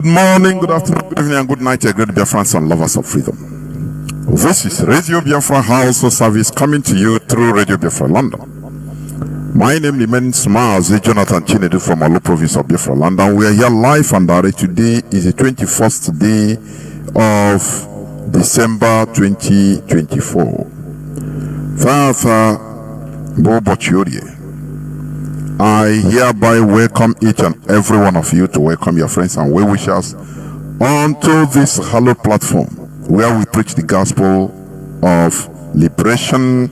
Good morning, good afternoon, good evening, and good night, great Biafrans and lovers of freedom. This is Radio Biafra House of Service coming to you through Radio Biafra London. My name remains Mazi Jonathan Chinedu from Olu province of Biafra London. We are here live and direct. Today is the 21st day of December 2024. Father Bobo Chiodie, I hereby welcome each and every one of you to welcome your friends and well-wishers onto this hallowed platform where we preach the gospel of liberation,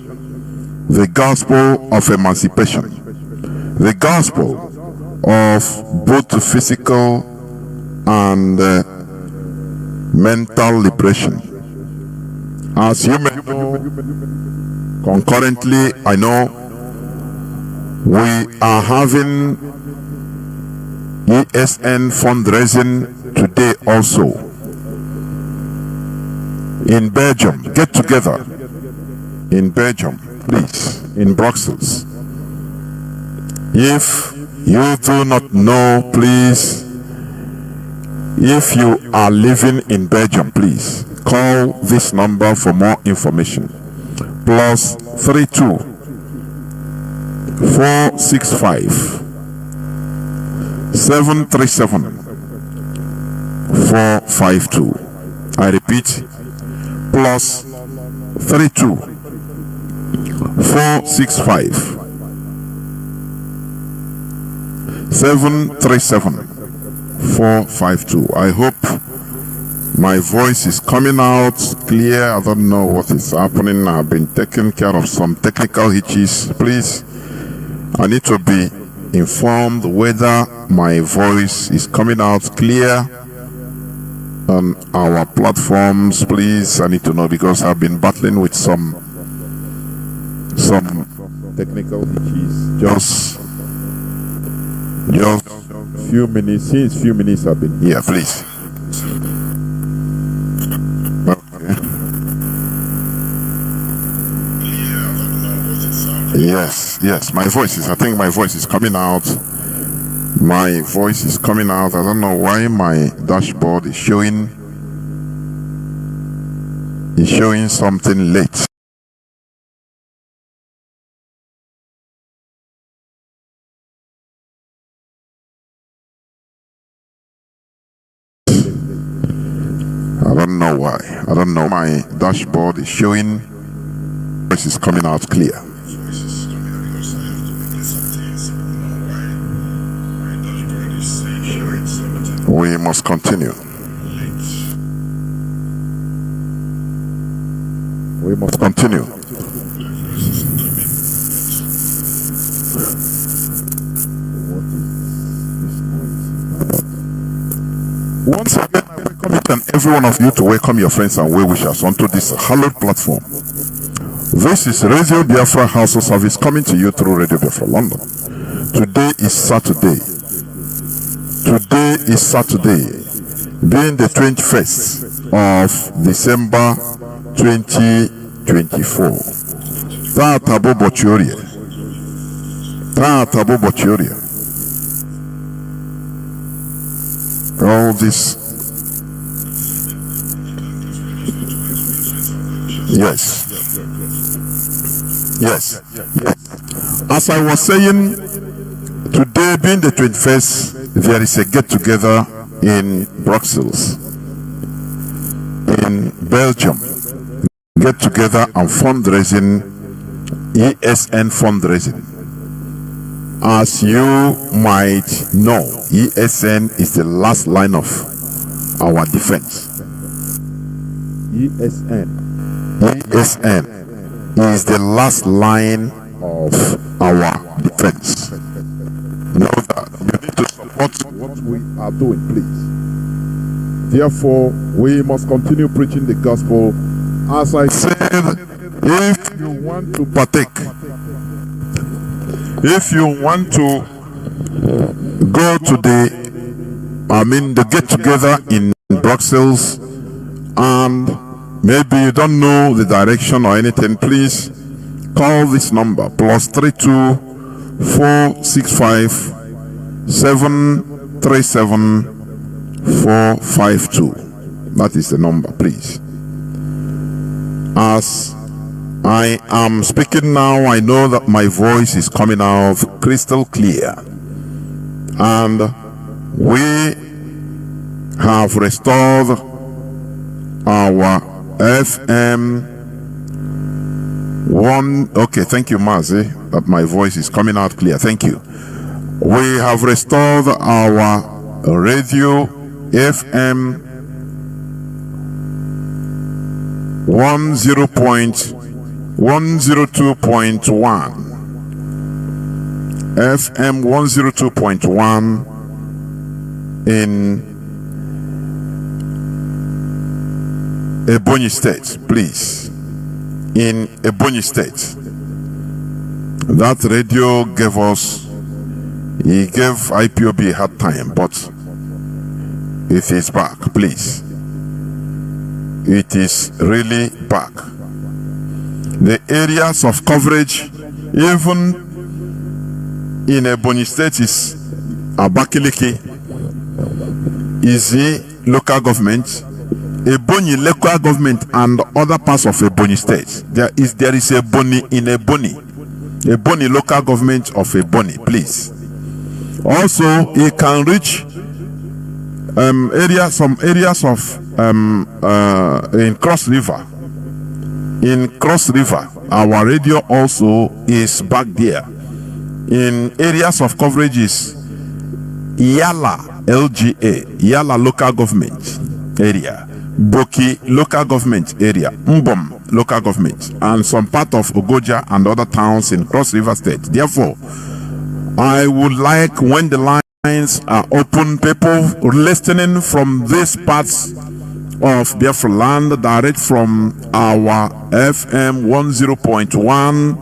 the gospel of emancipation, the gospel of both physical and mental liberation. As you may know, concurrently, I know we are having ESN fundraising today also in Belgium. Get together in Belgium, please, in Brussels. If you do not know, please, if you are living in Belgium, please call this number for more information. Plus 32 465 737 452. I repeat, plus 32 465 737 452. I hope my voice is coming out clear. I don't know what is happening. I've been taking care of some technical hitches. Please, I need to be informed whether my voice is coming out clear on our platforms. Please, I need to know, because I've been battling with some technical hitches. Just few minutes. Since few minutes I've been here. Please. Yes, my voice is, I think my voice is coming out. My voice is coming out. I don't know why my dashboard is showing something late. I don't know why. I don't know. My dashboard is showing voice is coming out clear. We must continue. We must continue. Once again, I welcome each and every one of you to welcome your friends and well-wishers onto this hallowed platform. This is Radio Biafra House of Service coming to you through Radio Biafra London. Today is Saturday. Today is Saturday, being the 21st of December 2024. Tata Bobo Chioria. Tata Bobo Chioria. All this. Yes. As I was saying, today being the 21st, there is a get-together in Brussels, in Belgium. Get-together and fundraising, ESN fundraising. As you might know, ESN is the last line of our defense. ESN is the last line of our defense. Know that you need to support what we are doing, please. Therefore, we must continue preaching the gospel. As I said, if you want to partake, if you want to go to the get-together in Brussels, and maybe you don't know the direction or anything, please call this number, plus 32 465 737 452. That is the number, please. As I am speaking now, I know that my voice is coming out crystal clear, and we have restored our FM 1. Okay, thank you, Mazi, that my voice is coming out clear. Thank you. We have restored our radio FM 102.1 FM 102.1 in Ebonyi State, please. In Ebonyi State. That radio gave us, he gave IPOB a hard time, but it is back, please. It is really back. The areas of coverage, even in Ebonyi State, is Abakaliki, Izi local government, Ebonyi local government, and other parts of Ebonyi State. There is Ebonyi in Ebonyi local government of Ebonyi, please. Also, it can reach some areas of in Cross River. In Cross River, our radio also is back there. In areas of coverage is Yala LGA, Yala local government area, Boki local government area, Mbom local government, and some part of Ogoja and other towns in Cross River State. Therefore, I would like, when the lines are open, people listening from these parts of Biafra land, direct from our FM 10.1,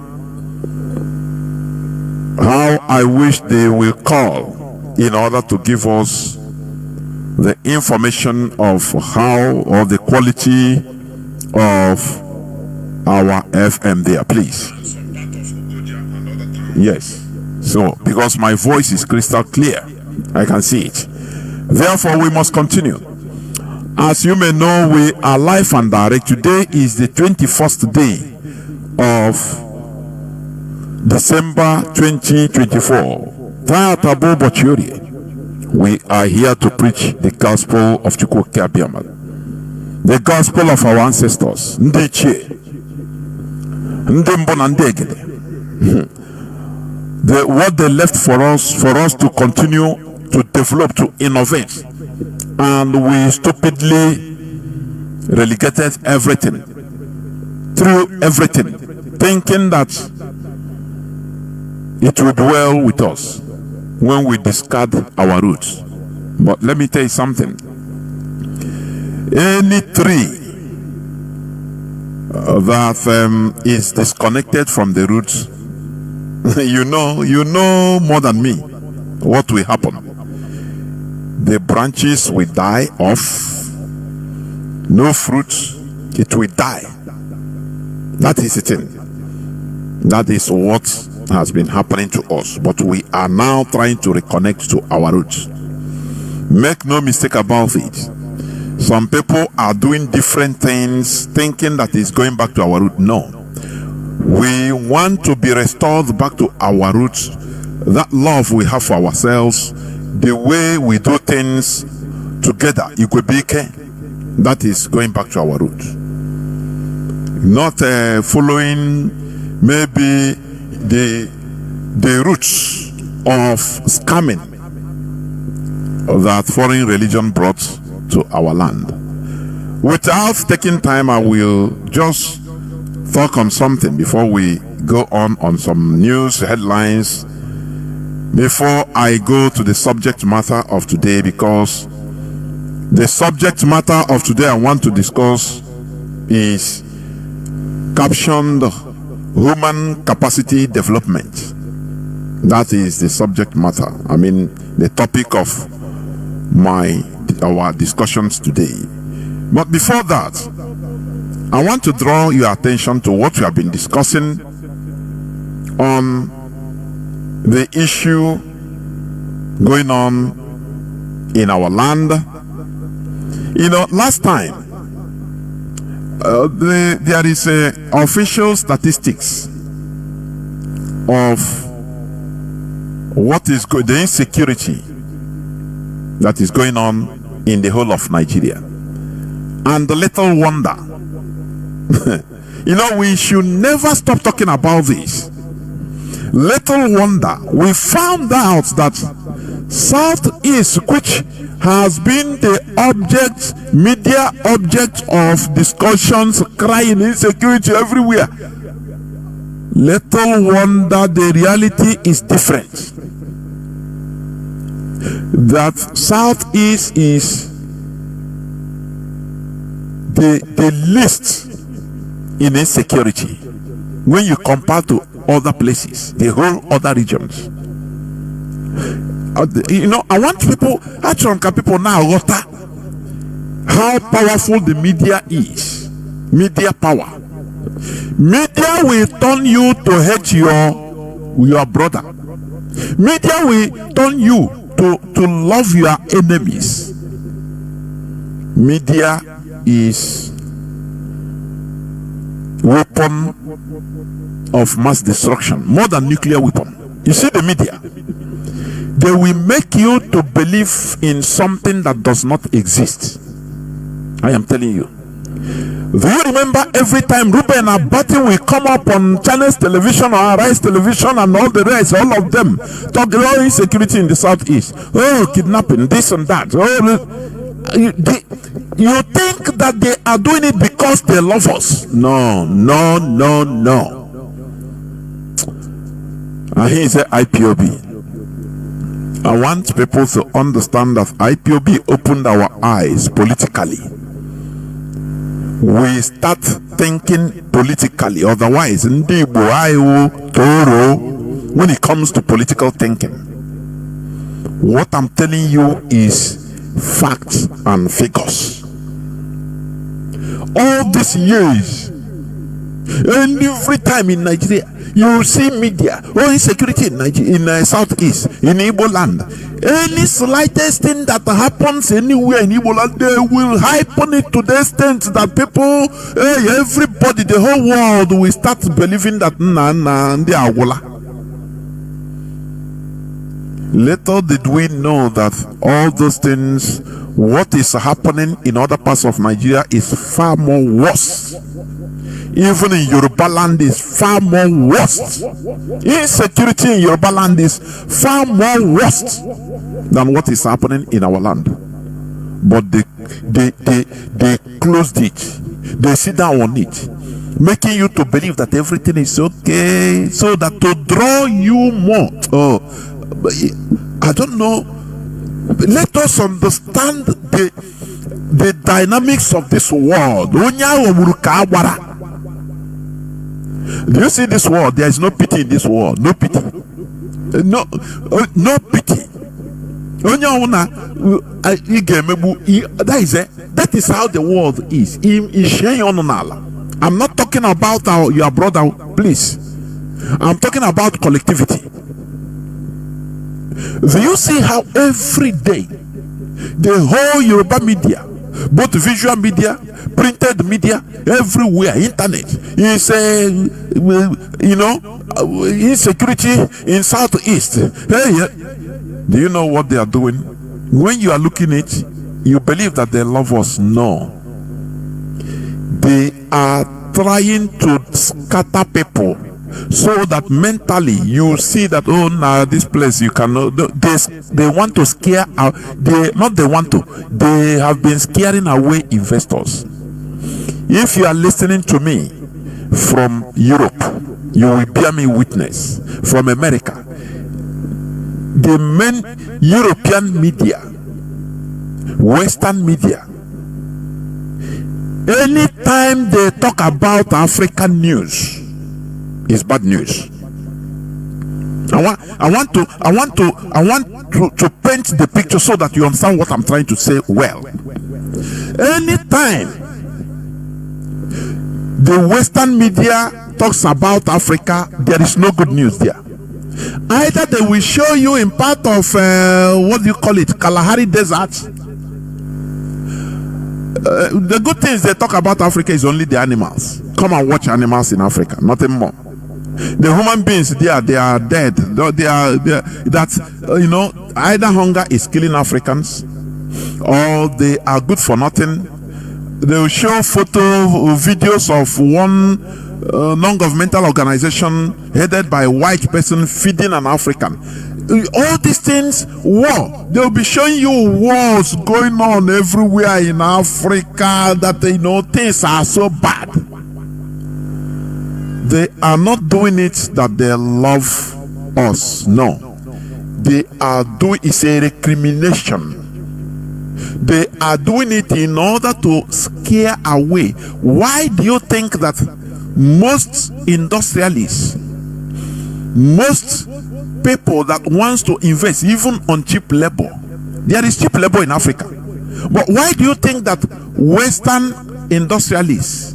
how I wish they will call in order to give us the information of how, or the quality of our FM there, please. Yes. So, because my voice is crystal clear, I can see it. Therefore, we must continue. As you may know, we are live and direct. Today is the 21st day of December 2024. We are here to preach the gospel of Chukwuka Abiyama, the gospel of our ancestors. What they left for us to continue to develop, to innovate. And we stupidly relegated everything, through everything, thinking that it would well with us when we discard our roots. But let me tell you something. Any tree that is disconnected from the roots, you know more than me what will happen. The branches will die off, no fruits, it will die. That is the thing. That is what has been happening to us. But we are now trying to reconnect to our roots. Make no mistake about it. Some people are doing different things, thinking that it's going back to our root. No. We want to be restored back to our roots. That love we have for ourselves, the way we do things together, that is going back to our roots. Not following maybe the roots of scamming that foreign religion brought to our land. Without taking time, I will just talk on something before we go on some news headlines, before I go to the subject matter of today, because the subject matter of today I want to discuss is captioned human capacity development. That is the subject matter. I mean, the topic of our discussions today. But before that, I want to draw your attention to what we have been discussing on the issue going on in our land You know, last time, there is official statistics of what is the insecurity that is going on in the whole of Nigeria. And the little wonder, you know, we should never stop talking about this. Little wonder, we found out that Southeast, which has been the media object of discussions, crying insecurity everywhere. Little wonder the reality is different. That Southeast is the least in insecurity when you compare to other places, the whole other regions. You know, I want people now how powerful the media is. Media power. Media will turn you to hate your brother. Media will turn you to love your enemies. Media is weapon of mass destruction, more than nuclear weapon. You see, the media, they will make you to believe in something that does not exist. I am telling you. Do you remember every time Ruben Abati will come up on Channels Television or Arise Television and all the rest, all of them talk about insecurity in the Southeast, oh, kidnapping, this and that. Oh, you think that they are doing it because they love us? No. And he is IPOB. I want people to understand that IPOB opened our eyes politically. We start thinking politically. Otherwise, when it comes to political thinking, what I'm telling you is facts and figures. All these years, and every time in Nigeria, you see media, insecurity in Nigeria, in Southeast, in Igbo land. Any slightest thing that happens anywhere in Igbo land, they will hype on it to the extent that people, everybody, the whole world will start believing that they are Wola. Little did we know that all those things, what is happening in other parts of Nigeria is far more worse. Even in Yoruba land is far more worse. Insecurity in Yoruba land is far more worse than what is happening in our land. But they closed it. They sit down on it, making you to believe that everything is okay, so that to draw you more. I don't know. Let us understand the dynamics of this world. Do you see this world? There is no pity in this world. No pity. No pity. That is how the world is. I'm not talking about your brother, please. I'm talking about collectivity. Do you see how every day the whole Yoruba media, both visual media, printed media, everywhere, internet, is insecurity in Southeast. Do you know what they are doing? When you are looking at it, you believe that they love us. No, they are trying to scatter people, so that mentally you see that, oh, now this place you cannot. They want to scare out. They have been scaring away investors. If you are listening to me from Europe, you will bear me witness. From America, the main European media, Western media, anytime they talk about African news, is bad news. I want to paint the picture so that you understand what I'm trying to say well. Anytime the Western media talks about Africa, there is no good news there. Either they will show you in part of what do you call it, Kalahari Desert, The good things they talk about Africa is only the animals. Come and watch animals in Africa, nothing more. The human beings there, they are dead. Either hunger is killing Africans, or they are good for nothing. They will show videos of one non-governmental organization headed by a white person feeding an African. All these things, war. They will be showing you wars going on everywhere in Africa, that things are so bad. They are not doing it that they love us. No. They are doing it's a recrimination. They are doing it in order to scare away. Why do you think that most industrialists, most people that wants to invest even on cheap labor, there is cheap labor in Africa, but why do you think that Western industrialists,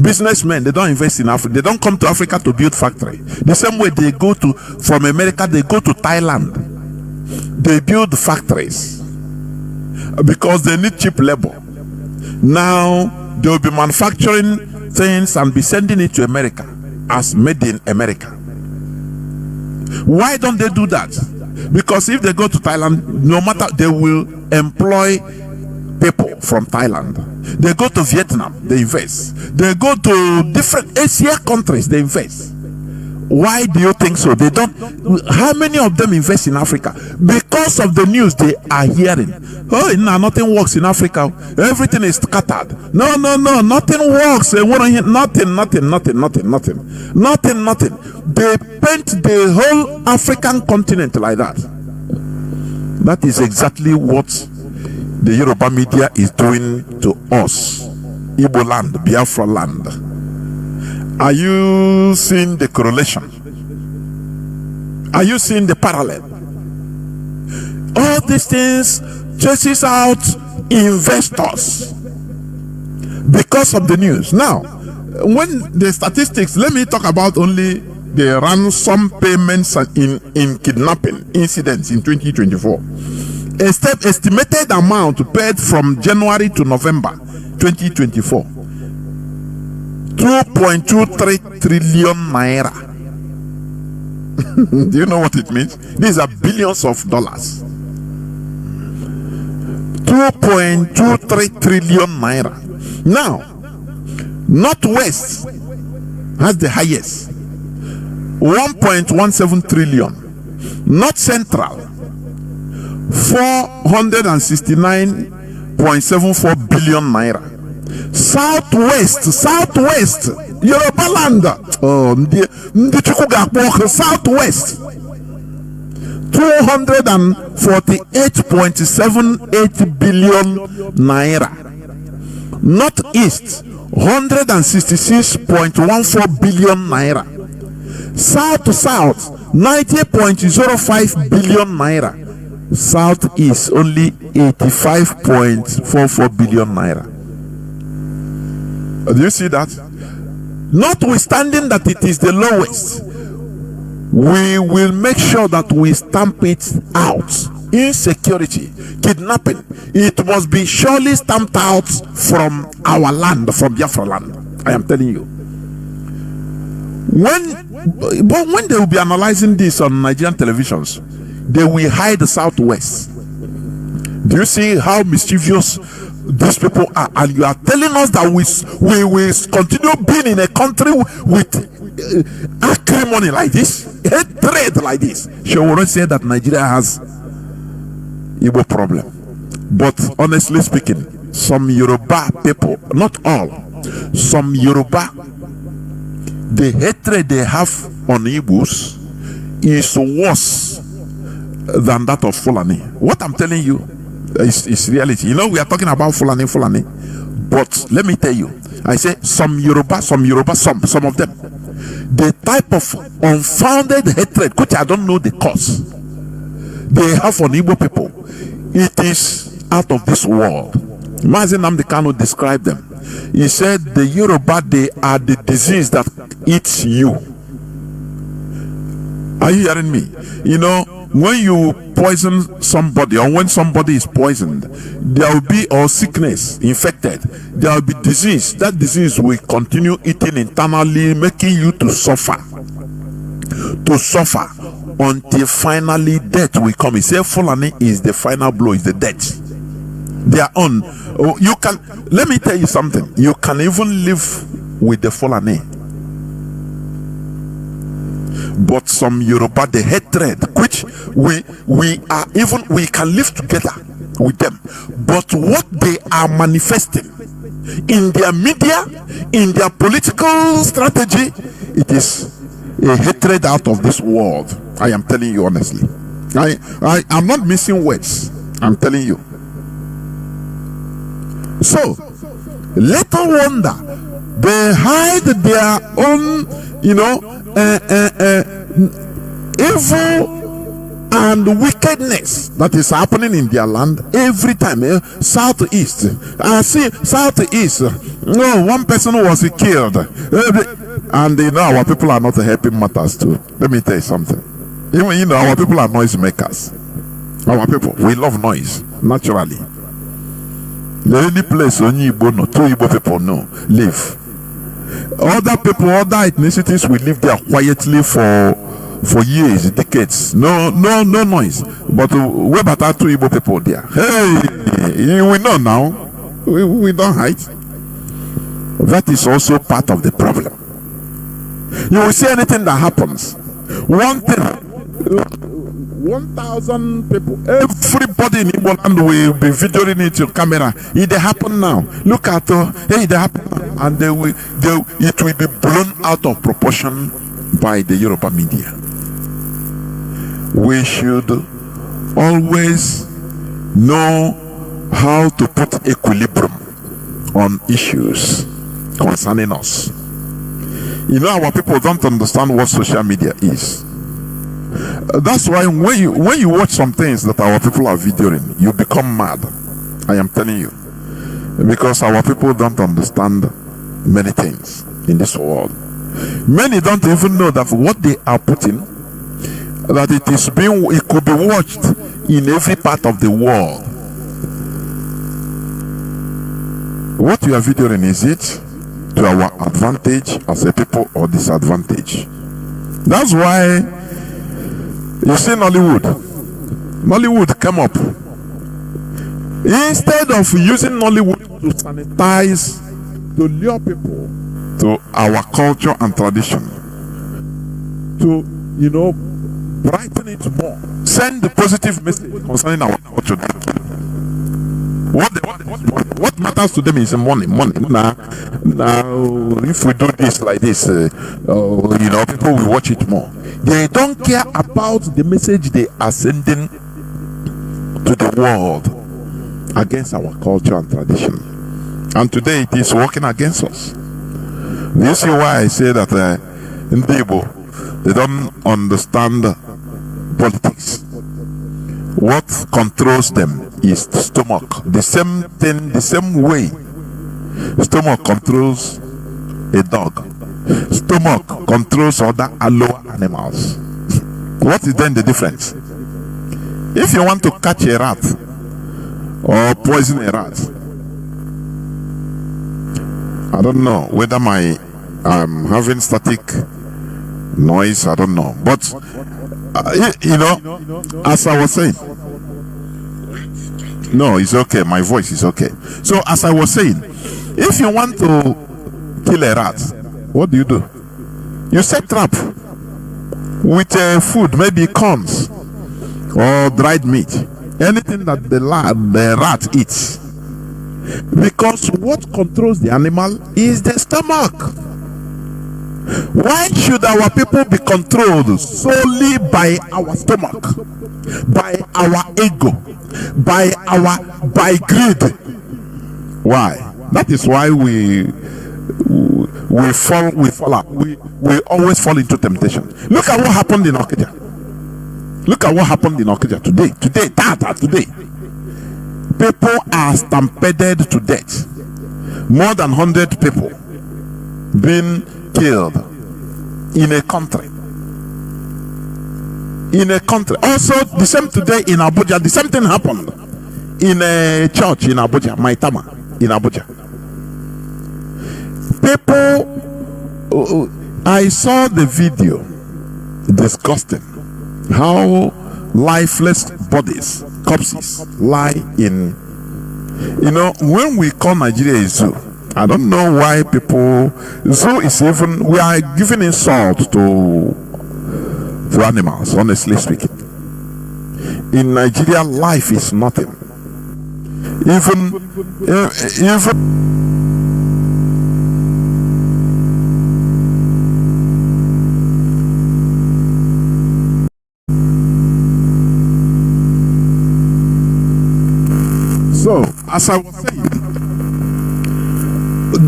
businessmen, they don't invest in Africa? They don't come to Africa to build factory. The same way they go to, from America, they go to Thailand, they build factories because they need cheap labor. Now they will be manufacturing things and be sending it to America as made in America. Why don't they do that? Because if they go to Thailand, no matter, they will employ people from Thailand. They go to Vietnam, they invest. They go to different Asia countries, they invest. Why do you think so? They don't. How many of them invest in Africa? Because of the news they are hearing. Oh, no, nothing works in Africa. Everything is scattered. No, nothing works. They want to hear nothing. They paint the whole African continent like that. That is exactly what the Yoruba media is doing to us. Igbo land, Biafra land. Are you seeing the correlation? Are you seeing the parallel? All these things chases out investors because of the news. Now, when the statistics, let me talk about only the ransom payments in kidnapping incidents in 2024. Estimated amount paid from January to November 2024. 2.23 trillion naira. Do you know what it means? These are billions of dollars. 2.23 trillion naira. Now, Northwest has the highest, 1.17 trillion. North Central, 469.74 billion naira. Southwest, Yoruba land. Southwest, 248.78 billion naira. Northeast, 166.14 billion naira. South, 90.05 billion naira. Southeast, only 85.44 billion naira. Do you see that? Notwithstanding that it is the lowest, we will make sure that we stamp it out. Insecurity, kidnapping, it must be surely stamped out from our land, from Biafra land. I am telling you. When they will be analyzing this on Nigerian televisions, they will hide the Southwest. Do you see how mischievous these people are? And you are telling us that we will continue being in a country with acrimony like this, hatred like this. She will not say that Nigeria has Igbo problem. But honestly speaking, some Yoruba people, not all, some Yoruba, the hatred they have on Igbos is worse than that of Fulani. What I'm telling you is reality. You know, we are talking about Fulani, but let me tell you, I say some Yoruba, some of them, the type of unfounded hatred, which I don't know the cause, they have on Igbo people, it is out of this world. Mazi Nnamdi Kanu described them. He said the Yoruba, they are the disease that eats you. Are you hearing me? You know, when you poison somebody, or when somebody is poisoned, there will be or sickness, infected, there will be disease. That disease will continue eating internally, making you to suffer until finally death will come. He said Fulani is the final blow, is the death. They are on. You can, let me tell you something, you can even live with the Fulani. But some Yoruba, the hatred which we can live together with them, but what they are manifesting in their media, in their political strategy, it is a hatred out of this world. I am telling you honestly. I am not missing words. I'm telling you. So little wonder they hide their own, evil and wickedness that is happening in their land every time. Southeast, see, southeast. No, one person was killed, and our people are not helping matters too. Let me tell you something. Even our people are noise makers. Our people, we love noise naturally. The only place only Igbo know, two Igbo people know live. Other people, other ethnicities will live there quietly for years, decades. No noise. But we better two Igbo people there. Hey, we know now. We don't hide. That is also part of the problem. You will see anything that happens. One thing. 1,000 people, everybody in Igbo land will be videoing it to camera. It happen now. Look at it happen now. And it will be blown out of proportion by the Yoruba media. We should always know how to put equilibrium on issues concerning us. Our people don't understand what social media is. That's why when you watch some things that our people are videoing, you become mad. I am telling you, because our people don't understand many things in this world. Many don't even know that what they are putting, that it could be watched in every part of the world. What you are videoing, is it to our advantage as a people or disadvantage? That's why you see Nollywood come up. Instead of using Nollywood to sanitize, to lure people to our culture and tradition, to brighten it more, send the positive message concerning our culture. What matters to them is money. Now, if we do this like this, people will watch it more. They don't care about the message they are sending to the world against our culture and tradition. And today it is working against us. Do you see why I say that in Igbo, they don't understand politics? What controls them is the stomach. The same thing, the same way stomach controls a dog, stomach controls other lower animals. What is then the difference? If you want to catch a rat or poison a rat, I don't know whether I'm having static noise, I don't know, but as I was saying, no, it's okay, my voice is okay. So as I was saying, if you want to kill a rat, what do? You set trap with food, maybe corns or dried meat, anything that the rat eats, because what controls the animal is the stomach. Why should our people be controlled solely by our stomach, by our ego, by greed? Why? That is why we fall out. We always fall into temptation. Look at what happened in Okija. Look at what happened in Okija today. People are stampeded to death. More than 100 people being killed in a country. in a country. Also, the same today in Abuja, the same thing happened in a church in Abuja, Maitama, in Abuja. People, I saw the video, disgusting, how lifeless bodies, corpses, lie in, when we call Nigeria a zoo, I don't know why people, zoo is even, we are giving insult to animals, honestly speaking. In Nigeria, life is nothing. Even so, as I was saying,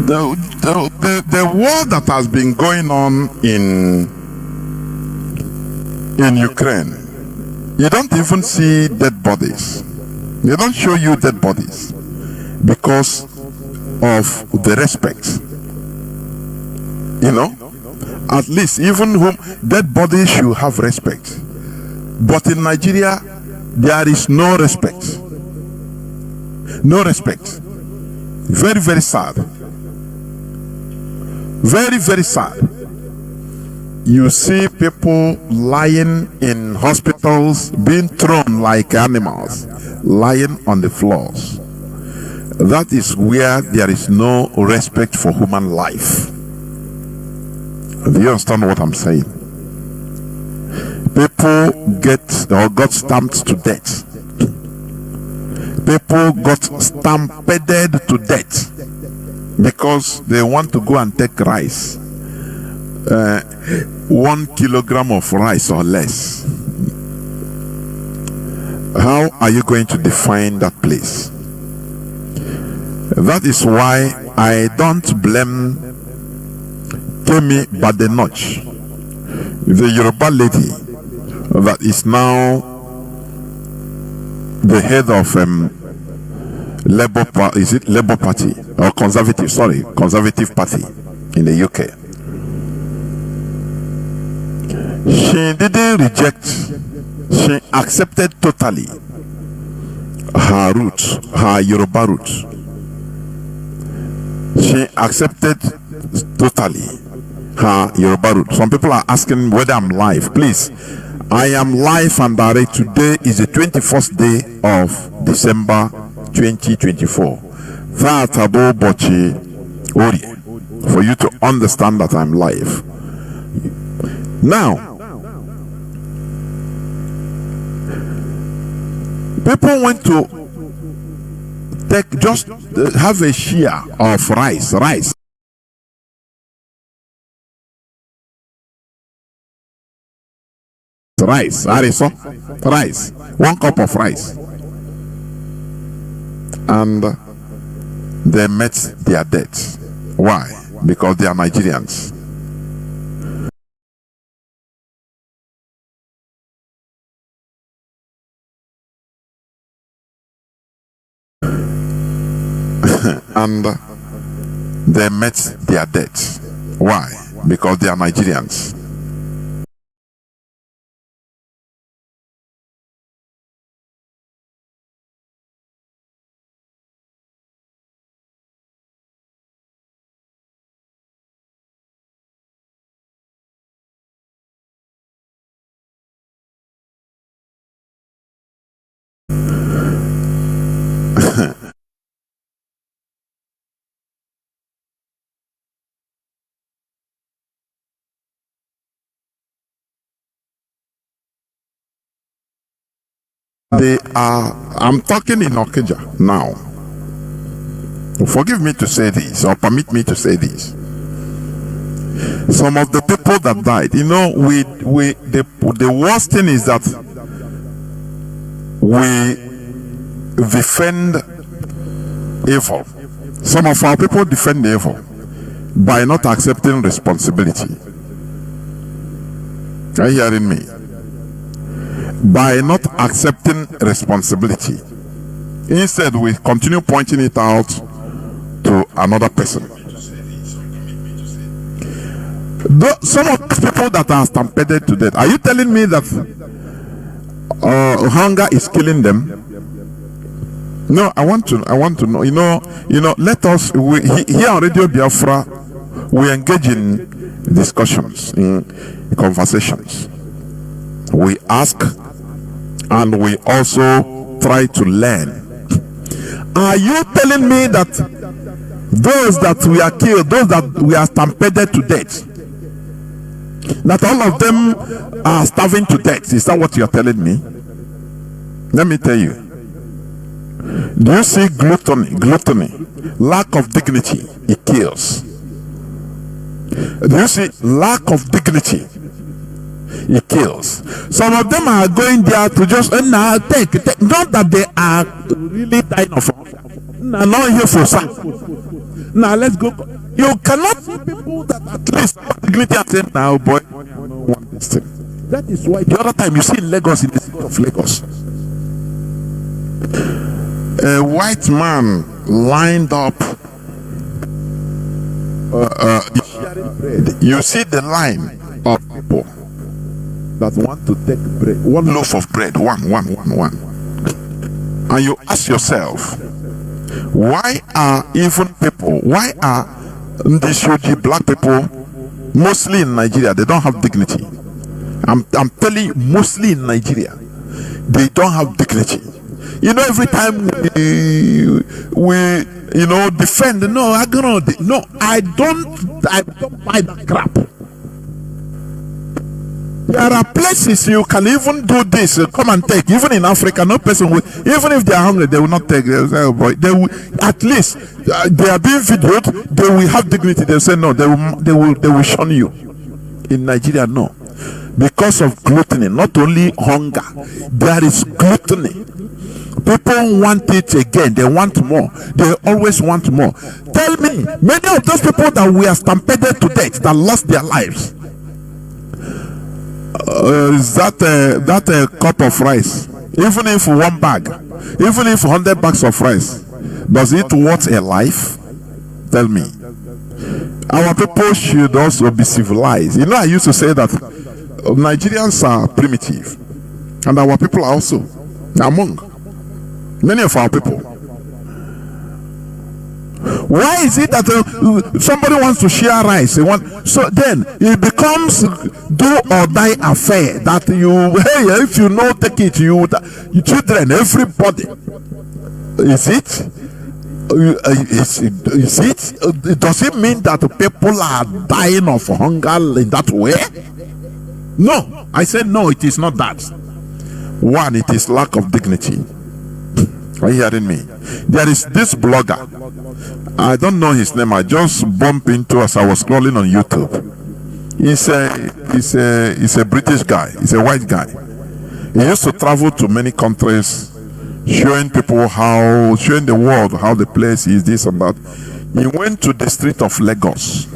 the war that has been going on in Ukraine, you don't even see dead bodies. They don't show you dead bodies because of the respect. At least even whom dead bodies should have respect. But in Nigeria, there is no respect. No respect. Very, very sad. Very, very sad. You see people lying in hospitals, being thrown like animals, lying on the floors. That is where there is no respect for human life. Do you understand what I'm saying? People got stamped to death. People got stampeded to death because they want to go and take rice. 1 kilogram of rice or less. How are you going to define that place? That is why I don't blame Kemi Badenoch, the Yoruba lady that is now the head of Labour Party or Conservative Party in the UK. She didn't reject, she accepted totally her roots, her Yoruba roots. She accepted totally her Yoruba roots. Some people are asking whether I'm live. Please, I am live and direct. Today is the 21st day of December 2024. For you to understand that I'm live. Now, people want to have a share of rice. Rice, 1 cup of rice, and they met their death. Why? Because they are Nigerians. And they met their death. Why? Because they are Nigerians. I'm talking in Okija now. Forgive me to say this, or permit me to say this. Some of the people that died, the worst thing is that we defend evil. Some of our people defend evil by not accepting responsibility. Are you hearing me? By not accepting responsibility. Instead, we continue pointing it out to another person. Some of the people that are stampeded to death, are you telling me that hunger is killing them? No, I want to know. Let us here on Radio Biafra, we engage in discussions, in conversations. We ask, and we also try to learn. Are you telling me that those that we are killed, those that we are stampeded to death, that all of them are starving to death? Is that what you are telling me? Let me tell you. Do you see gluttony, lack of dignity? It kills. Do you see lack of dignity? It kills. Some of them are going there to just take. Not that they are really dying of hunger. Now, not here for some. Now let's go. You cannot see people that at least have dignity and say, "Now, boy, I don't want this thing." That is why the other time you see in Lagos, in the city of Lagos, a white man lined up. You see the line of people that want to take bread, one loaf of bread, one, and you ask yourself, why are Ndishoji black people, mostly in Nigeria, they don't have dignity? I'm telling you, mostly in Nigeria, they don't have dignity. Every time we defend, I don't buy that crap. There are places you can even do this. Come and take. Even in Africa, no person will. Even if they are hungry, they will not take. They will say, "Oh boy," they will. At least they are being videoed. They will have dignity. They will say, "No." They will shun you. In Nigeria, no, because of gluttony. Not only hunger, there is gluttony. People want it again. They want more. They always want more. Tell me, many of those people that we are stampeded to death, that lost their lives. Is that a cup of rice? Even if one bag, even if 100 bags of rice, does it worth a life? Tell me. Our people should also be civilized. I used to say that Nigerians are primitive, and our people are also among many of our people. Why is it that somebody wants to share rice? So then it becomes do or die affair that if you no take it, you children, everybody. Is it? Does it mean that people are dying of hunger in that way? No, I said no. It is not that. One, it is lack of dignity. Are you hearing me? There is this blogger. I don't know his name. I just bumped into as I was scrolling on YouTube. He's a British guy. He's a white guy. He used to travel to many countries, showing the world how the place is, this and that. He went to the street of Lagos.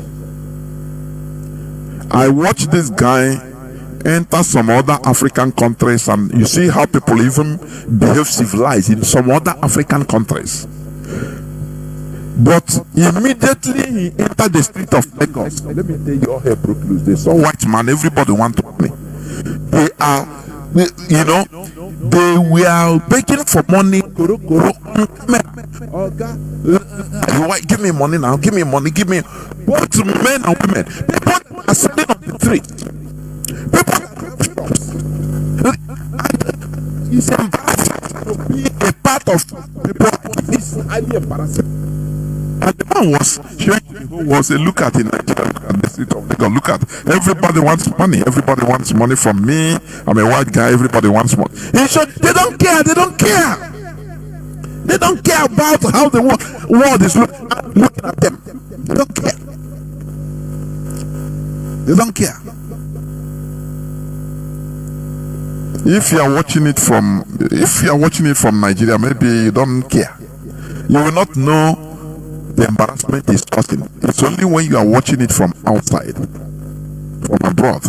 I watched this guy enter some other African countries, and you see how people even behave civilized in some other African countries. But immediately he entered the street of Lagos. Let me tell you, all hell broke loose. They saw white man, everybody want money. They were begging for money. Give me money now, give me money, give me. Both men and women. People are sitting on the street. It's embarrassing to be a part of people. It's highly embarrassing. And the man was showing a look at in Nigeria, look at the street of Lagos. Look at everybody wants money. Everybody wants money from me. I'm a white guy. Everybody wants money. He showed, they don't care. They don't care. They don't care about how the world is looking at them. They don't care. They don't care. If you are watching it from Nigeria, maybe you don't care. You will not know the embarrassment is causing. It's only when you are watching it from outside, from abroad.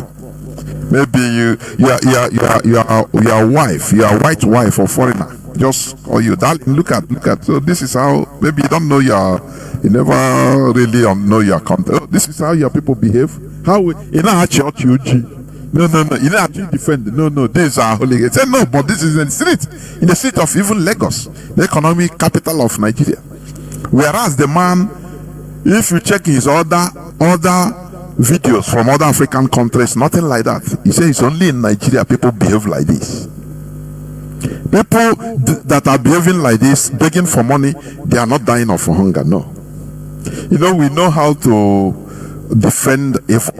Maybe you are wife, you are white wife or foreigner. Just call you, darling. Look at. So this is how. Maybe you don't know you never really know your content. This is how your people behave. How in our church, No. You know, actually defend. No. These are holy. He said, no, but this is in the street of even Lagos, the economic capital of Nigeria. Whereas the man, if you check his other videos from other African countries, nothing like that. He says it's only in Nigeria people behave like this. People that are behaving like this, begging for money, they are not dying of hunger. No. You know, we know how to defend evil.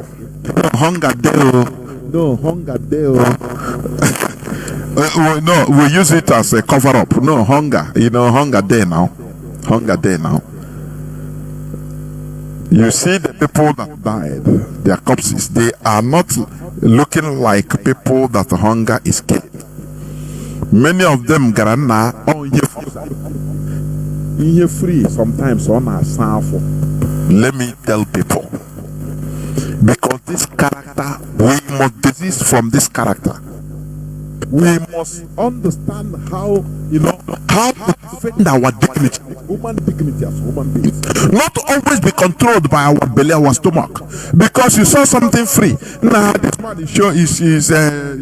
Hunger there. No, hunger there. No, we use it as a cover up. No, hunger. You know, hunger there now. Hunger there now. You see the people that died, their corpses, they are not looking like people that hunger is killing. Many of them garana on free sometimes on our south. Let me tell people, because this character, we must desist from this character. We must understand how, how to defend our dignity, human dignity as human beings. Not always be controlled by our belly, our stomach. Because you saw something free. Now this man is sure is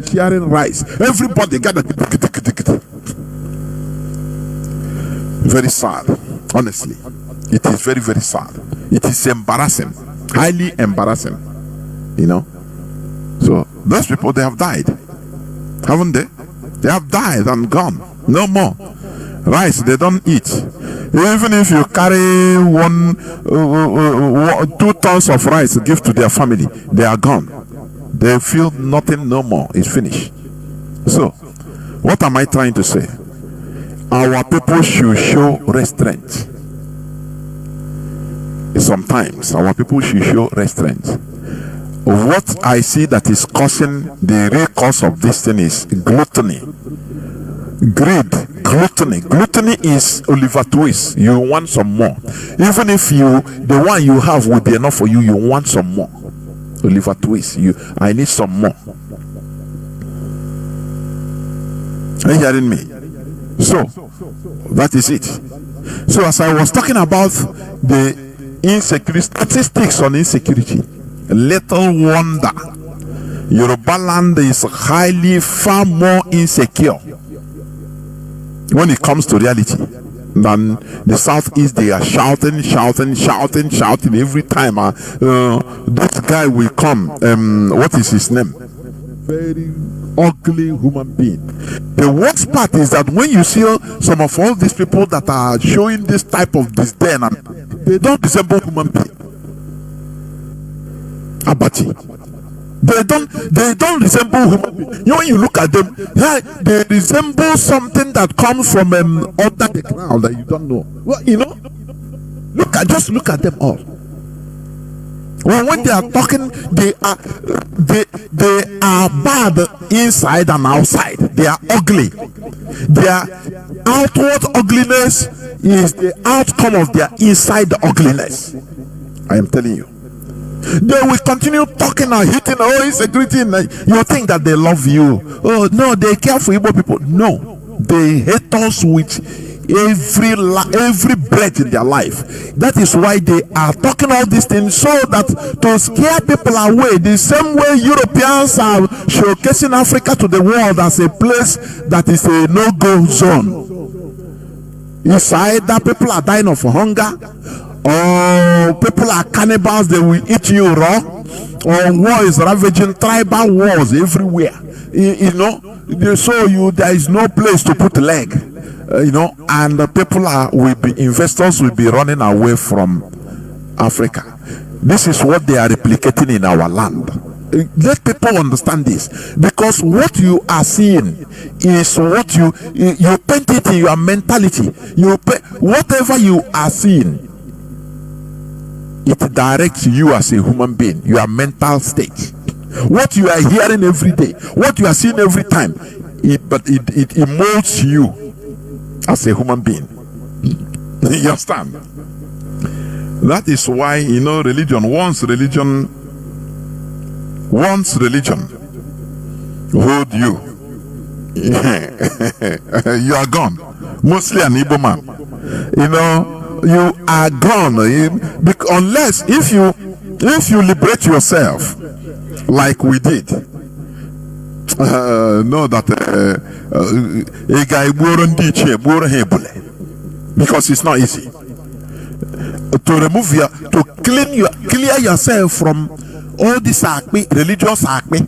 sharing rice. Everybody got a very sad. Honestly, it is very, very sad. It is embarrassing, highly embarrassing. So those people, they have died. Haven't they? They have died and gone. No more. Rice, they don't eat. Even if you carry 2 tons of rice, give to their family, they are gone. They feel nothing no more. It's finished. So, what am I trying to say? Our people should show restraint. Sometimes our people should show restraint. What I see that is causing the real cause of this thing is gluttony, greed, gluttony. Gluttony is Oliver Twist. You want some more, even if the one you have will be enough for you. You want some more, Oliver Twist. I need some more. Are you hearing me? So that is it. So as I was talking about the insecurity, statistics on insecurity. Little wonder Yoruba land is far more insecure when it comes to reality than the Southeast. They are shouting every time. This guy will come. What is his name? Very ugly human being. The worst part is that when you see some of all these people that are showing this type of disdain, and they don't resemble human beings. Abati. They don't resemble human beings. When you look at them, they resemble something that comes from under the ground that you don't know. Well, just look at them all. Well, when they are talking, they are bad inside and outside. They are ugly. Their outward ugliness is the outcome of their inside ugliness. I am telling you. They will continue talking and hitting. Insecurity. You think that they love you. Oh no, they care for Igbo people. No, they hate us with every breath in their life. That is why they are talking all these things, so that to scare people away. The same way Europeans are showcasing Africa to the world as a place that is a no-go zone. It's either people are dying of hunger, or people are cannibals, they will eat you raw, or war is ravaging, tribal wars everywhere. So there is no place to put leg, and the people investors will be running away from Africa. This is what they are replicating in our land. Let people understand this, because what you are seeing is what you paint it in your mentality. Whatever you are seeing, it directs you as a human being, your mental state. What you are hearing every day, what you are seeing every time, it molds you as a human being. You understand? That is why, once religion hold you, you are gone. Mostly an Igbo man. You are gone, unless if you liberate yourself like we did. know that a guy because it's not easy to remove to clear yourself from all this religious acme.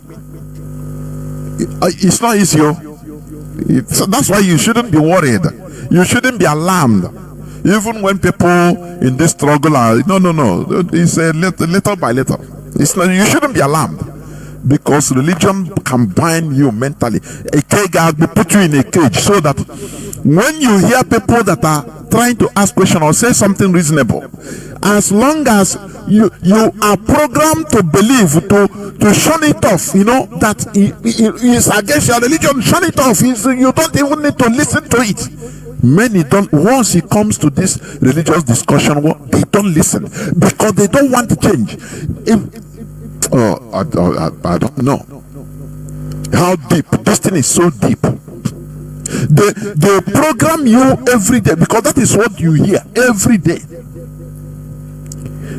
It's not easy. So that's why you shouldn't be worried. You shouldn't be alarmed. Even when people in this struggle are no. It's little by little. It's not. You shouldn't be alarmed, because religion can bind you mentally. A cage will put you in a cage, so that when you hear people that are trying to ask questions or say something reasonable, as long as you are programmed to believe, to shun it off, that it is against your religion, shun it off. You don't even need to listen to it. Many don't. Once it comes to this religious discussion, they don't listen because they don't want to change. I don't know how deep this thing is. So deep. They program you every day, because that is what you hear every day.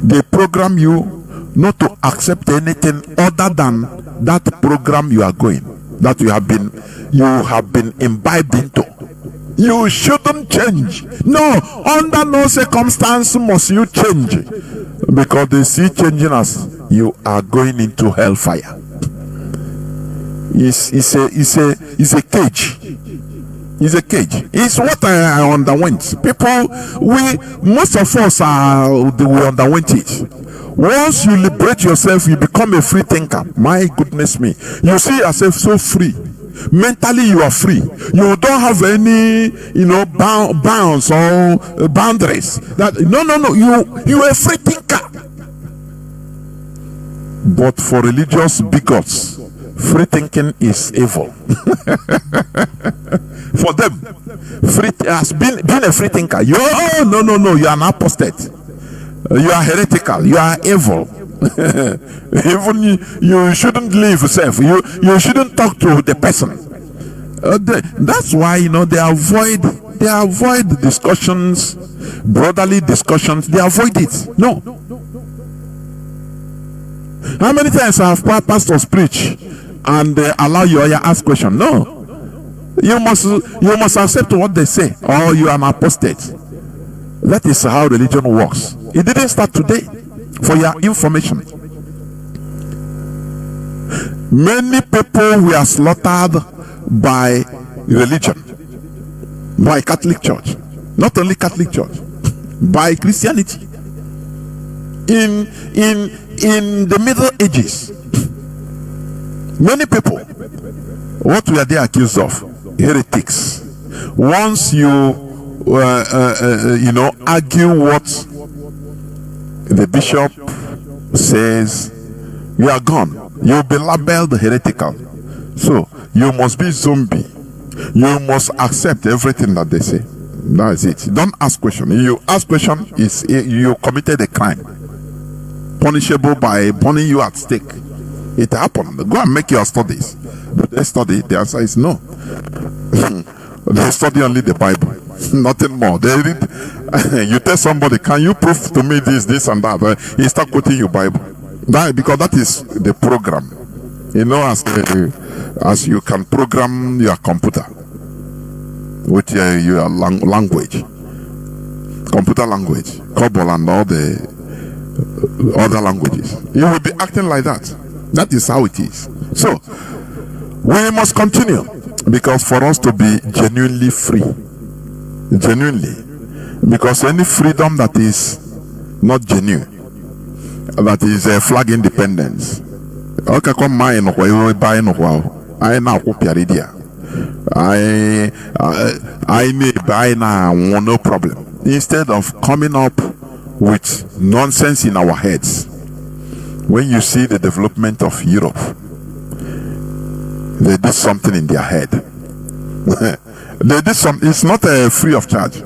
They program you not to accept anything other than that program you are going, that you have been imbibed into. You shouldn't change. No, under no circumstance must you change, because they see changing as you are going into hellfire. It's a cage. It's a cage. It's what I underwent. Most of us we underwent it. Once you liberate yourself, you become a free thinker. My goodness me. You see yourself so free. Mentally you are free. You don't have any bounds or boundaries. No. You are a free thinker. But for religious bigots, free thinking is evil. For them, being a free thinker, no, you are an apostate. You are heretical. You are evil. Even you shouldn't live yourself. You shouldn't talk to the person. That's why they avoid discussions, brotherly discussions. They avoid it. No. How many times have pastors preach and allow you to ask questions? No. You must accept what they say, or you are an apostate. That is how religion works. It didn't start today. For your information, many people were slaughtered by religion, by Catholic Church. Not only Catholic Church, by Christianity. In the Middle Ages, many people, what were they accused of? Heretics. Once you argue what the bishop says, you are gone. You'll be labeled heretical. So you must be zombie. You must accept everything that they say. That's it. Don't ask questions. If you ask questions, you committed a crime, punishable by burning you at stake. It happened. Go and make your studies. Do they study? The answer is no. They study only the Bible, nothing more. They read. You tell somebody, can you prove to me this and that? He start quoting your Bible. Because that is the program. As you can program your computer with your language, computer language, COBOL and all the other languages. You will be acting like that. That is how it is. So we must continue, because for us to be genuinely free, because any freedom that is not genuine, that is a flag independence. Okay, come mine no buy no I na kupiaridia. I may buy now, no problem. Instead of coming up with nonsense in our heads. When you see the development of Europe, they did something in their head. They did something. It's not free of charge.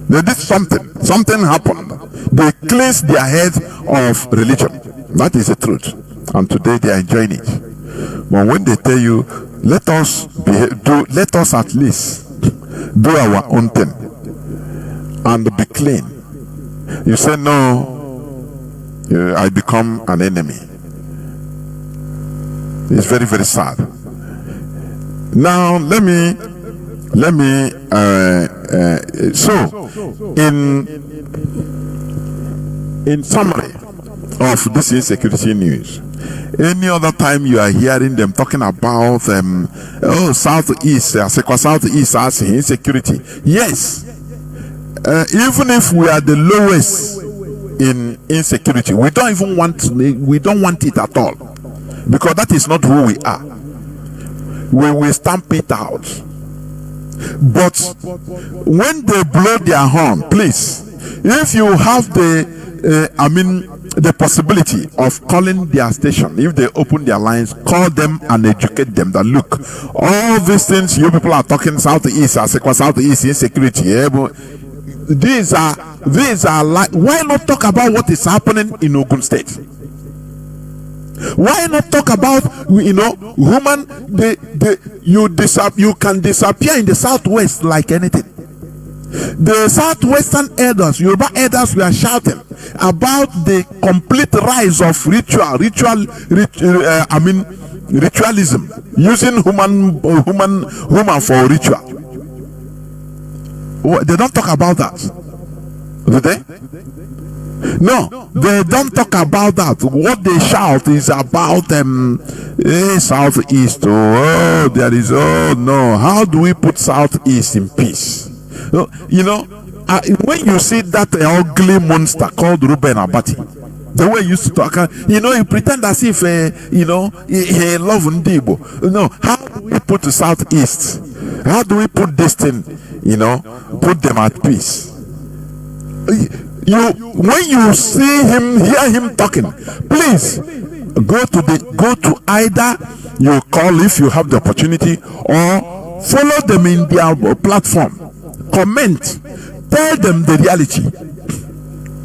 They did something. Something happened. They cleansed their head of religion. That is the truth. And today they are enjoying it. But when they tell you, let us at least do our own thing and be clean, you say no. I become an enemy. It's very, very sad. Now let me so in summary of this insecurity news, any other time you are hearing them talking about southeast as insecurity, yes, even if we are the lowest in insecurity, we don't want it at all, because that is not who we are. We will stamp it out. But when they blow their horn, please, if you have the possibility of calling their station, if they open their lines, call them and educate them that look, all these things you people are talking southeast insecurity, these are like, why not talk about what is happening in Ogun State? Why not talk about, you can disappear in the southwest like anything. The southwestern elders, Yoruba elders, were shouting about the complete rise of ritualism, using human for ritual. They don't talk about that, do they? No, they don't talk about that. What they shout is about southeast. There is, no. How do we put southeast in peace? When you see that ugly monster called Ruben Abati, the way he used to talk, he pretend as if he love Ndibo. No, how do we put the southeast? How do we put this thing? Put them at peace. When you see him, hear him talking, please go to either you call if you have the opportunity, or follow them in their platform, comment, tell them the reality,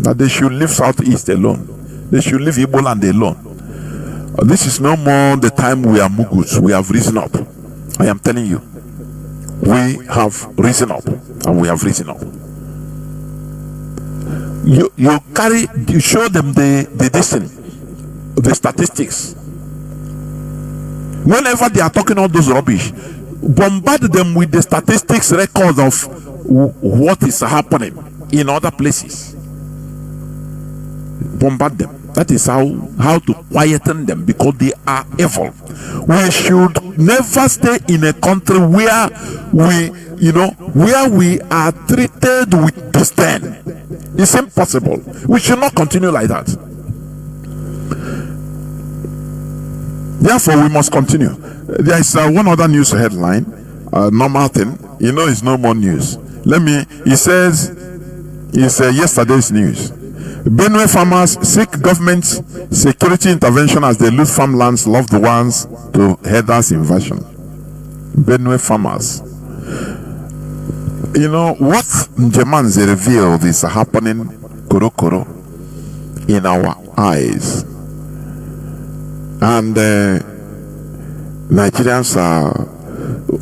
that they should leave Southeast alone, they should leave Igbo land alone. This is no more the time we are mugus. We have risen up. I am telling you, we have risen up, and we have risen up. You show them the statistics. Whenever they are talking all those rubbish, bombard them with the statistics record of what is happening in other places. Bombard them. That is how to quieten them, because they are evil. We should never stay in a country where we are treated with disdain. It's impossible. We should not continue like that. Therefore, we must continue. There is one other news headline, normal thing. It's no more news. It says, it's yesterday's news. Benue farmers seek government security intervention as they lose farmlands loved ones to herders invasion. Benue farmers. What Njemanze revealed is happening koro in our eyes. And Nigerians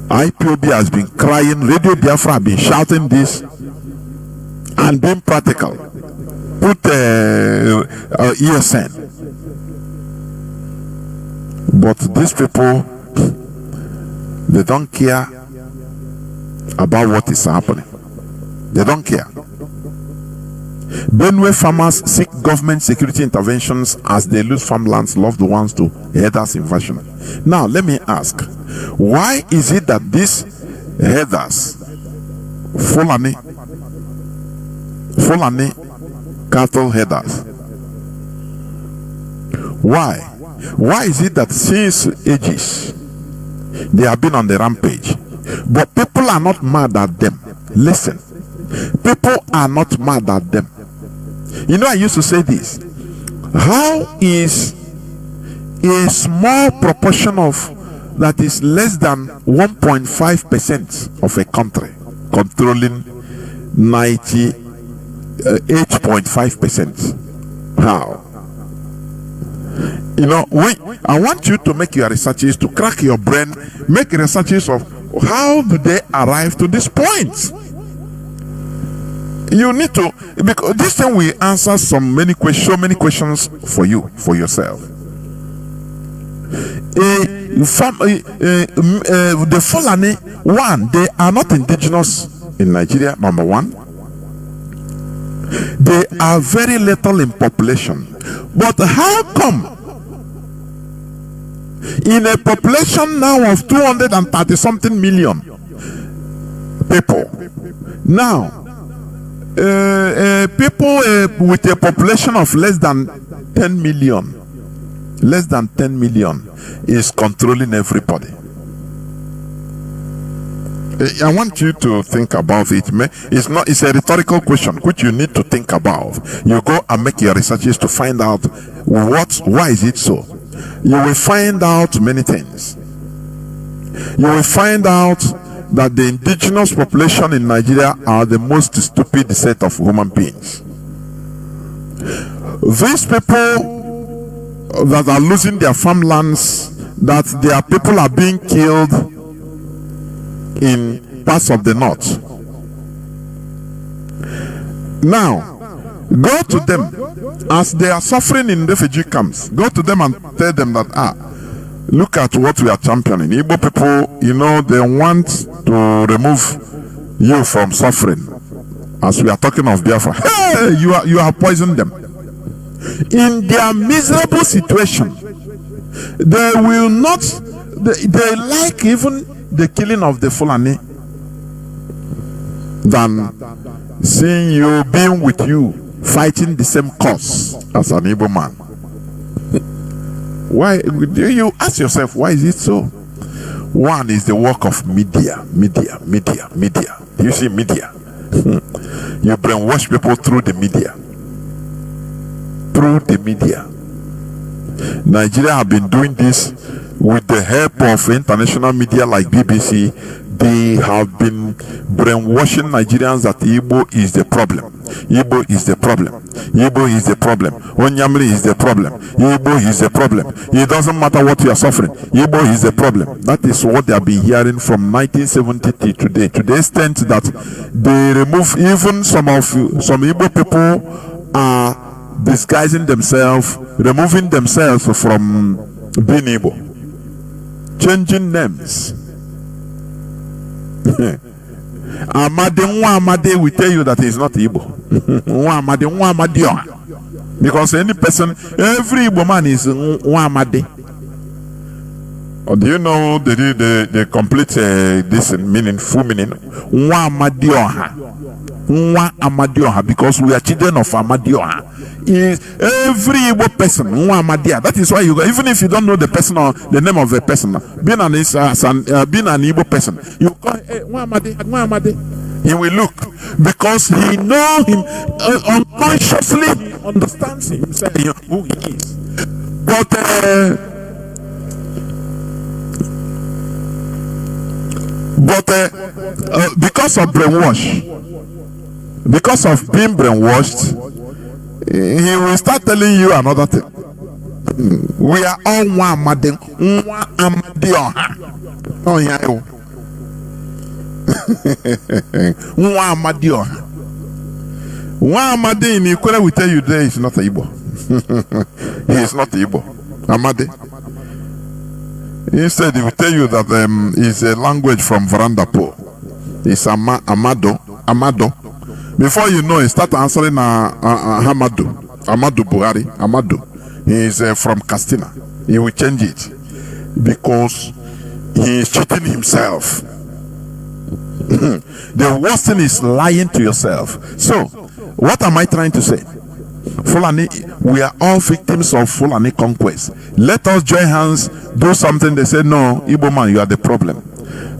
IPOB has been crying, Radio Biafra have been shouting this, and being practical. Put ESN. But these people, they don't care about what is happening. They don't care. Benue farmers seek government security interventions as they lose farmlands loved ones to herders invasion. Now let me ask, why is it that these herders, Fulani cattle herders, why is it that since ages they have been on the rampage, but people are not mad at them? Listen, people are not mad at them. I used to say this: how is a small proportion of that is less than 1.5% of a country controlling 98.5%? How? I want you to make your researches, to crack your brain, make researches of how do they arrive to this point. You need to, because this thing will answer so many questions for you, for yourself. The Fulani, one, they are not indigenous in Nigeria, number one. They are very little in population. But how come in a population now of 230 something million people, now people with a population of less than 10 million is controlling everybody? I want you to think about it. It's a rhetorical question which you need to think about. You go and make your researches to find out why is it so. You will find out many things. You will find out that the indigenous population in Nigeria are the most stupid set of human beings. These people that are losing their farmlands, that their people are being killed in parts of the north. Now, go to them as they are suffering in refugee camps. Go to them and tell them that, look at what we are championing. Igbo people, they want to remove you from suffering. As we are talking of Biafra, hey, you have poisoned them. In their miserable situation, they will not. They like even the killing of the Fulani than seeing you, being with you, fighting the same cause as an Igbo man. Why do you ask yourself, why is it so? One is the work of media. Do you see media? You brainwash people through the media. Nigeria have been doing this with the help of international media like BBC. They have been brainwashing Nigerians that Igbo is the problem. Igbo is the problem. Onyamri is the problem. Igbo is the problem. It doesn't matter what you are suffering. Igbo is the problem. That is what they have been hearing from 1970 to today. To the extent that they remove even some Igbo people are disguising themselves, removing themselves from being Igbo, changing names. Amade will tell you that he is not Igbo. Because any person, every Igbo man is Amade. Or do you know the complete this meaning, full meaning? Amadioha, because we are children of Amadioha. Is every Igbo person Amadia. That is why you go, even if you don't know the person or the name of the person, being an Igbo person, you call Amade. He will look, because he knows him unconsciously, he understands himself who he is. But because of being brainwashed, he will start telling you another thing. We are all one Amadioha. Oh yeah. One Amadioha. One Amade in Equator will tell you there is not Igbo. He is not Igbo. Amade. Instead, he will tell you that is a language from Varandapo. It's Amado. Before you know, he start answering Amadu Buhari. Amadu. He is from Castina. He will change it because he is cheating himself. The worst thing is lying to yourself. So, what am I trying to say? Fulani, we are all victims of Fulani conquest. Let us join hands, do something. They say, no, Igbo man, you are the problem.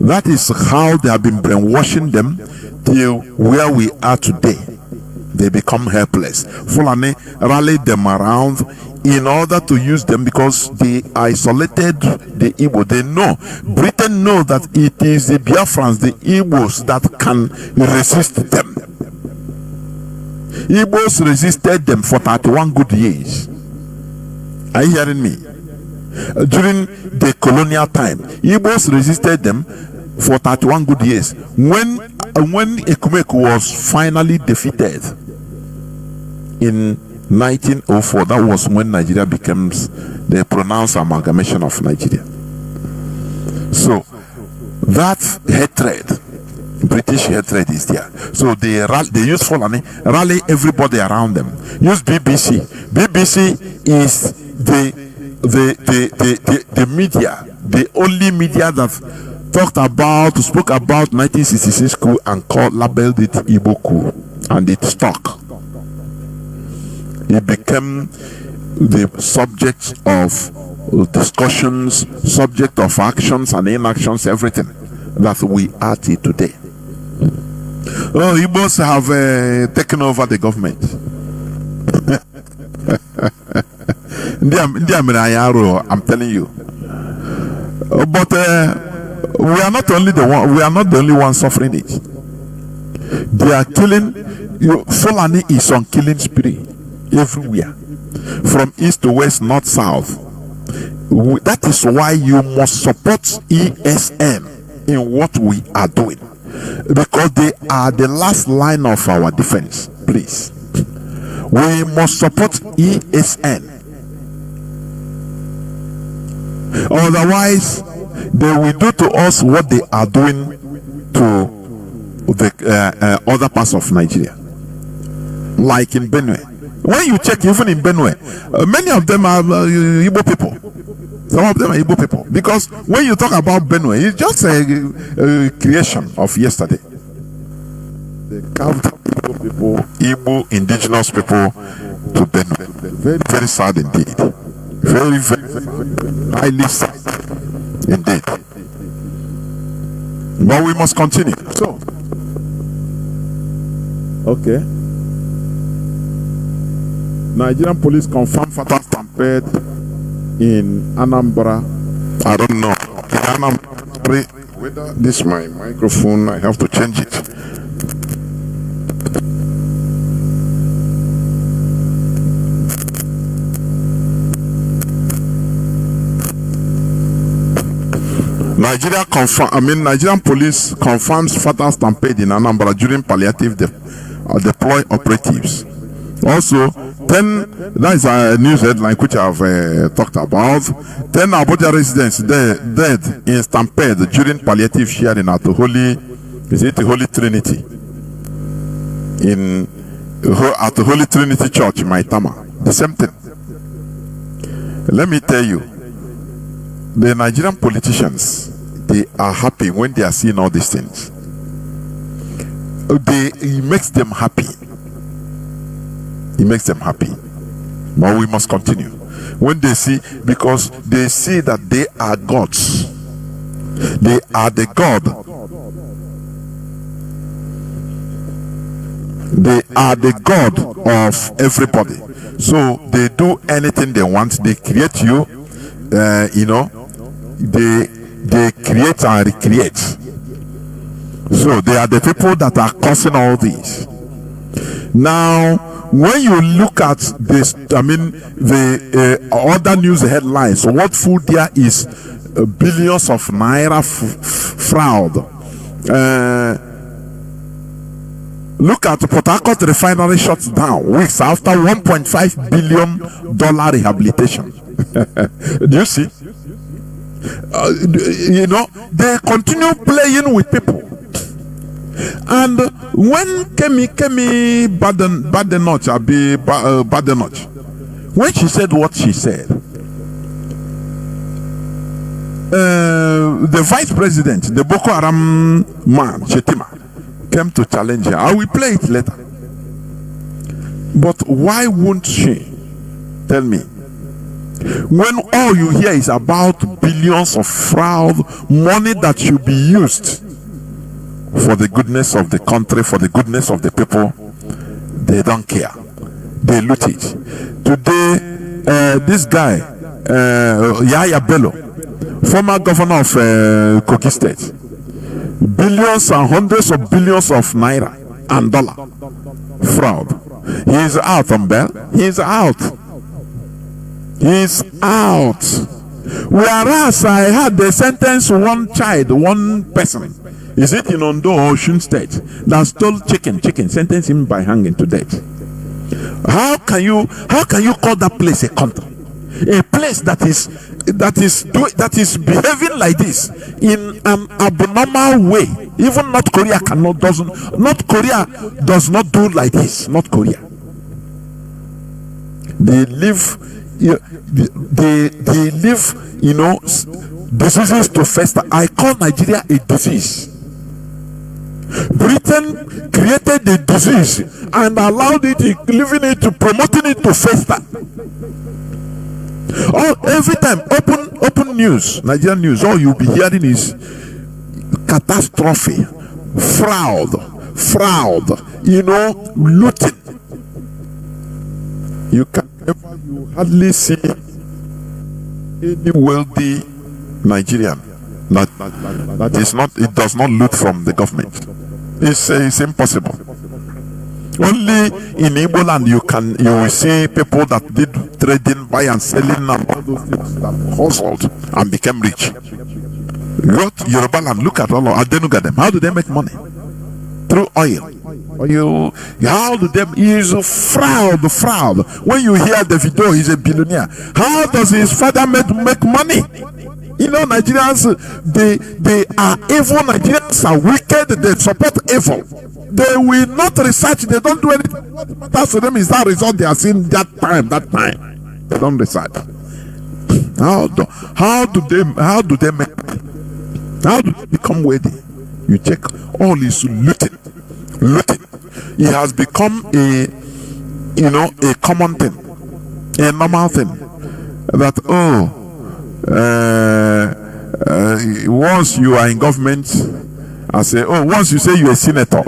That is how they have been brainwashing them till where we are today. They become helpless. Fulani rallied them around in order to use them because they isolated the Igbo. They know, Britain know that it is the Biafrans, the Igbos, that can resist them. Igbos resisted them for 31 good years. Are you hearing me? During the colonial time, Igbos resisted them for 31 good years. When Ekumeku was finally defeated in 1904, that was when Nigeria becomes the pronounced amalgamation of Nigeria. So that hatred, British hatred is there. So they use Fulani, rally everybody around them. Use BBC. BBC is the media, the only media that spoke about 1966 coup and labeled it Igbo coup, and it stuck. It became the subject of discussions, subject of actions and inactions, everything that we are today. Oh, Igbos have taken over the government. I'm telling you. But we are not only the one. We are not the only one suffering it. They are killing. Fulani is on killing spree everywhere, from east to west, north, south. That is why you must support ESN in what we are doing, because they are the last line of our defense. Please, we must support ESN. Otherwise, they will do to us what they are doing to the other parts of Nigeria, like in Benue. When you check, even in Benue, many of them are Igbo people. Some of them are Igbo people, because when you talk about Benue, it's just a creation of yesterday. They count Igbo people, Igbo indigenous people to Benue. Very, very sad indeed. Very, very highly sad indeed. But we must continue. So, okay. Nigerian police confirm fatal stampede in Anambra. I don't know. In Anambra, whether this is my microphone, I have to change it. Nigerian police confirms fatal stampede in Anambra during palliative deploy operatives. Also, 10, that is a news headline which I have talked about. 10 Abuja residents dead in stampede during palliative sharing at the Holy Trinity at the Holy Trinity Church in Maitama. The same thing. Let me tell you, the Nigerian politicians, they are happy when they are seeing all these things. It makes them happy. It makes them happy. But we must continue. When they see, because they see that they are gods. They are the God. They are the God of everybody. So they do anything they want. They create you. They create and recreate. So they are the people that are causing all this. Now, when you look at this, the other news headlines, what food there is billions of naira fraud. Look at Port Harcourt refinery shuts down weeks after $1.5 billion rehabilitation. Do you see? They continue playing with people. And when Kemi Badenoch, when she said what she said, the vice president, the Boko Haram man, Shetima, came to challenge her. I will play it later. But why won't she tell me? When all you hear is about billions of fraud, money that should be used for the goodness of the country, for the goodness of the people, they don't care. They loot it. Today, this guy, Yaya Bello, former governor of Kogi State, billions and hundreds of billions of naira and dollar fraud. He is out on bail. He is out. He is out. Whereas I had they sentenced one child, one person. Is it in Ondo or Osun State that stole chicken, sentence him by hanging to death. How can you call that place a country? A place that is behaving like this in an abnormal way. Even North Korea does not do like this. North Korea. They live, diseases to fester. I call Nigeria a disease. Britain created the disease and allowed it, promoting it to fester. Oh, every time, open news, Nigerian news, all you'll be hearing is catastrophe, fraud, looting. You hardly see any wealthy Nigerian it does not loot from the government. It's impossible. Only in Igbo land you will see people that did trading, buy and selling, and all those things that hustled and became rich. Go to Yoruba land, look at all of them. How do they make money? Through oil. How do they use fraud? When you hear Davido, he's a billionaire. How does his father make money? Nigerians, they are evil. Nigerians are wicked. They support evil. They will not research. They don't do anything. What matters to them is that result they are seeing that time. They don't research. How do they make money? How do they become wealthy? You check, all is looting. It has become a common thing, a normal thing. That once you are in government, I say, once you say you're a senator,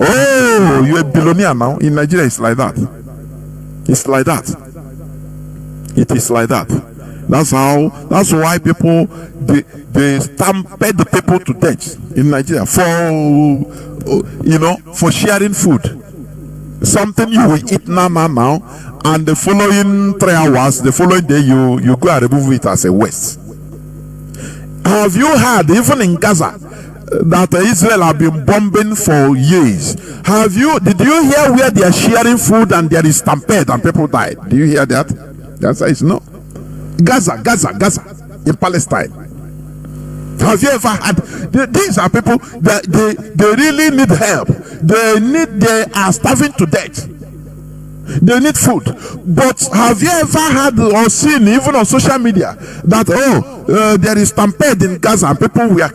you're a billionaire now. In Nigeria, it's like that. It is like that. That's why people they stampede the people to death in Nigeria for sharing food. Something you will eat now, and the following 3 hours, the following day you go and remove it as a waste. Have you heard, even in Gaza, that Israel have been bombing for years? Did you hear where they are sharing food and there is stampede and people died? Do you hear that? The answer is no. Gaza in Palestine. Have you ever had? These are people that they really need help. They are starving to death. They need food. But have you ever had or seen, even on social media, that there is stampede in Gaza and people we are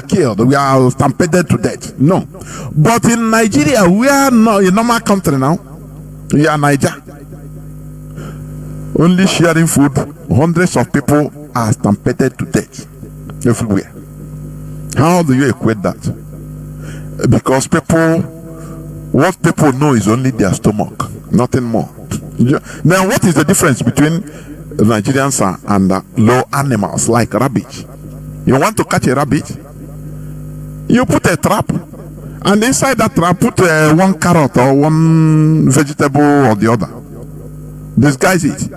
killed, we are stampeded to death? No. But in Nigeria, we are not a normal country now. We are Niger. Only sharing food, hundreds of people are stampeded to death everywhere. How do you equate that? Because what people know is only their stomach, nothing more. Now, what is the difference between Nigerians and low animals like rabbit? You want to catch a rabbit? You put a trap, and inside that trap put one carrot or one vegetable or the other. Disguise it.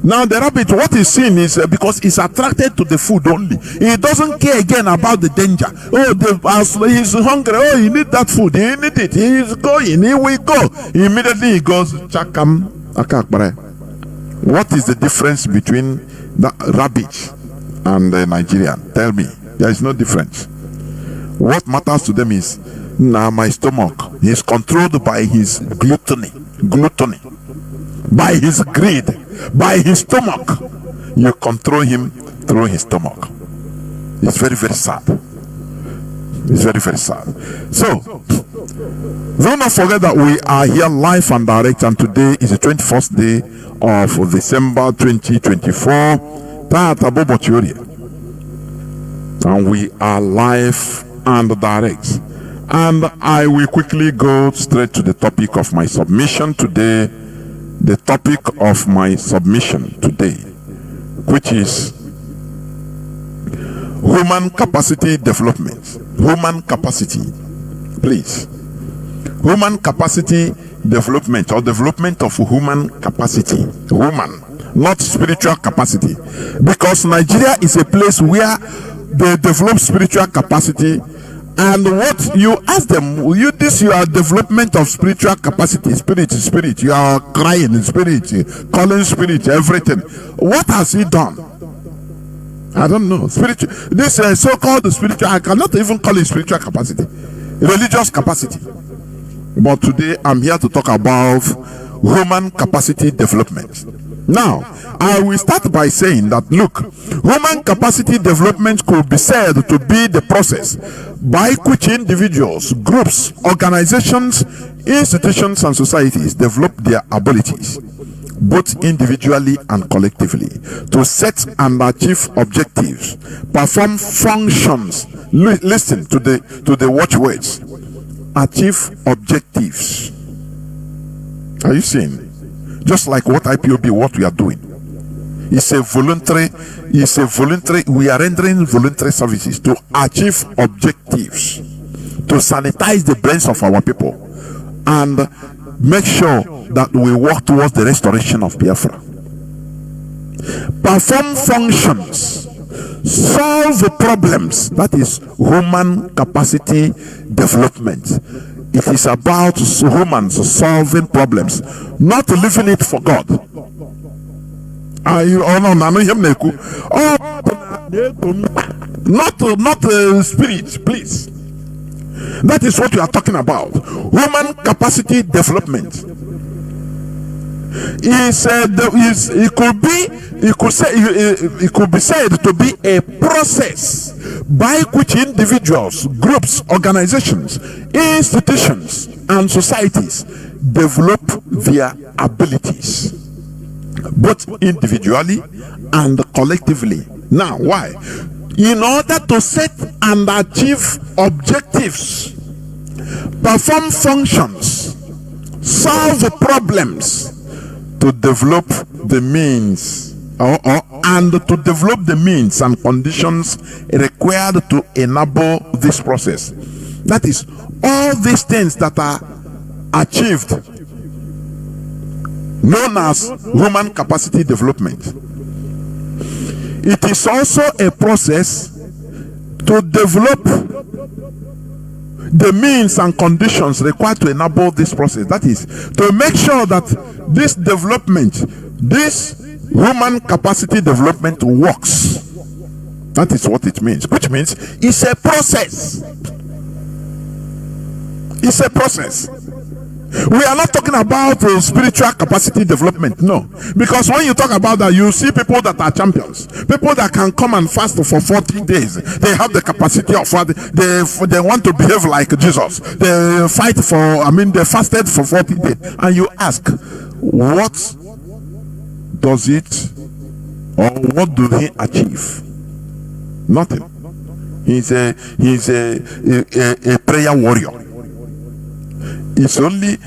Now the rabbit, what he's seeing is because he's attracted to the food only. He doesn't care again about the danger. He's hungry. He need that food. He need it. He's going. He will go. Immediately he goes. Chakam akakbare. What is the difference between the rabbit and the Nigerian? Tell me. There is no difference. What matters to them is now my stomach is controlled by his gluttony, by his greed, by his stomach. You control him through his stomach. It's very, very sad. It's very, very sad. So, do not forget that we are here live and direct, and today is the 21st day of December 2024. And we are live and direct. And I will quickly go straight to the topic of my submission today. The topic of my submission today, which is human capacity development. Human capacity, please. Human capacity development, or development of human capacity. Human, not spiritual capacity. Because Nigeria is a place where they develop spiritual capacity And what you ask them, you this your development of spiritual capacity, spirit, you are crying in spirit, calling spirit, everything. What has he done? I don't know. Spiritual, this so-called spiritual, I cannot even call it spiritual capacity, religious capacity. But today I'm here to talk about human capacity development. Now, I will start by saying that, look, human capacity development could be said to be the process by which individuals, groups, organizations, institutions, and societies develop their abilities, both individually and collectively, to set and achieve objectives, perform functions. Listen to the watchwords. Achieve objectives. Are you seeing? Just like what IPOB, what we are doing. It's a voluntary, we are rendering voluntary services to achieve objectives, to sanitize the brains of our people, and make sure that we work towards the restoration of Biafra. Perform functions, solve problems. That is human capacity development. It is about humans solving problems, not leaving it for God. Not spirit, please. That is what we are talking about. Human capacity development. It could be said to be a process by which individuals, groups, organizations, institutions, and societies develop their abilities, both individually and collectively. Now, why? In order to set and achieve objectives, perform functions, solve problems, to develop the means and to develop the means and conditions required to enable this process. That is, all these things that are achieved, known as human capacity development. It is also a process to develop the means and conditions required to enable this process. That is, to make sure that this development, this human capacity development works. That is what it means, which means it's a process. It's a process. We are not talking about spiritual capacity development, no. Because when you talk about that, you see people that are champions, people that can come and fast for 40 days. They have the capacity of they want to behave like Jesus. They fight they fasted for 40 days. And you ask, what does it, or what do they achieve? Nothing. He's a prayer warrior. It's only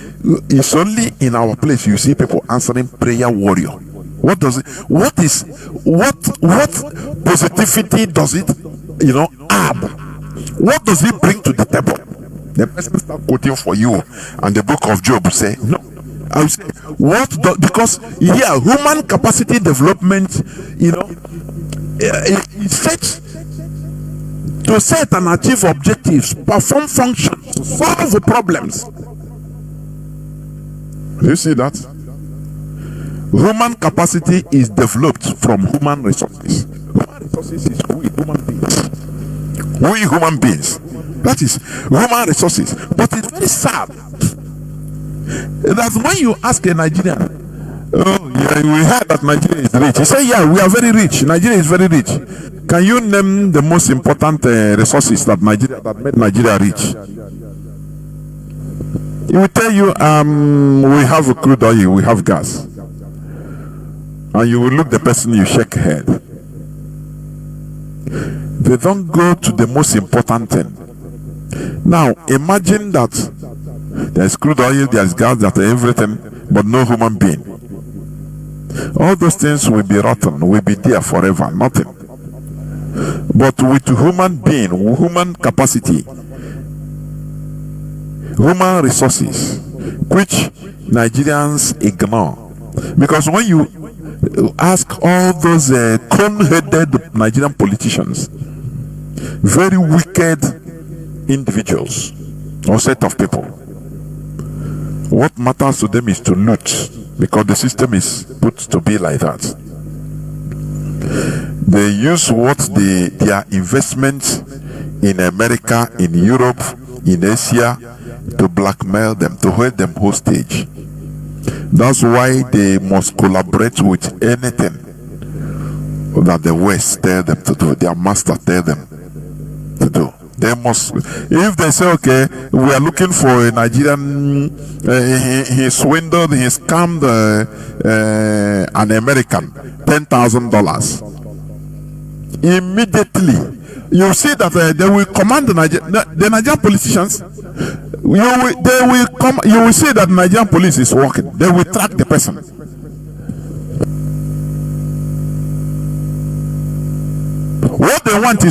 in our place you see people answering prayer warrior. What positivity does it add? What does it bring to the table? The person start quoting for you, and the book of Job say no. I will say because here human capacity development, it sets to set and achieve objectives, perform functions, solve problems. You see that? Human capacity is developed from human resources. Human resources is we human beings. We human beings. That is human resources. But it's very sad that when you ask a Nigerian, oh yeah, we heard that Nigeria is rich. He say, yeah, we are very rich. Nigeria is very rich. Can you name the most important resources that made Nigeria rich? He will tell you, we have crude oil, we have gas. And you will look the person, you shake head. They don't go to the most important thing. Now, imagine that there's crude oil, there's gas, there's everything, but no human being. All those things will be rotten, will be there forever, nothing. But with human being, human capacity, human resources, which Nigerians ignore. Because when you ask all those cone-headed Nigerian politicians, very wicked individuals or set of people. What matters to them is to loot, because the system is put to be like that. They use what their investments in America, in Europe, in Asia, to blackmail them, to hold them hostage. That's why they must collaborate with anything that the West tell them to do, their master tell them to do. They must, if they say, okay, we are looking for a Nigerian, he swindled, he scammed an American, $10,000. Immediately, you see that they will command the Nigerian politicians. You will see that Nigerian police is working. They will track the person. What they want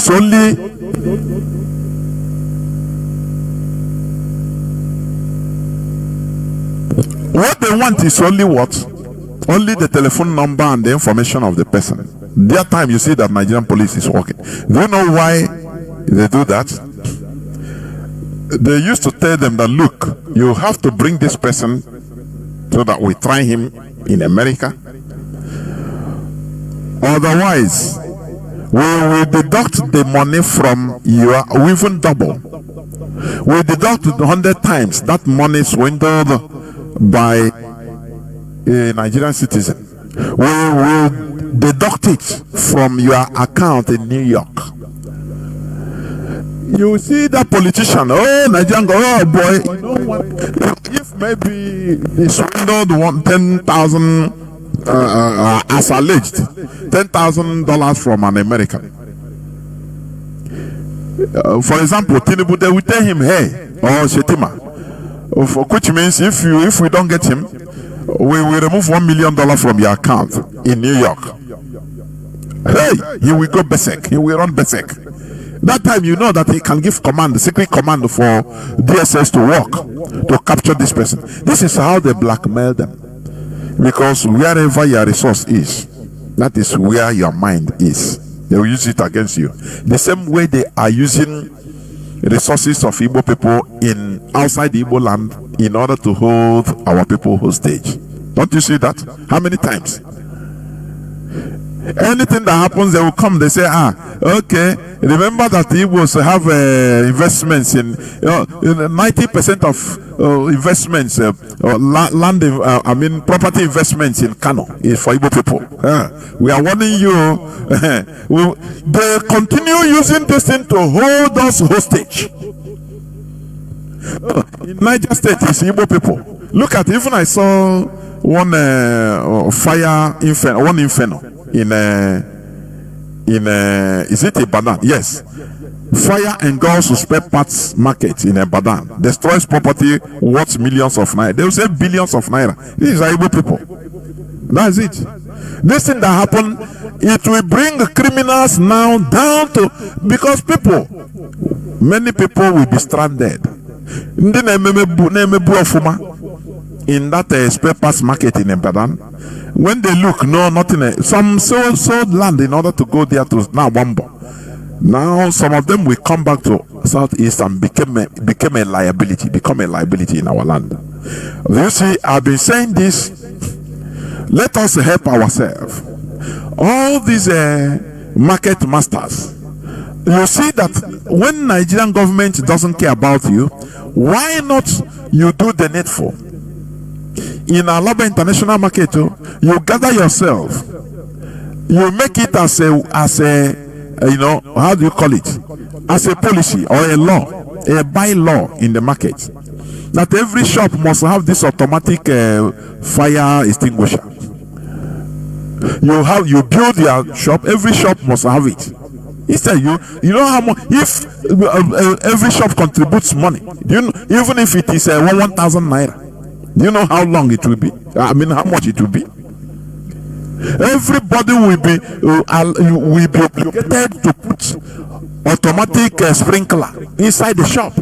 is only what? Only the telephone number and the information of the person. That time you see that Nigerian police is working. Do you know why they do that? They used to tell them that, look, you have to bring this person so that we try him in America. Otherwise, we will deduct the money from you, even double. We deduct 100 times that money swindled by a Nigerian citizen. We will deduct it from your account in New York. You see that politician, oh, Nigerian, oh boy, you know what? If maybe he swindled $10,000, as alleged, $10,000 from an American. For example, Tinubu, they will tell him, hey, or Shetima, which means if we don't get him, we will remove $1 million from your account in New York. Hey, he will go Besek. He will run Besek. That time you know that he can give command, secret command for DSS to work, to capture this person. This is how they blackmail them. Because wherever your resource is, that is where your mind is. They will use it against you. The same way they are using resources of Igbo people in outside the Igbo land in order to hold our people hostage. Don't you see that? How many times? Anything that happens, they will come, they say, okay, remember that the Igbos have investments in 90% of investments, land, property investments in Kano is for Igbo people. We are warning you. They continue using this thing to hold us hostage. In Niger State, it's Igbo people. Look at, even I saw one fire inferno, one inferno in is it Ibadan? Yes. Fire engulfs spare parts market in Ibadan, destroys property worth millions of naira. They will say billions of naira. These are Igbo people. That's it. This thing that happened, it will bring criminals now down to, because many people will be stranded in that spare parts market in Ibadan. When they look, no, nothing. Some sold land in order to go there to now Wambo. Now some of them will come back to Southeast and become a liability in our land. You see, I've been saying this. Let us help ourselves. All these market masters. You see that when Nigerian government doesn't care about you, why not you do the needful? In Alaba International Market, you gather yourself, you make it as a how do you call it, as a policy or a law, a bylaw in the market, that every shop must have this automatic fire extinguisher. You build your shop, every shop must have it. Instead, you know how much, if every shop contributes money, even if it is 1,000 naira, do you know how long it will be? How much it will be? Everybody will be obligated to put automatic sprinkler inside the shop.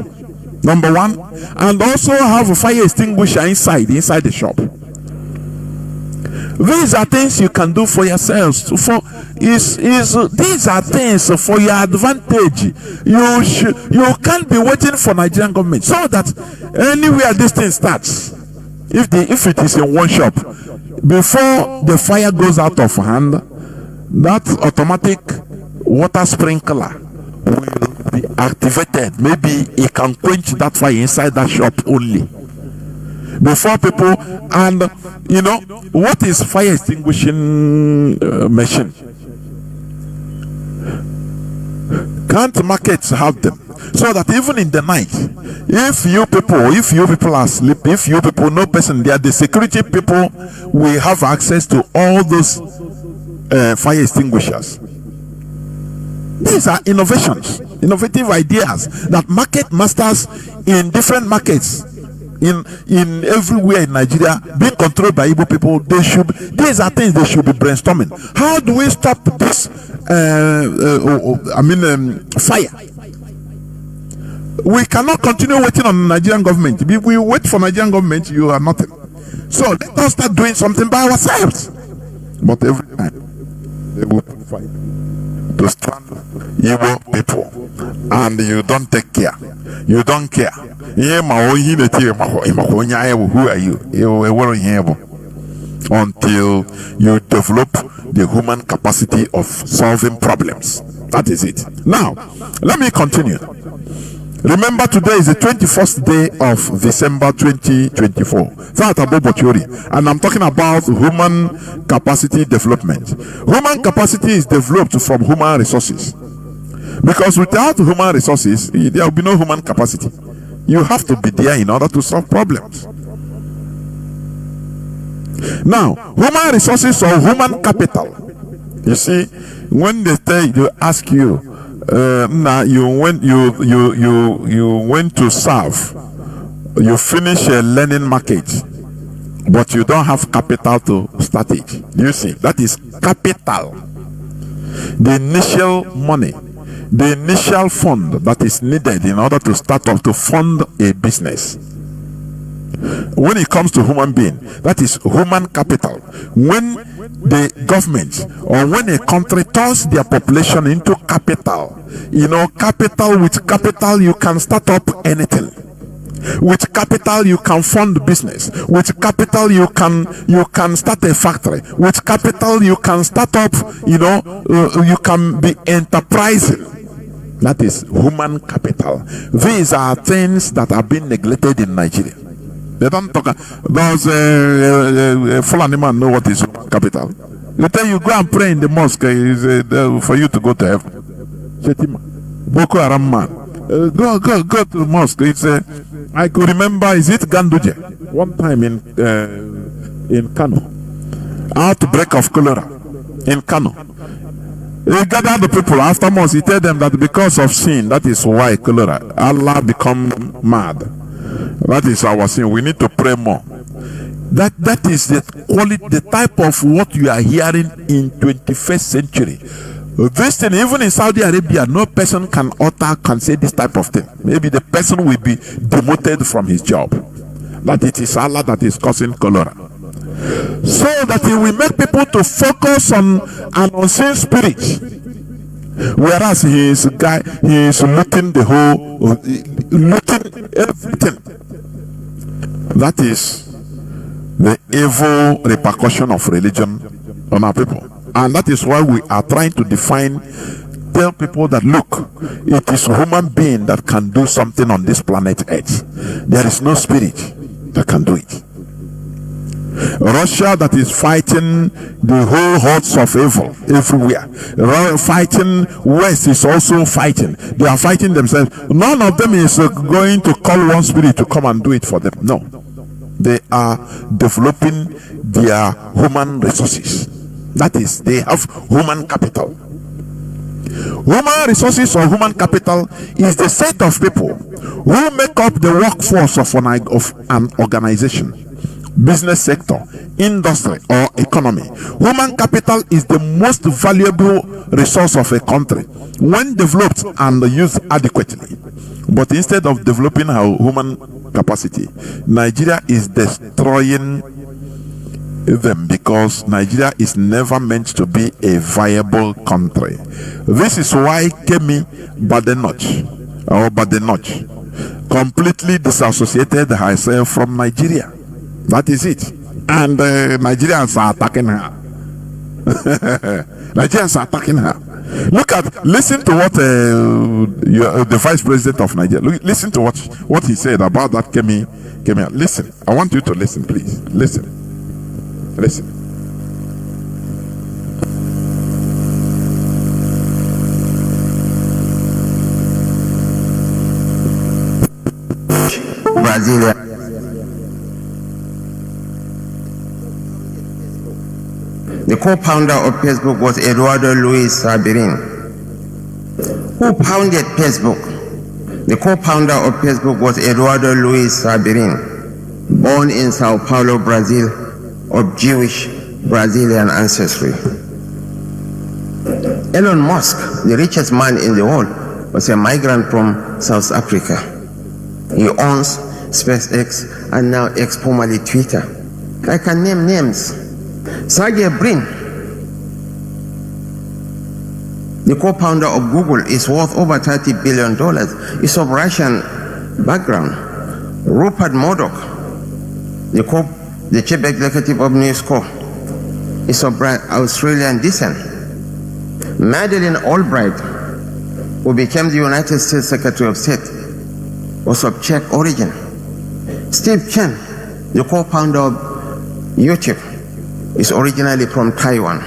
Number one, and also have a fire extinguisher inside the shop. These are things you can do for yourselves. These are things for your advantage. You can't be waiting for Nigerian government so that anywhere this thing starts, if it is in one shop, before the fire goes out of hand, that automatic water sprinkler will be activated. Maybe it can quench that fire inside that shop only. Before people, and you know what is fire extinguishing machine? Can't markets have them? So that even in the night, if you people are asleep, if you people, no person there, the security people will have access to all those fire extinguishers. These are innovations, innovative ideas that market masters in different markets in everywhere in Nigeria, being controlled by Igbo people. These are things they should be brainstorming. How do we stop this fire? We cannot continue waiting on the Nigerian government. If we wait for Nigerian government, you are nothing. So let us start doing something by ourselves. But every time they will fight to stand Igbo people, and you don't take care. You don't care. Who are you? Until you develop the human capacity of solving problems. That is it. Now, let me continue. Remember, today is the 21st day of December 2024. And I'm talking about human capacity development. Human capacity is developed from human resources. Because without human resources, there will be no human capacity. You have to be there in order to solve problems. Now, human resources or human capital. You see, when they ask you, now you went to serve, you finish a learning market, but you don't have capital to start it. You see, that is capital. The initial money, the initial fund that is needed in order to start up to fund a business. When it comes to human being, that is human capital. When the government or when a country turns their population into capital, capital, with capital you can start up anything. With capital you can fund business. With capital you can start a factory. With capital you can start up, you can be enterprising. That is human capital. These are things that are being neglected in Nigeria. They don't talk. Those Fulani man know what is capital. They tell you go and pray in the mosque for you to go to heaven. Boko Haram man, go to the mosque. It's I could remember. Is it Ganduje? One time in Kano, outbreak of cholera in Kano. He gathered the people after mosque. He told them that because of sin, that is why cholera. Allah become mad. That is our sin. We need to pray more. That is the quality, the type of what you are hearing in 21st century. This thing, even in Saudi Arabia, no person can say this type of thing. Maybe the person will be demoted from his job. That it is Allah that is causing cholera. So that he will make people to focus on an unseen spirit. Whereas he is looting looting everything. That is the evil repercussion of religion on our people. And that is why we are trying to tell people that look, it is human being that can do something on this planet Earth. There is no spirit that can do it. Russia that is fighting the whole hordes of evil everywhere. Fighting West is also fighting. They are fighting themselves. None of them is going to call one spirit to come and do it for them. No. They are developing their human resources. That is, they have human capital. Human resources or human capital is the set of people who make up the workforce of an organization, business sector, industry, or economy. Human capital is the most valuable resource of a country when developed and used adequately. But instead of developing our human capacity, Nigeria is destroying them because Nigeria is never meant to be a viable country. This is why Kemi Badenoch completely disassociated herself from Nigeria. That is it. And Nigerians are attacking her. Nigerians are attacking her. Listen to what the vice president of Nigeria, listen to what he said about that Kemi. Listen, I want you to listen, please. Listen. Brazil. The co-founder of Facebook was Eduardo Luis Sabirin. Who founded Facebook? The co-founder of Facebook was Eduardo Luis Sabirin, born in Sao Paulo, Brazil, of Jewish Brazilian ancestry. Elon Musk, the richest man in the world, was a migrant from South Africa. He owns SpaceX and now X, formerly Twitter. I can name names. Sergey Brin, the co-founder of Google, is worth over $30 billion. He's of Russian background. Rupert Murdoch, the chief executive of News Corp, is of Australian descent. Madeleine Albright, who became the United States Secretary of State, was of Czech origin. Steve Chen, the co-founder of YouTube, is originally from Taiwan.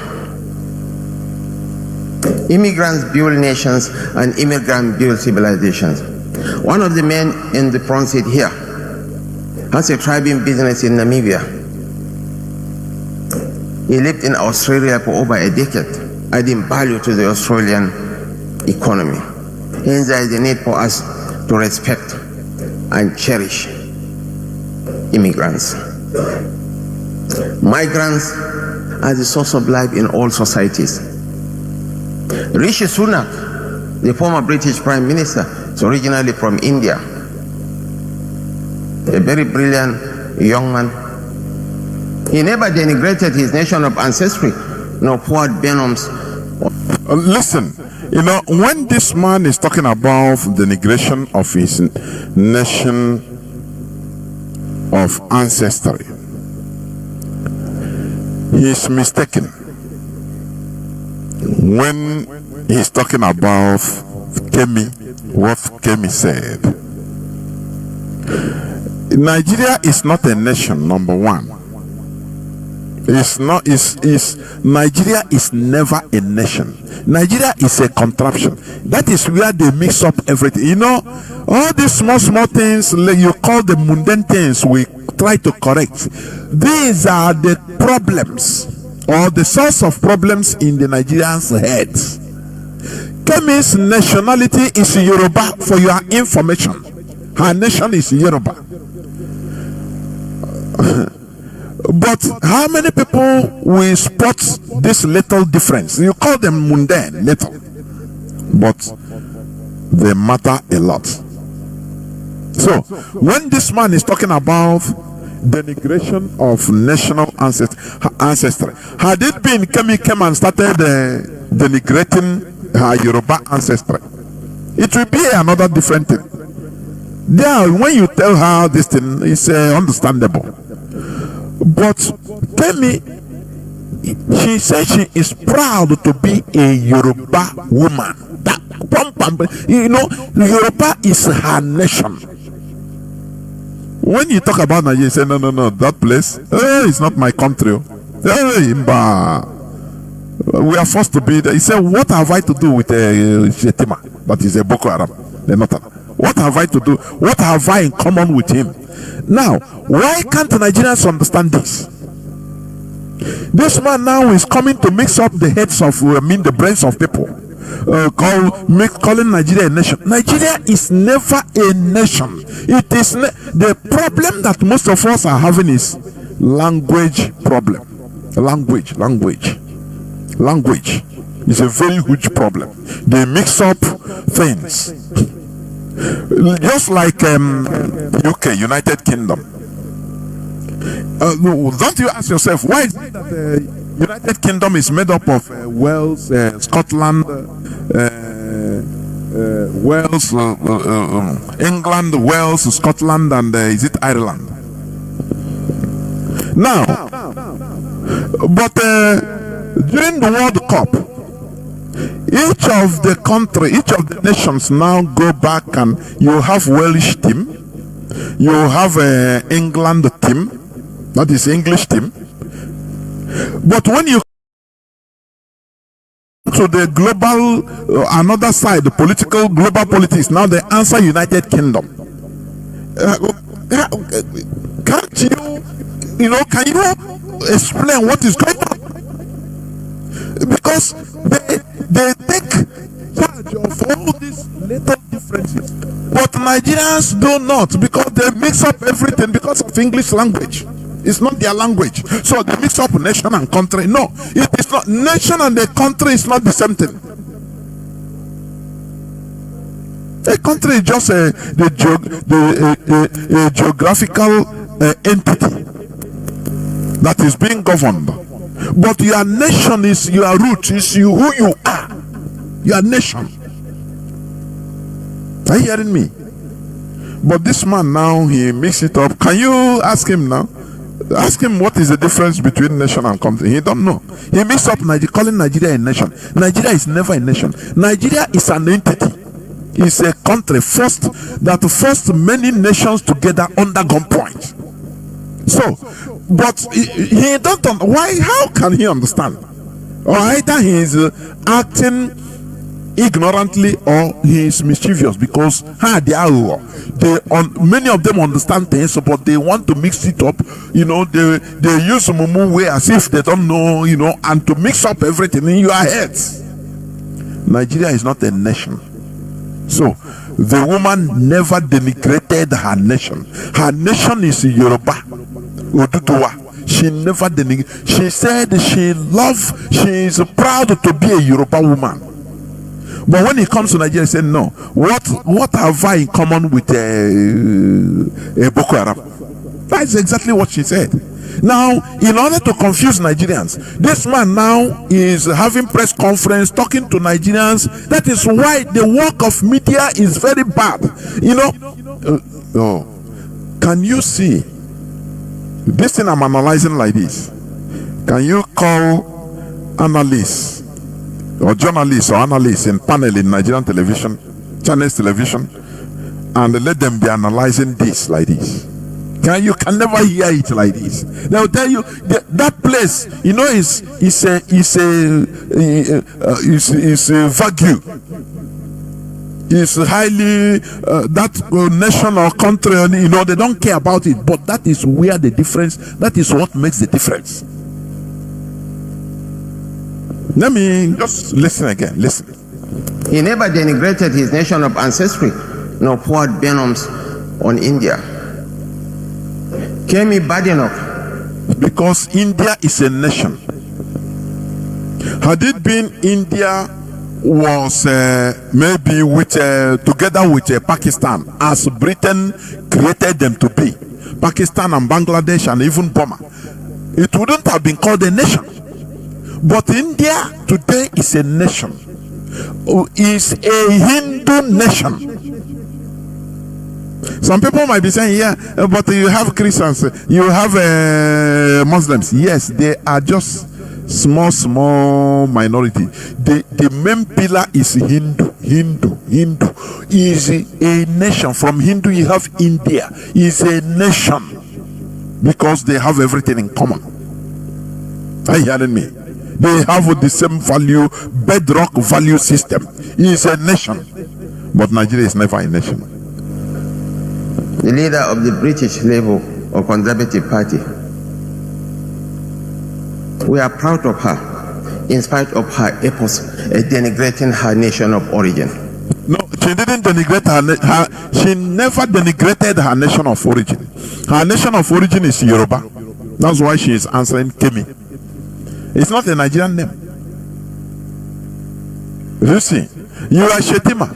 Immigrants build nations and immigrants build civilizations. One of the men in the front seat here has a tribing business in Namibia. He lived in Australia for over a decade, adding value to the Australian economy. Hence, there is a need for us to respect and cherish immigrants. Migrants are the source of life in all societies. Rishi Sunak, the former British Prime Minister, is originally from India. A very brilliant young man. He never denigrated his nation of ancestry, nor poured venoms. Listen, when this man is talking about the denigration of his nation of ancestry, he is mistaken when he's talking about what Kemi said. Nigeria is not a nation, number one. Nigeria is never a nation. Nigeria is a contraption. That is where they mix up everything. All these small things you call the mundane things we try to correct. These are the problems or the source of problems in the Nigerians' heads. Kemi's nationality is Yoruba, for your information. Her nation is Yoruba. But how many people will spot this little difference? You call them mundane, little, but they matter a lot. So when this man is talking about denigration of national ancestry, had it been Kemi came and started denigrating her Yoruba ancestry, it will be another different thing. There, when you tell her this thing, it's understandable. But Kemi, she says she is proud to be a Yoruba woman. Yoruba is her nation. When you talk about Nigeria, you say, no, that place, it's not my country. We are forced to be there. He said, what have I to do with Shetima? That is a Boko Haram. They're not. What have I to do? What have I in common with him? Now, why can't Nigerians understand this? This man now is coming to mix up the heads of, the brains of people. Calling Nigeria a nation. Nigeria is never a nation. It is the problem that most of us are having is language problem. Language is a very huge problem. They mix up things. Just like UK, United Kingdom. Don't you ask yourself, why is it that the United Kingdom is made up of Wales, Scotland, Wales, England, Wales, Scotland, and is it Ireland? Now, but during the World Cup, each of the nations now go back, and you have Welsh team, you have England team, that is English team. But when you to the global, another side, the political, global politics, now they answer United Kingdom. Can't can you explain what is going on? Because they take charge of all these little differences. But Nigerians do not, because they mix up everything because of English language. It's not their language. So they mix up nation and country. No, it is not. Nation and the country is not the same thing. A country is just a geographical entity that is being governed. But your nation is your root, is you who you are. Your nation. Are you hearing me? But this man now, he mixes it up. Can you ask him now? Ask him what is the difference between nation and country. He don't know. He mixed up calling Nigeria a nation. Nigeria is never a nation. Nigeria is an entity. It's a country that forced many nations together under gunpoint. So, but he don't know why. How can he understand? Or either he is acting ignorantly or he is mischievous, because many of them understand things, but they want to mix it up. They use mumu way as if they don't know, and to mix up everything in your heads. Nigeria is not a nation. So the woman never denigrated her nation. Her nation is Yoruba, Oduduwa. She never denigrated. She said she is proud to be a Yoruba woman. But when it comes to Nigeria, say no. What have I in common with a Boko Haram? That's exactly what she said. Now, in order to confuse Nigerians, this man now is having press conference talking to Nigerians. That is why the work of media is very bad. Can you see this thing I'm analyzing like this? Can you call analysts or journalists or analysts in panel in Nigerian television, Chinese television, and let them be analyzing this like this? You can never hear it like this. They'll tell you that place, is a vague. It's highly that nation or country, they don't care about it. But that is where the difference. That is what makes the difference. Let me just listen again. Listen. He never denigrated his nation of ancestry, nor poured venoms on India. Kemi Badenoch. Because India is a nation. Had it been India was maybe together with Pakistan, as Britain created them to be, Pakistan and Bangladesh and even Burma, it wouldn't have been called a nation. But India today is a nation, is a Hindu nation. Some people might be saying, yeah, but you have Christians, you have Muslims. Yes, they are just small minority. The main pillar is Hindu. Hindu is a nation. From Hindu you have India, is a nation, because they have everything in common. Are you hearing me? They have the same value, bedrock value system. Is a nation, but Nigeria is never a nation. The leader of the British Labour or Conservative Party. We are proud of her, in spite of her efforts at denigrating her nation of origin. No, she didn't denigrate her. She never denigrated her nation of origin. Her nation of origin is Yoruba. That's why she is answering Kemi. It's not a Nigerian name. You see, you are Shetima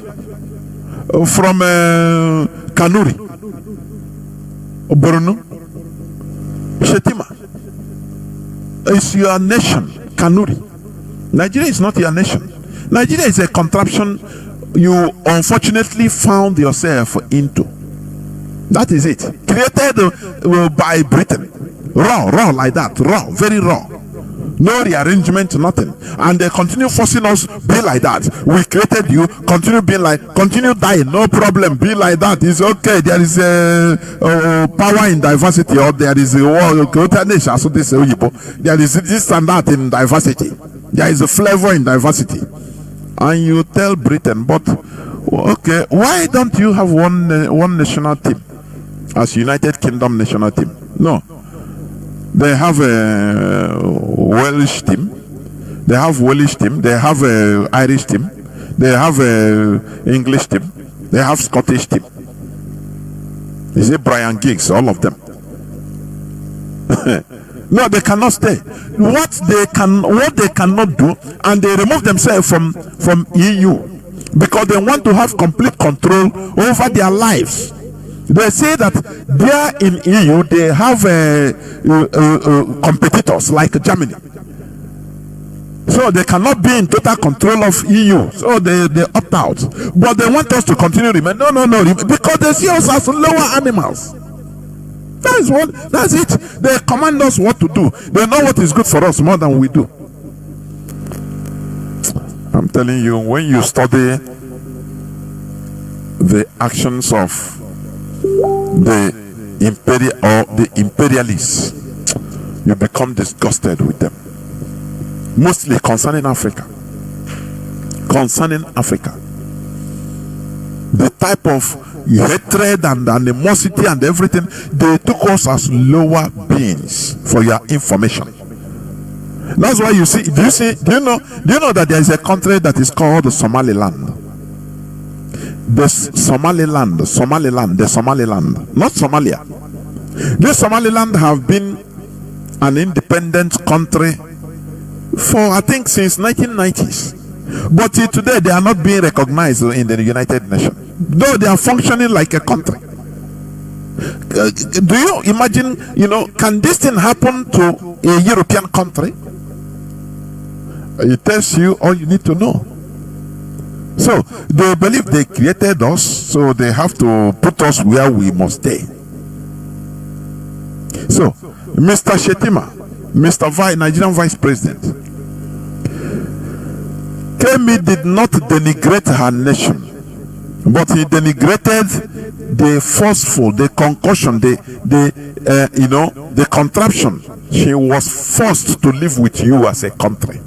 from Kanuri, Borno. Shetima, is your nation Kanuri. Nigeria is not your nation. Nigeria is a contraption you unfortunately found yourself into. That is it. Created by Britain. Raw like that. Raw, very raw. No rearrangement, nothing. And they continue forcing us, be like that. We created you, continue being like, continue dying, no problem, be like that. It's okay. There is a power in diversity, or there is a nation. So this there is this and that in diversity. There is a flavor in diversity. And you tell Britain, but okay, why don't you have one national team as United Kingdom national team? No. They have a Welsh team, they have Welsh team, they have a Irish team, they have a English team, they have Scottish team. Is it Brian Giggs? All of them. No, they cannot stay. What they cannot do, and they remove themselves from EU because they want to have complete control over their lives. They say that there in EU they have competitors like Germany, so they cannot be in total control of EU. So they opt out, but they want us to continue remain. No, because they see us as lower animals. That's it. They command us what to do. They know what is good for us more than we do. I'm telling you, when you study the actions of the imperialists, you become disgusted with them. Mostly concerning Africa. The type of hatred and animosity and everything, they took us as lower beings, for your information. That's why you see, do you know that there is a country that is called Somaliland? The Somaliland, not Somalia. This Somaliland have been an independent country for, I think, since 1990s. But till today, they are not being recognized in the United Nations, though they are functioning like a country. Do you imagine, can this thing happen to a European country? It tells you all you need to know. So they believe they created us, so they have to put us where we must stay. So Mr. Shetima, Nigerian Vice President, Kemi did not denigrate her nation, but he denigrated the forceful, the concussion, the contraption. She was forced to live with you as a country.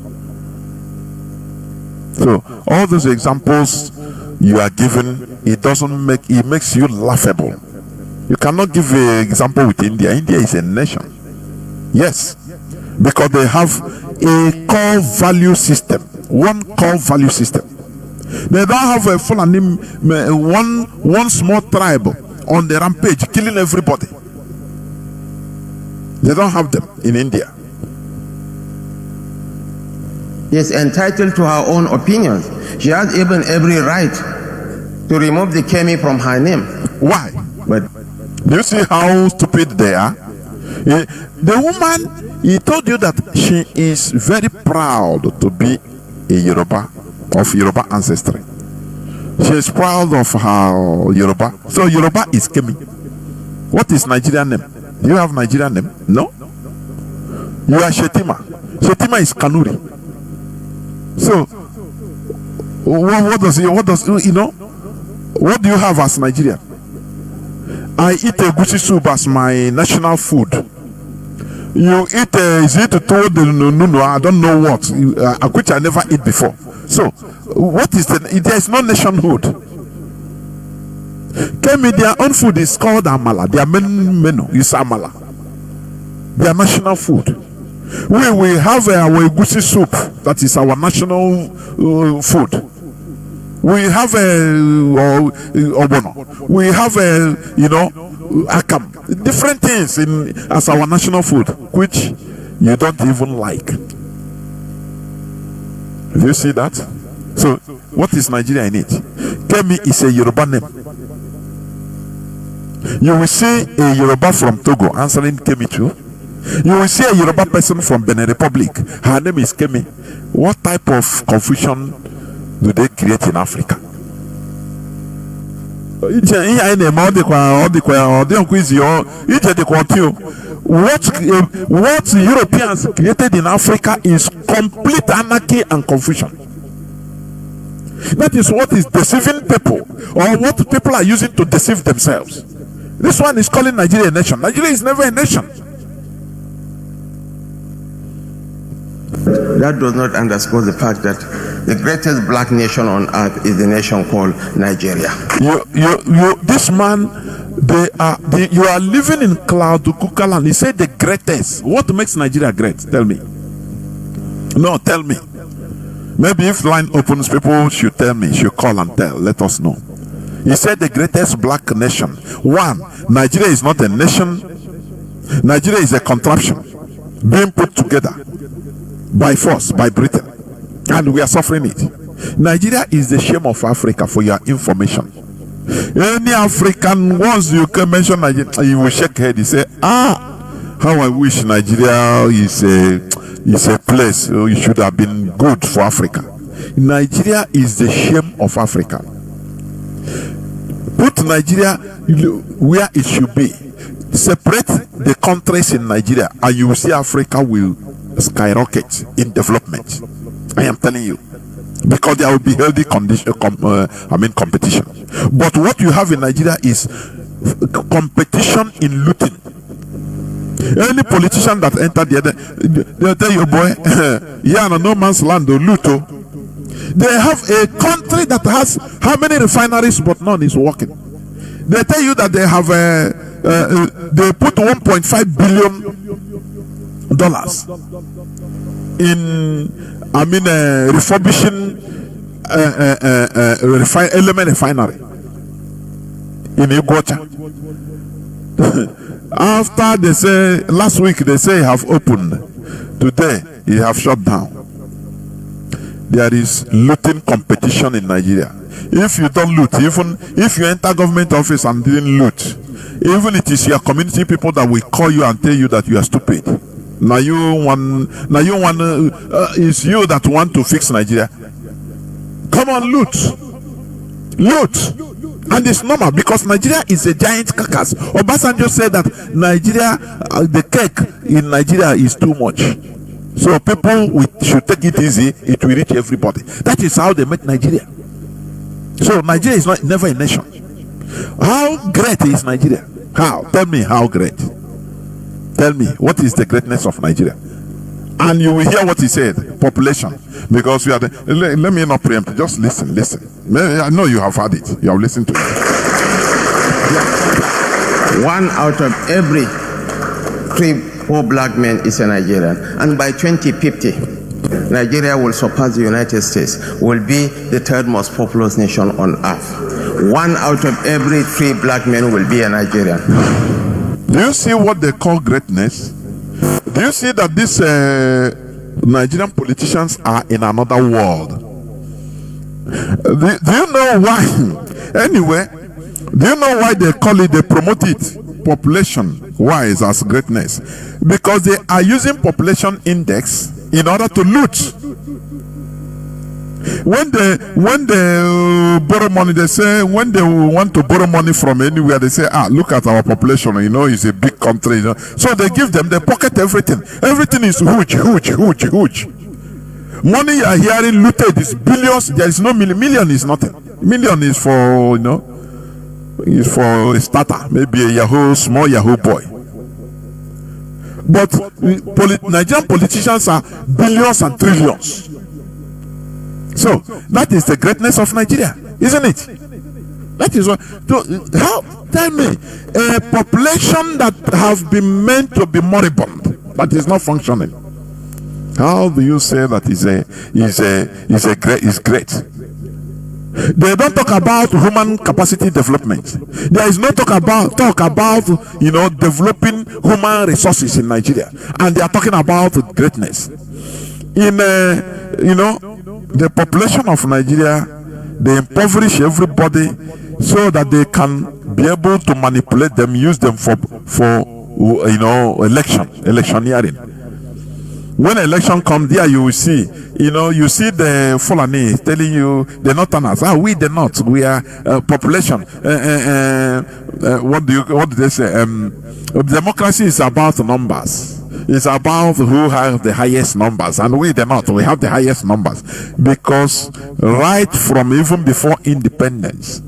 So all those examples you are given, it makes you laughable. You cannot give an example with India. India is a nation. Yes, because they have a core value system. One core value system. They don't have a full one small tribe on the rampage killing everybody. They don't have them in India. Is entitled to her own opinions. She has even every right to remove the Kemi from her name. Why? But do you see how stupid they are? The woman, he told you that she is very proud to be a Yoruba, of Yoruba ancestry. She is proud of her Yoruba. So Yoruba is Kemi. What is Nigerian name? Do you have Nigerian name? No? You are Shetima. Shetima is Kanuri. So what do you have as Nigerian? I eat a egusi soup as my national food. You eat is it told no, I don't know what, which I never eat before. So what is there is no nationhood. Kemi, their own food is called amala. Their menu is amala. Their national food. We have our egusi soup, that is our national food. We have obono. We have akam. Different things as our national food, which you don't even like. Do you see that? So, what is Nigeria in it? Kemi is a Yoruba name. You will see a Yoruba from Togo answering Kemi too. You will see a Yoruba person from Benin Republic. Her name is Kemi. What type of confusion do they create in Africa? What Europeans created in Africa is complete anarchy and confusion. That is what is deceiving people, or what people are using to deceive themselves. This one is calling Nigeria a nation. Nigeria is never a nation. That does not underscore the fact that the greatest black nation on earth is the nation called Nigeria. This man, you are living in Cloud Kukaland. He said the greatest. What makes Nigeria great? Tell me. No, tell me. Maybe if line opens, people should tell me, should call and tell. Let us know. He said the greatest black nation. One, Nigeria is not a nation. Nigeria is a contraption being put together by force, by Britain. And we are suffering it. Nigeria is the shame of Africa, for your information. Any African, once you can mention Nigeria, you will shake head. You say, how I wish Nigeria is a place. It should have been good for Africa. Nigeria is the shame of Africa. Put Nigeria where it should be. Separate the countries in Nigeria, and you will see Africa will skyrocket in development. I am telling you, because there will be healthy competition. But what you have in Nigeria is competition in looting. Any politician that entered the other, they'll tell you, boy, yeah, no man's land, Luto. They have a country that has how many refineries, but none is working. They tell you that they have they put $1.5 billion in, refurbishing element refinery in Iguacha. After they say last week they say have opened, today it have shut down. There is looting competition in Nigeria. If you don't loot, even if you enter government office and didn't loot, even it is your community people that will call you and tell you that you are stupid. Now it's you that want to fix Nigeria. Come on, loot. And it's normal because Nigeria is a giant carcass. Obasanjo said that Nigeria, the cake in Nigeria is too much. So people should take it easy, it will reach everybody. That is how they make Nigeria. So Nigeria is never a nation. How great is Nigeria? How? Tell me how great. Tell me, what is the greatness of Nigeria? And you will hear what he said, population. Because we are let me not preempt, just listen. I know you have heard it. You have listened to it. 1 out of every 4 black men is a Nigerian. And by 2050, Nigeria will surpass the United States, will be the 3rd most populous nation on earth. 1 out of every 3 black men will be a Nigerian. Do you see what they call greatness? Do you see that these Nigerian politicians are in another world? Do you know why? Anyway, do you know why they call it, they promote it population-wise as greatness? Because they are using population index in order to loot. When they borrow money, they say, when they want to borrow money from anywhere, they say, look at our population, it's a big country. So they give them, they pocket everything. Everything is huge. Money you are hearing looted is billions. There is no million is nothing. Million is for, is for a starter, maybe a small Yahoo boy. But Nigerian politicians are billions and trillions. So that is the greatness of Nigeria, isn't it? That is what. Tell me, a population that have been meant to be moribund, that is not functioning. How do you say that is great? They don't talk about human capacity development. There is no talk about developing human resources in Nigeria, and they are talking about greatness. The population of Nigeria, they impoverish everybody so that they can be able to manipulate them, use them for electioneering. When election comes, there you will see, you see the Fulani telling you, the Northerners, we the North, we are population. What do they say? Democracy is about numbers. It's about who have the highest numbers, and we the North, we have the highest numbers, because right from even before independence,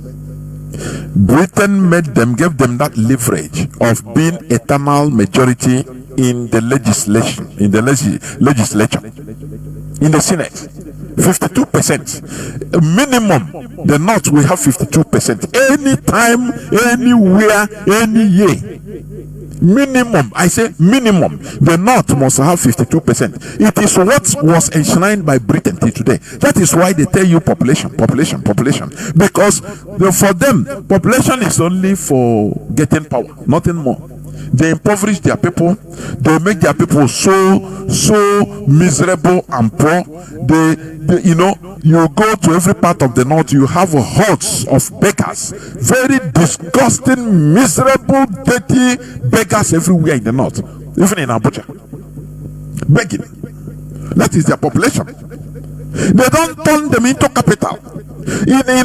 Britain gave them that leverage of being eternal majority in the legislation, in the legislature, in the Senate. 52% minimum. The North will have 52% anytime, anywhere, any year. Minimum, I say minimum. The North must have 52%. It is what was enshrined by Britain till today. That is why they tell you population. Because for them, population is only for getting power, nothing more. They impoverish their people. They make their people so miserable and poor. You go to every part of the North, you have hordes of beggars, very disgusting, miserable, dirty beggars everywhere in the North, even in Abuja, begging. That is their population. They don't turn them into capital. They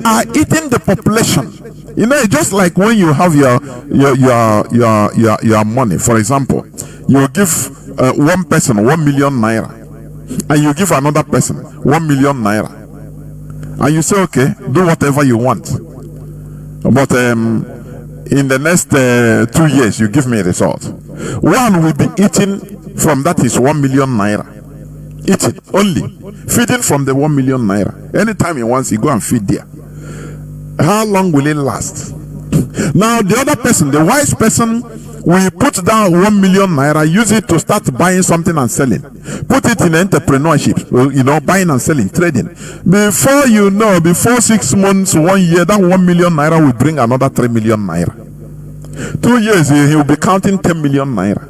are eating the population. It's just like when you have your money. For example, you give one person 1 million naira, and you give another person 1 million naira, and you say, okay, do whatever you want, but in the next 2 years you give me a result. One will be eating from that is 1 million naira, eating only, feeding from the 1 million naira. Anytime he wants, he go and feed there. How long will it last? Now the other person, the wise person, will put down 1 million naira, use it to start buying something and selling, put it in entrepreneurship, buying and selling, trading. Before you know, before 6 months, 1 year, that 1 million naira will bring another 3 million naira. 2 years, he will be counting 10 million naira.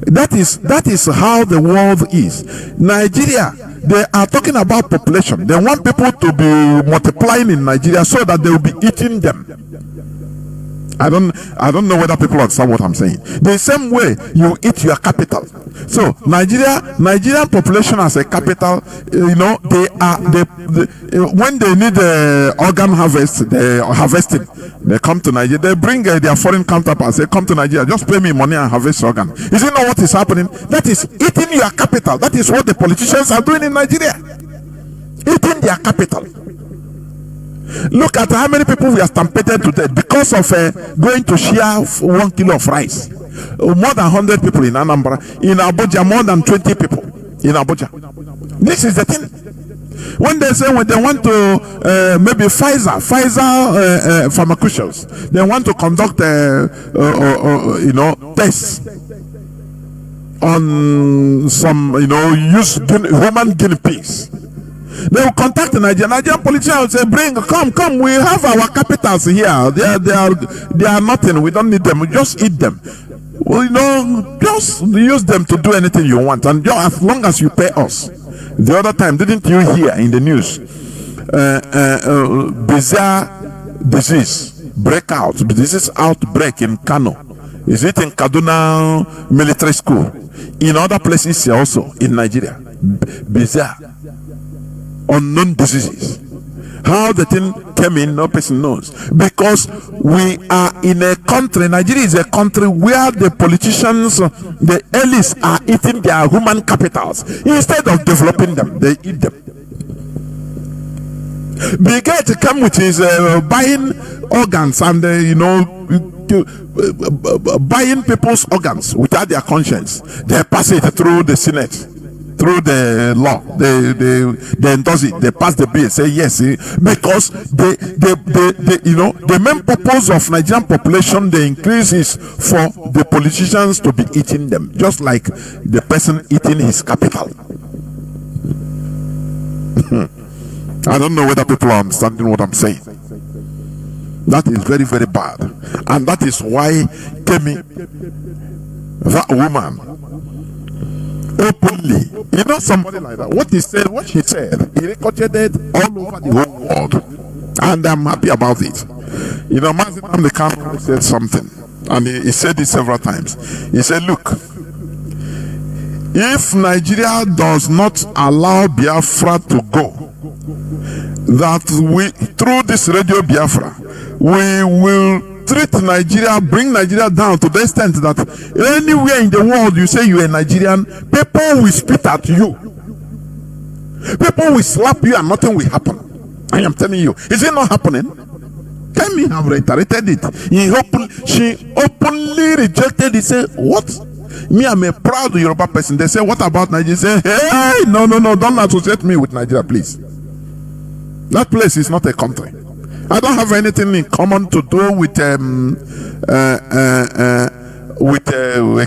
That is how the world is. Nigeria, they are talking about population. They want people to be multiplying in Nigeria so that they will be eating them. I don't know whether people understand what I'm saying. The same way you eat your capital. So Nigerian population as a capital, when they need organ harvest, harvesting, they come to Nigeria. They bring their foreign counterparts. They come to Nigeria. Just pay me money and harvest organ. Is it not what is happening? That is eating your capital. That is what the politicians are doing in Nigeria. Eating their capital. Look at how many people we are stampeded to death because of going to share 1 kilo of rice. More than 100 people in Anambra. In Abuja, more than 20 people in Abuja. This is the thing. When they say when they want to maybe Pfizer pharmaceuticals, they want to conduct tests on some use human guinea pigs. They will contact the Nigerian politicians and say, come, we have our capitals here. They are nothing. We don't need them. We just eat them. Well, just use them to do anything you want, and as long as you pay us. The other time, didn't you hear in the news bizarre disease breakout? Disease outbreak in Kano. Is it in Kaduna Military School? In other places also in Nigeria. Bizarre. Unknown diseases. How the thing came in, no person knows. Because we are in a country, Nigeria is a country where the politicians, the elites are eating their human capitals. Instead of developing them, they eat them. Bill Gates come with his buying organs and buying people's organs without their conscience. They pass it through the Senate. Through the law, they endorse it, they pass the bill, say yes, because the main purpose of Nigerian population, the increase is for the politicians to be eating them, just like the person eating his capital. I don't know whether people are understanding what I'm saying. That is very, very bad, and that is why Kemi, that woman, openly, somebody like that, what she said, he recorded it all over the whole world, and I'm happy about it. Mazi Nnamdi Kanu said something. And he said it several times. He said, look, if Nigeria does not allow Biafra to go, that we, through this Radio Biafra, we will treat Nigeria, bring Nigeria down to the extent that anywhere in the world you say you're a Nigerian, people will spit at you. People will slap you and nothing will happen. I am telling you. Is it not happening? Kemi have reiterated it. She openly rejected it. Say, what? Me, I'm a proud Yoruba person. They say, what about Nigeria? Say, hey, no, don't associate me with Nigeria, please. That place is not a country. I don't have anything in common to do with a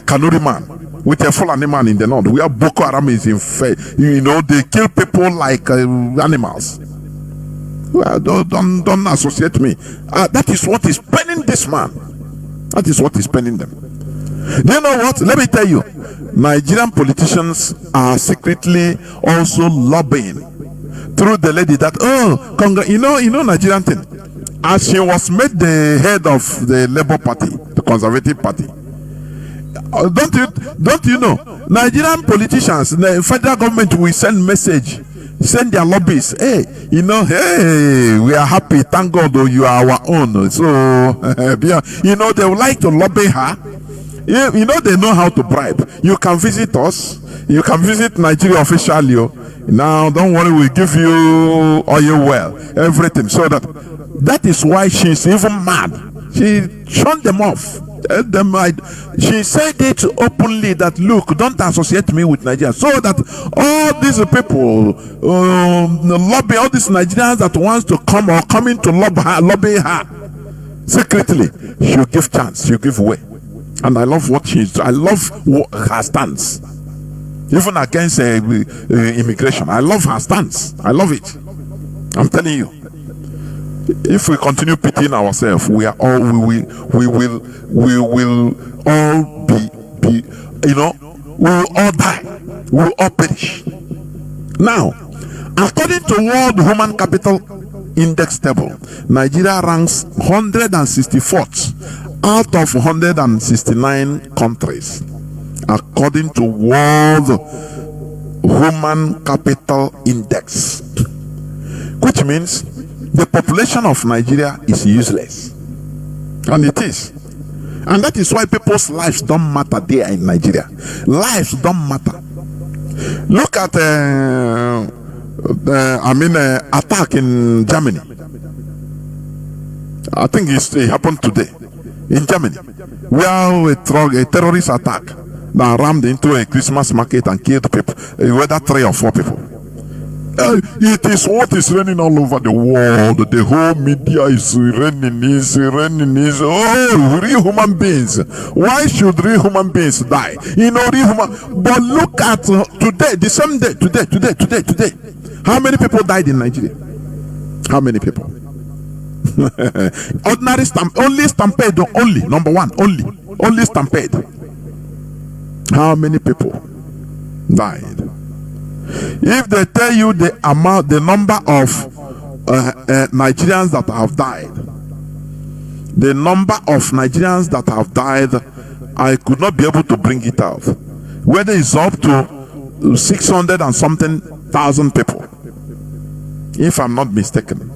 Kanuri man, with a Fulani man in the north. We have Boko Haram is in fact, they kill people like animals. Well, don't associate me. That is what is penning this man. That is what is penning them. Do you know what? Let me tell you, Nigerian politicians are secretly also lobbying through the lady that Nigerian thing. As she was made the head of the Labour Party, the Conservative Party. Don't you know? Nigerian politicians, the federal government will send their lobbyists. Hey, we are happy. Thank God, you are our own. So, they would like to lobby her. They know how to bribe. You can visit us. You can visit Nigeria officially. Now, don't worry, we'll give you oil well, everything. So that is why she's even mad. She shunned them off. She said it openly that, look, don't associate me with Nigeria. So that all these people, lobby, all these Nigerians that wants to come or coming to lobby her secretly, she'll give chance, she'll give way. And I love I love her stance. Even against immigration. I love her stance. I love it. I'm telling you. If we continue pitying ourselves, we will all be we will all die. We will all perish. Now, according to World Human Capital Index table, Nigeria ranks 164th out of 169 countries. According to World Human Capital Index, which means the population of Nigeria is useless. And it is. And that is why people's lives don't matter there in Nigeria. Lives don't matter. Look at attack in Germany. I think it happened today in Germany, where a terrorist attack that rammed into a Christmas market and killed people, whether 3 or 4 people. It is what is raining all over the world. The whole media is raining. Real human beings. Why should real human beings die? But look at today, the same day, today. How many people died in Nigeria? How many people? Ordinary only stampede, number one, only stampede. How many people died? If they tell you the number of Nigerians that have died, I could not be able to bring it out. Whether it's up to 600 and something thousand people, if I'm not mistaken.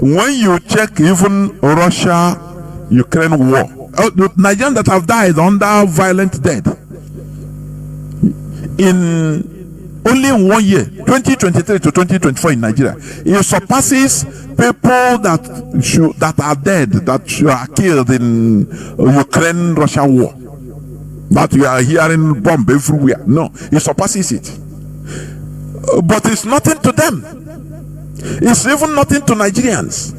When you check even Russia-Ukraine war, the Nigerians that have died under violent death in only 1 year, 2023 to 2024 in Nigeria, it surpasses people that are dead, that are killed in Ukraine-Russia war. That we are hearing bomb everywhere. No, it surpasses it. But it's nothing to them. It's even nothing to Nigerians.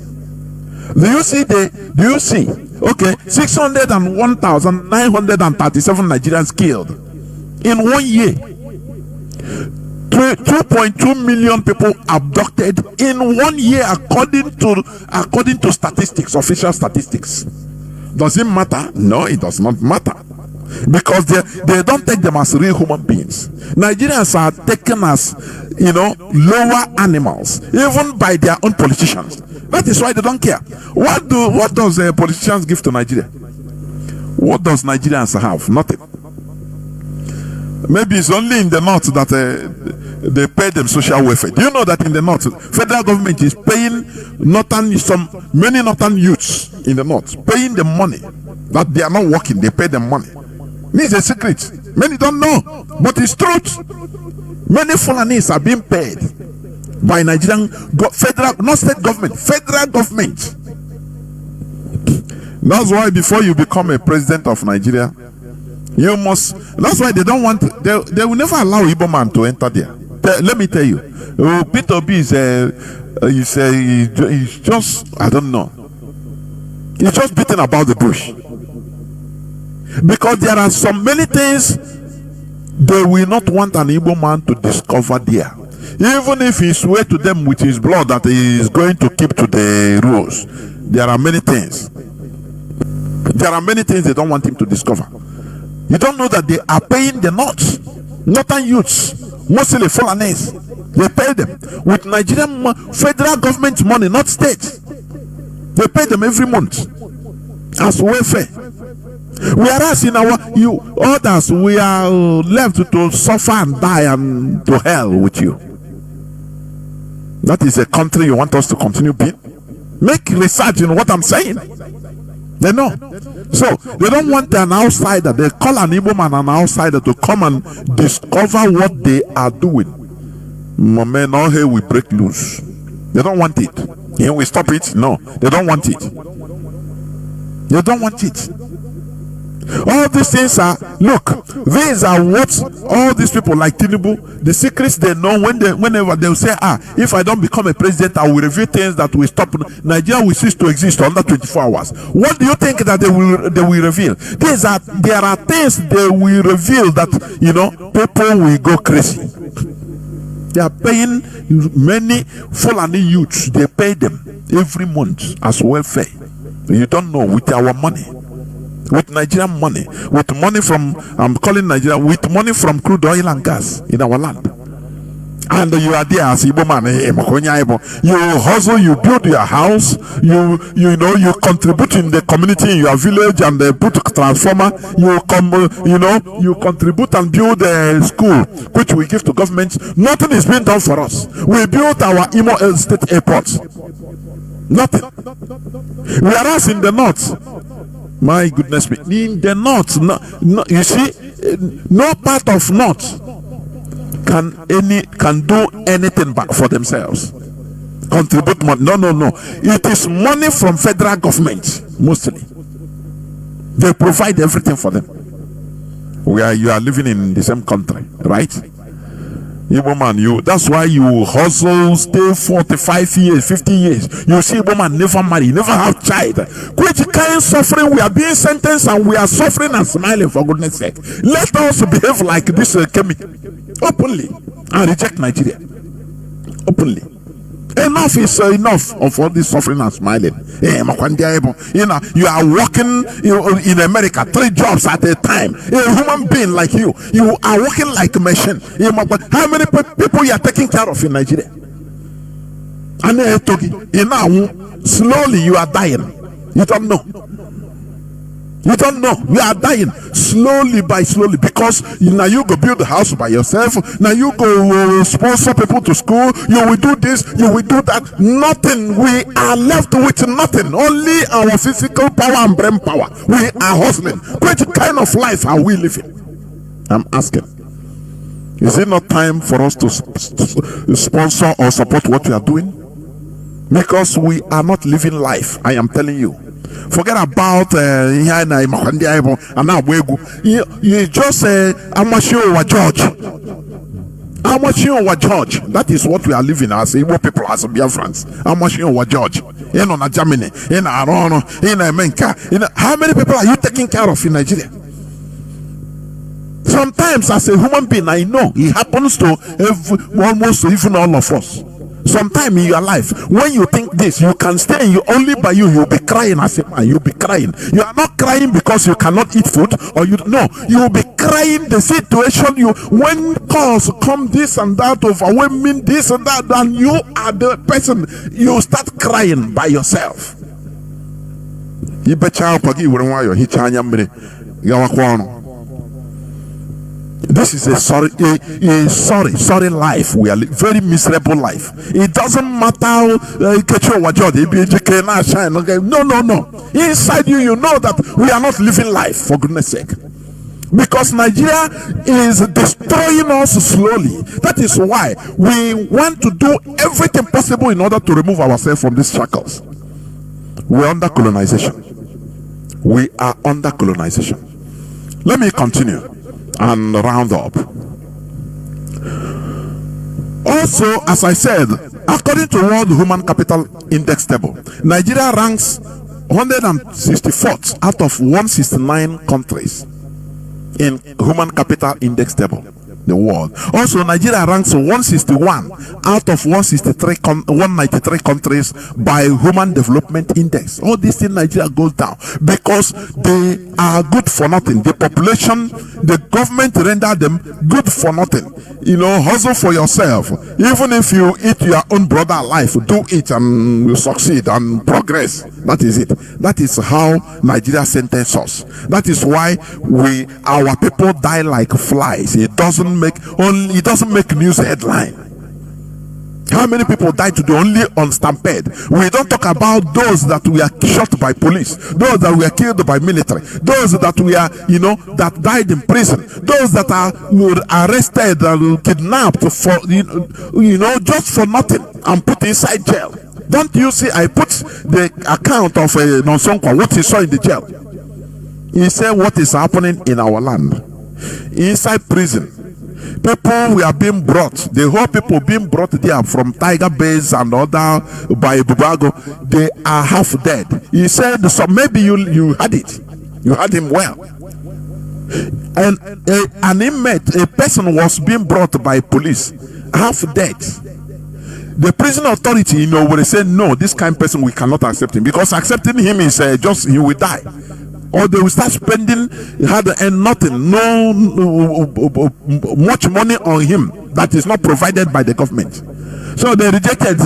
Do you see? Okay, 601,937 Nigerians killed in 1 year. 2.2 million people abducted in 1 year, according to statistics, official statistics. Does it matter? No, it does not matter. Because they don't take them as real human beings. Nigerians are taken as, lower animals, even by their own politicians. That is why they don't care. What does politicians give to Nigeria? What does Nigerians have? Nothing. Maybe it's only in the north that they pay them social welfare. Do you know that in the north, federal government is paying many northern youths in the north, paying them money that they are not working, they pay them money. This is a secret. Many don't know, but it's truth. Many Fulanis are being paid by Nigerian federal, not state government, federal government. That's why before you become a president of Nigeria, you must. That's why they don't want. They will never allow Igbo man to enter there. Let me tell you, Peter Obi is he's just, I don't know. He's just beating about the bush, because there are so many things they will not want an Igbo man to discover there. Even if he swear to them with his blood that he is going to keep to the rules, there are many things. There are many things they don't want him to discover. You don't know that they are paying the northern youths, mostly Fulanese. They pay them with Nigerian federal government money, not state. They pay them every month as welfare. Whereas in others, we are left to suffer and die and to hell with you. That is a country you want us to continue being? Make research in what I'm saying. They know. So they don't want an outsider. They call an Igbo man an outsider to come and discover what they are doing. Man, all here we break loose. They don't want it. Here we stop it. No, they don't want it. They don't want it. All these things are, look, these are what all these people like Tinubu, the secrets they know. Whenever they will say, if I don't become a president, I will reveal things that will stop Nigeria will cease to exist under 24 hours. What do you think that they will reveal? There are things they will reveal that people will go crazy. They are paying many Fulani youths, they pay them every month as welfare. You don't know, with our money. With Nigerian money, with money from, I'm calling Nigeria, with money from crude oil and gas in our land. And you are there as Igbo man, you hustle, you build your house, you contribute in the community in your village, and they put a transformer, you contribute and build a school, which we give to government. Nothing is being done for us. We built our Imo State airport. Nothing. Whereas in the north, my goodness me, in the north, you see, no part of north can do anything but for themselves. Contribute money. No. It is money from federal government mostly. They provide everything for them. You are living in the same country, right? Igbo man, that's why you hustle, stay 45 years, 50 years. You see, Igbo man never marry, never have child. Which kind of suffering we are being sentenced, and we are suffering and smiling, for goodness sake. Let us behave like this openly and reject Nigeria openly. Enough is enough of all this suffering and smiling. You are working in America 3 jobs at a time. A human being like you are working like a machine. How many people you are taking care of in Nigeria? And slowly you are dying. You don't know. You don't know. We are dying slowly by slowly, because now you go build a house by yourself. Now you go sponsor people to school. You will do this, you will do that. Nothing. We are left with nothing. Only our physical power and brain power. We are hustling. What kind of life are we living? I'm asking. Is it not time for us to sponsor or support what we are doing? Because we are not living life. I am telling you. Forget about you just amateur judge. Amateur judge. That is what we are living as Igbo people, as Biafrans. Amateur judge. In Germany, in Arono, in America. How many people are you taking care of in Nigeria? Sometimes, as a human being, I know it happens to almost even all of us. Sometime in your life, when you think this, you can stay only by you'll be crying as a man. You'll be crying. You are not crying because you cannot eat food, or you'll be crying the situation when calls come this and that, overwhelming this and that, and you are the person, you start crying by yourself. This is a sorry life. We are very miserable life. It doesn't matter. No. Inside you, you know that we are not living life, for goodness sake. Because Nigeria is destroying us slowly. That is why we want to do everything possible in order to remove ourselves from these shackles. We're under colonization. We are under colonization. Let me continue and round up. Also, as I said, according to World Human Capital Index table, Nigeria ranks 164th out of 169 countries in Human Capital Index table, the world. Also, Nigeria ranks 161 out of 193 countries by Human Development Index. All these things, Nigeria goes down because they are good for nothing. The population, the government render them good for nothing. Hustle for yourself. Even if you eat your own brother alive, do it and you succeed and progress. That is it. That is how Nigeria sentenced us. That is why our people die like flies. It doesn't make news headline. How many people died today only on stampede? We don't talk about those that were shot by police, those that were killed by military, those that were, that died in prison, those that were arrested and kidnapped for, just for nothing and put inside jail. Don't you see? I put the account of Nonsonkwa, what he saw in the jail. He said what is happening in our land. Inside prison, people were being brought, the whole people being brought there from Tiger Base and other by Bubago, they are half dead. He said, so maybe you had it. You had him well. And an inmate, a person was being brought by police, half dead. The prison authority, will say, no, this kind of person, we cannot accept him, because accepting him is he will die. Or they will start spending nothing, no much money on him that is not provided by the government. So they rejected.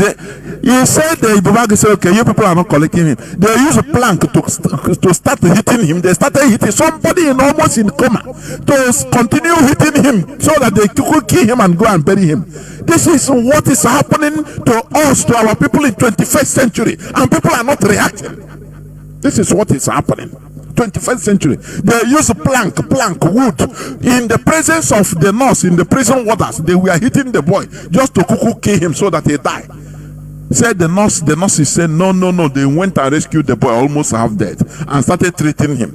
He said, the Ibubago said, okay, you people are not collecting him. They use a plank to start hitting him. They started hitting somebody almost in coma to continue hitting him so that they could kill him and go and bury him. This is what is happening to us, to our people in 21st century, and people are not reacting. This is what is happening. 21st century. They use plank, wood. In the presence of the nurse, in the prison warders, they were hitting the boy just to kill him so that he died. Said the nurses said, no. They went and rescued the boy, almost half dead, and started treating him.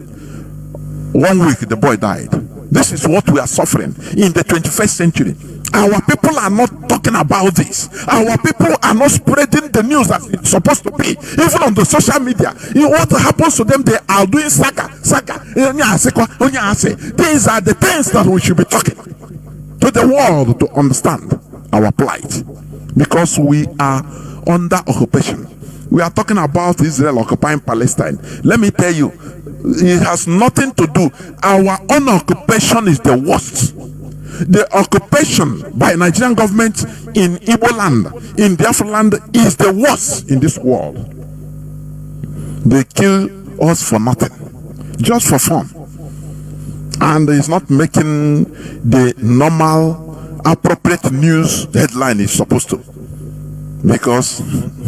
1 week, the boy died. This is what we are suffering in the 21st century. Our people are not talking about this. Our people are not spreading the news that it's supposed to be. Even on the social media, what happens to them, they are doing saga. These are the things that we should be talking to the world to understand our plight. Because we are under occupation. We are talking about Israel occupying Palestine. Let me tell you, it has nothing to do. Our own occupation is the worst. The occupation by Nigerian government in Igbo land, in Biafran land, is the worst in this world. They kill us for nothing, just for fun, and it's not making the normal, appropriate news headline is supposed to, because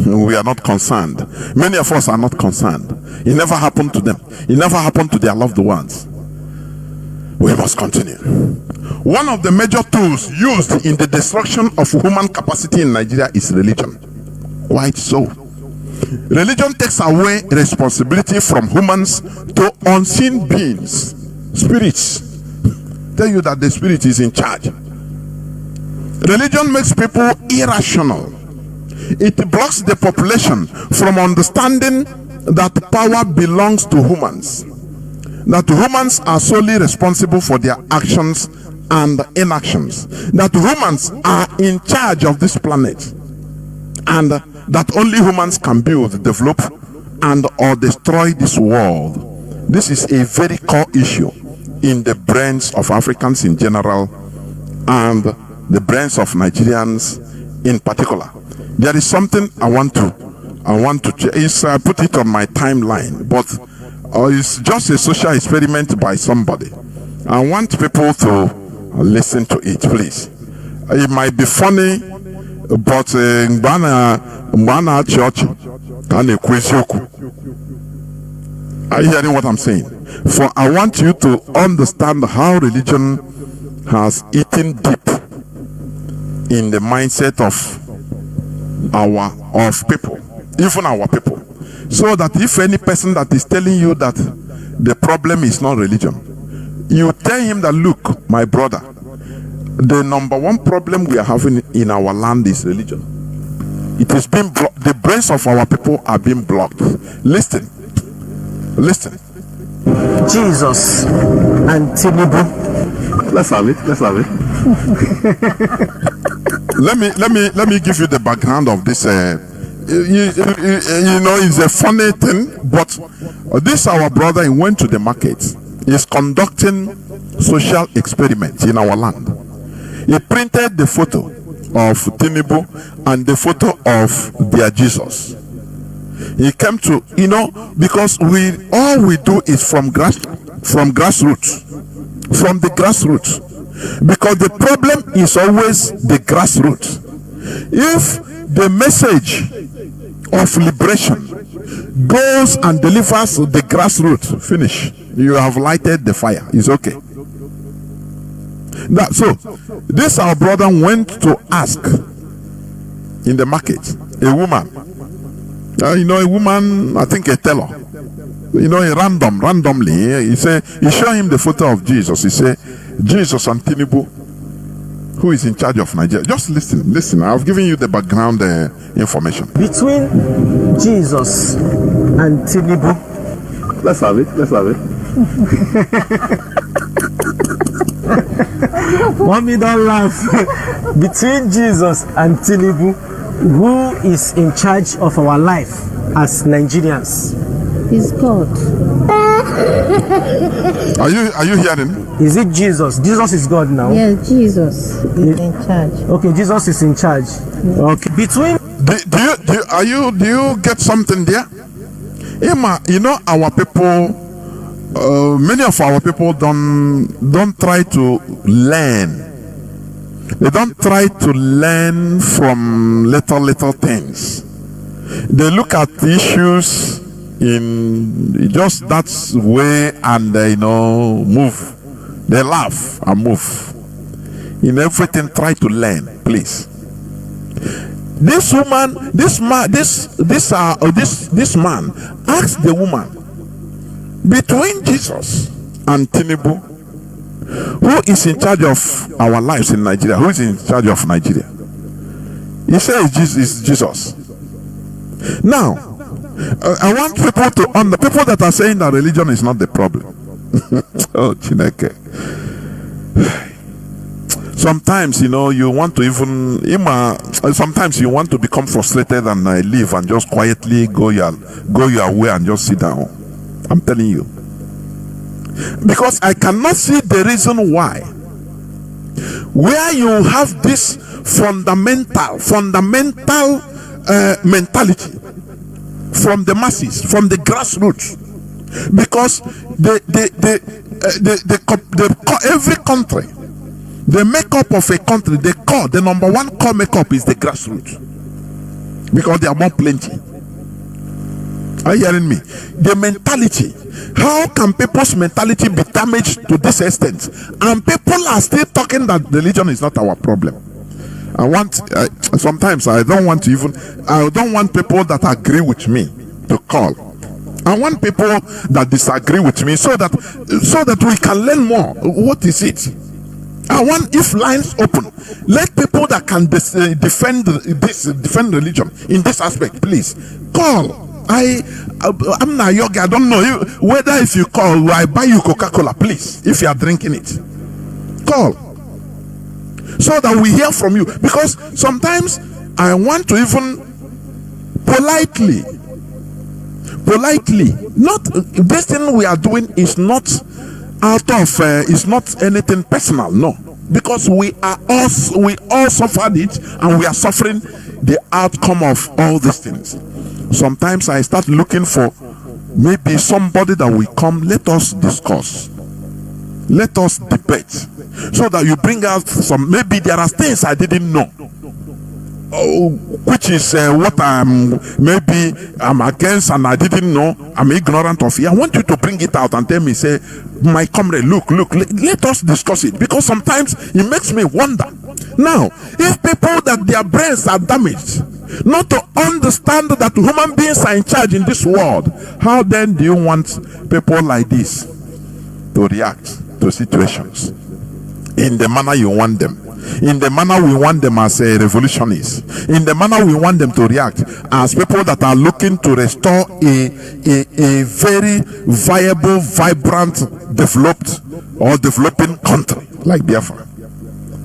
we are not concerned. Many of us are not concerned. It never happened to them. It never happened to their loved ones. We must continue. One of the major tools used in the destruction of human capacity in Nigeria is religion. Why so? Religion takes away responsibility from humans to unseen beings, spirits. Tell you that the spirit is in charge. Religion makes people irrational. It blocks the population from understanding that power belongs to humans, that humans are solely responsible for their actions and inactions, that humans are in charge of this planet, and that only humans can build, develop, and or destroy this world. This is a very core issue in the brains of Africans in general and the brains of Nigerians in particular. There is something I want to put it on my timeline, but or it's just a social experiment by somebody. I want people to listen to it, please. It might be funny, but church are you hearing what I'm saying? For I want you to understand how religion has eaten deep in the mindset of people, even our people. So that if any person that is telling you that the problem is not religion, you tell him that, look, my brother, the number one problem we are having in our land is religion. It is being blocked. The brains of our people are being blocked. Listen. Jesus and Tinubu. Let's have it. let me give you the background of this. You know, it's a funny thing, but this our brother, he went to the market. He's conducting social experiments in our land. He printed the photo of Tinubu and the photo of their Jesus. He came to, because all we do is from grassroots, because the problem is always the grassroots. If the message of liberation goes and delivers the grassroots, finish. You have lighted the fire. It's okay. So this our brother went to ask in the market a woman. A woman, I think a teller. Randomly. He said, he showed him the photo of Jesus. He said, Jesus and Tinubu, who is in charge of Nigeria. Just listen. I've given you the background information. Between Jesus and Tinubu. Let's have it. Mommy, don't laugh. Between Jesus and Tinubu, who is in charge of our life as Nigerians? Is God. Are you hearing? Is it Jesus? Jesus is God now. Yes, Jesus is in charge. Okay, Jesus is in charge. Okay. Between Do you get something there? Emma, our people, many of our people don't try to learn. They don't try to learn from little things. They look at issues in just that way and move. They laugh and move. In everything, try to learn, please. This man asked the woman, between Jesus and Tinubu, who is in charge of our lives in Nigeria? Who is in charge of Nigeria? He said it's Jesus. Now, I want people the people that are saying that religion is not the problem. Oh, Chineke. Sometimes, you want to sometimes you want to become frustrated and leave and just quietly go your way and just sit down. I'm telling you. Because I cannot see the reason why, where you have this fundamental mentality from the masses, from the grassroots, because every country, the makeup of a country, the number one core makeup is the grassroots, because they are more plenty. Are you hearing me? The mentality. How can people's mentality be damaged to this extent? And people are still talking that religion is not our problem. Sometimes I don't want people that agree with me to call. I want people that disagree with me so that we can learn more. What is it? I want, if lines open, let people that can defend religion in this aspect, please call. I'm not yogi. I don't know you whether if you call, I buy you Coca-Cola, please. If you are drinking it, call so that we hear from you. Because sometimes I want to even politely, not this thing we are doing is not is not anything personal, no, because we all suffered it and we are suffering the outcome of all these things. Sometimes I start looking for maybe somebody that will come, let us discuss, let us debate, so that you bring out some, maybe there are things I didn't know, which is what I'm against and I didn't know, I'm ignorant of it. I want you to bring it out and tell me, say, my comrade, look, let us discuss it, because sometimes it makes me wonder. Now, if people that their brains are damaged, not to understand that human beings are in charge in this world, how then do you want people like this to react to situations in the manner you want them, in the manner we want them as revolutionists, in the manner we want them to react as people that are looking to restore a very viable, vibrant, developed or developing country like Biafra?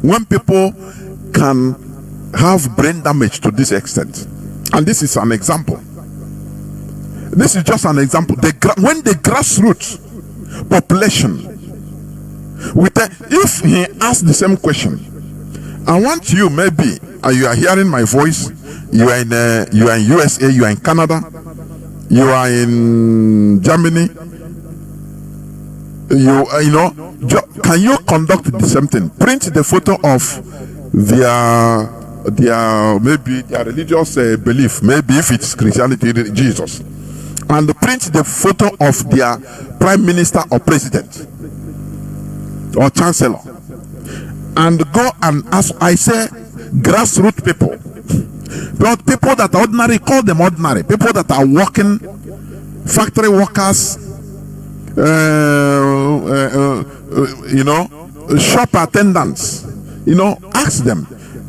When people can have brain damage to this extent, and this is an example, this is just an example, when the grassroots population, if he asks the same question, I want you, maybe you are hearing my voice, you are in USA, you are in Canada, you are in Germany, can you conduct the same thing? Print the photo of their maybe their religious belief, maybe if it's Christianity, Jesus, and print the photo of their prime minister or president or chancellor, and go and ask, I say, grassroots people, but people that are ordinary, call them ordinary people that are working, factory workers, shop attendants, ask them,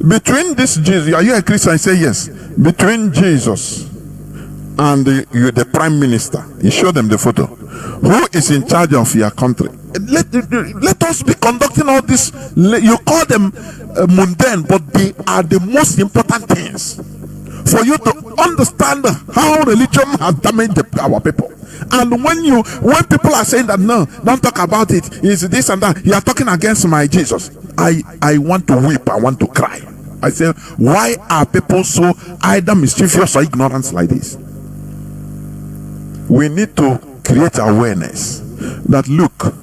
between this Jesus, are you a Christian? I say yes. Between Jesus and the prime minister, you show them the photo. Who is in charge of your country? Let us be conducting all this. You call them mundane, but they are the most important things for you to understand how religion has damaged our people. And when people are saying that no, don't talk about it, it's this and that, you are talking against my Jesus, I want to weep, I want to cry. I say, why are people so either mischievous or ignorant like this? We need to create awareness that look,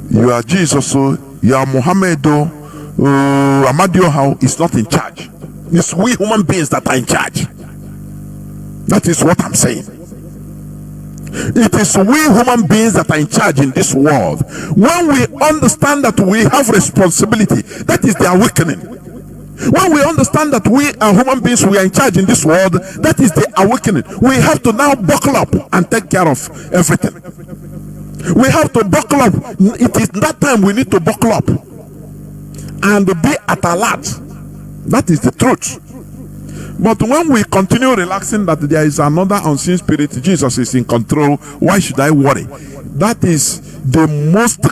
you are Jesus, you are Muhammad, Amadio is not in charge. It's we human beings that are in charge. That is what I'm saying. It is we human beings that are in charge in this world. When we understand that we have responsibility, that is the awakening. When we understand that we are human beings, we are in charge in this world, that is the awakening. We have to now buckle up and take care of everything. We have to buckle up. It is that time we need to buckle up and be at alert. That is the truth. But when we continue relaxing that there is another unseen spirit, Jesus is in control, why should I worry? That is the most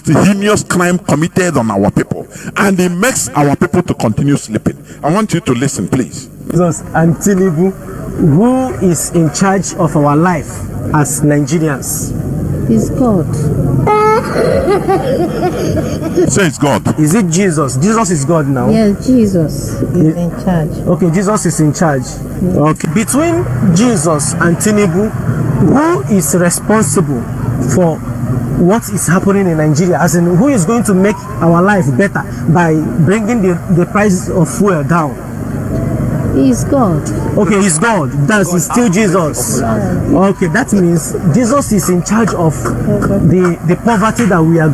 heinous crime committed on our people, and it makes our people to continue sleeping. I want you to listen, please. Jesus and Tinubu, who is in charge of our life as Nigerians? Is God. Say it's God. Is it Jesus? Jesus is God now. Yes, Jesus is in charge. Okay, Jesus is in charge. Yes. Okay. Between Jesus and Tinubu, who is responsible for what is happening in Nigeria? As in, who is going to make our life better by bringing the price of fuel down? He is God. Okay, he's God. That's still Jesus. Okay, that means Jesus is in charge of the poverty that we are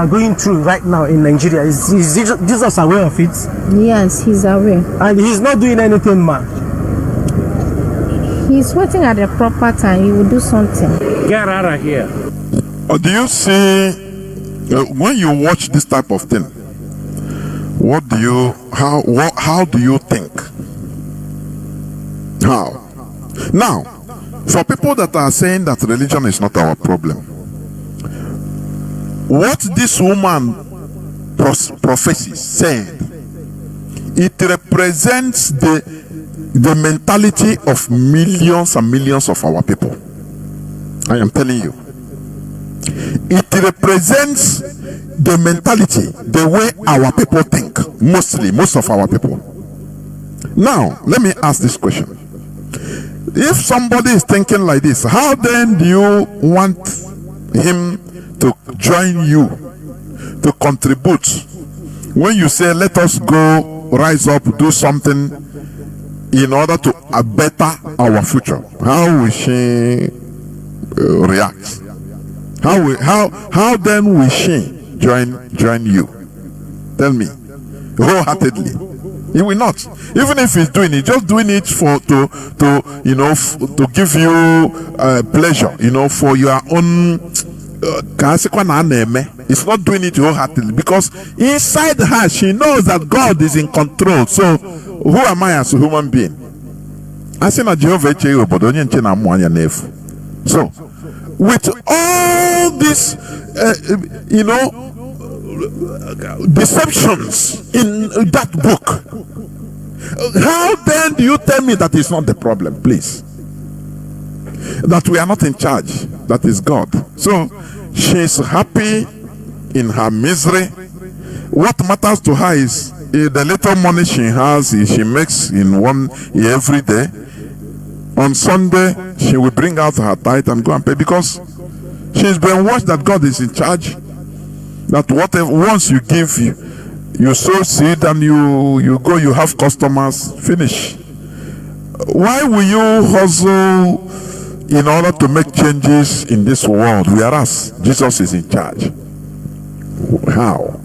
going through right now in Nigeria. Is Jesus aware of it? Yes, he's aware. And he's not doing anything, man. He's waiting at the proper time. He will do something. Get out of here. Do you see when you watch this type of thing? How do you think? How? Now, for people that are saying that religion is not our problem, what this woman prophecies said, it represents the mentality of millions and millions of our people. I am telling you. It represents the mentality, the way our people think, most of our people. Now, let me ask this question. If somebody is thinking like this, how then do you want him to join you, to contribute? When you say, let us go, rise up, do something in order to better our future, how will she react? How then will she join you? Tell me, wholeheartedly. He will not. Even if he's doing it, just doing it to give you pleasure, for your own. It's not doing it wholeheartedly, because inside her she knows that God is in control. So who am I as a human being? So with all this, deceptions in that book, how then do you tell me that is not the problem? Please, that we are not in charge, that is God. So she is happy in her misery. What matters to her is the little money she has, she makes in every day. On Sunday she will bring out her tithe and go and pay, because she's brainwashed that God is in charge. That whatever, once you give, you sow seed and you go, you have customers, finish. Why will you hustle in order to make changes in this world, whereas Jesus is in charge? How?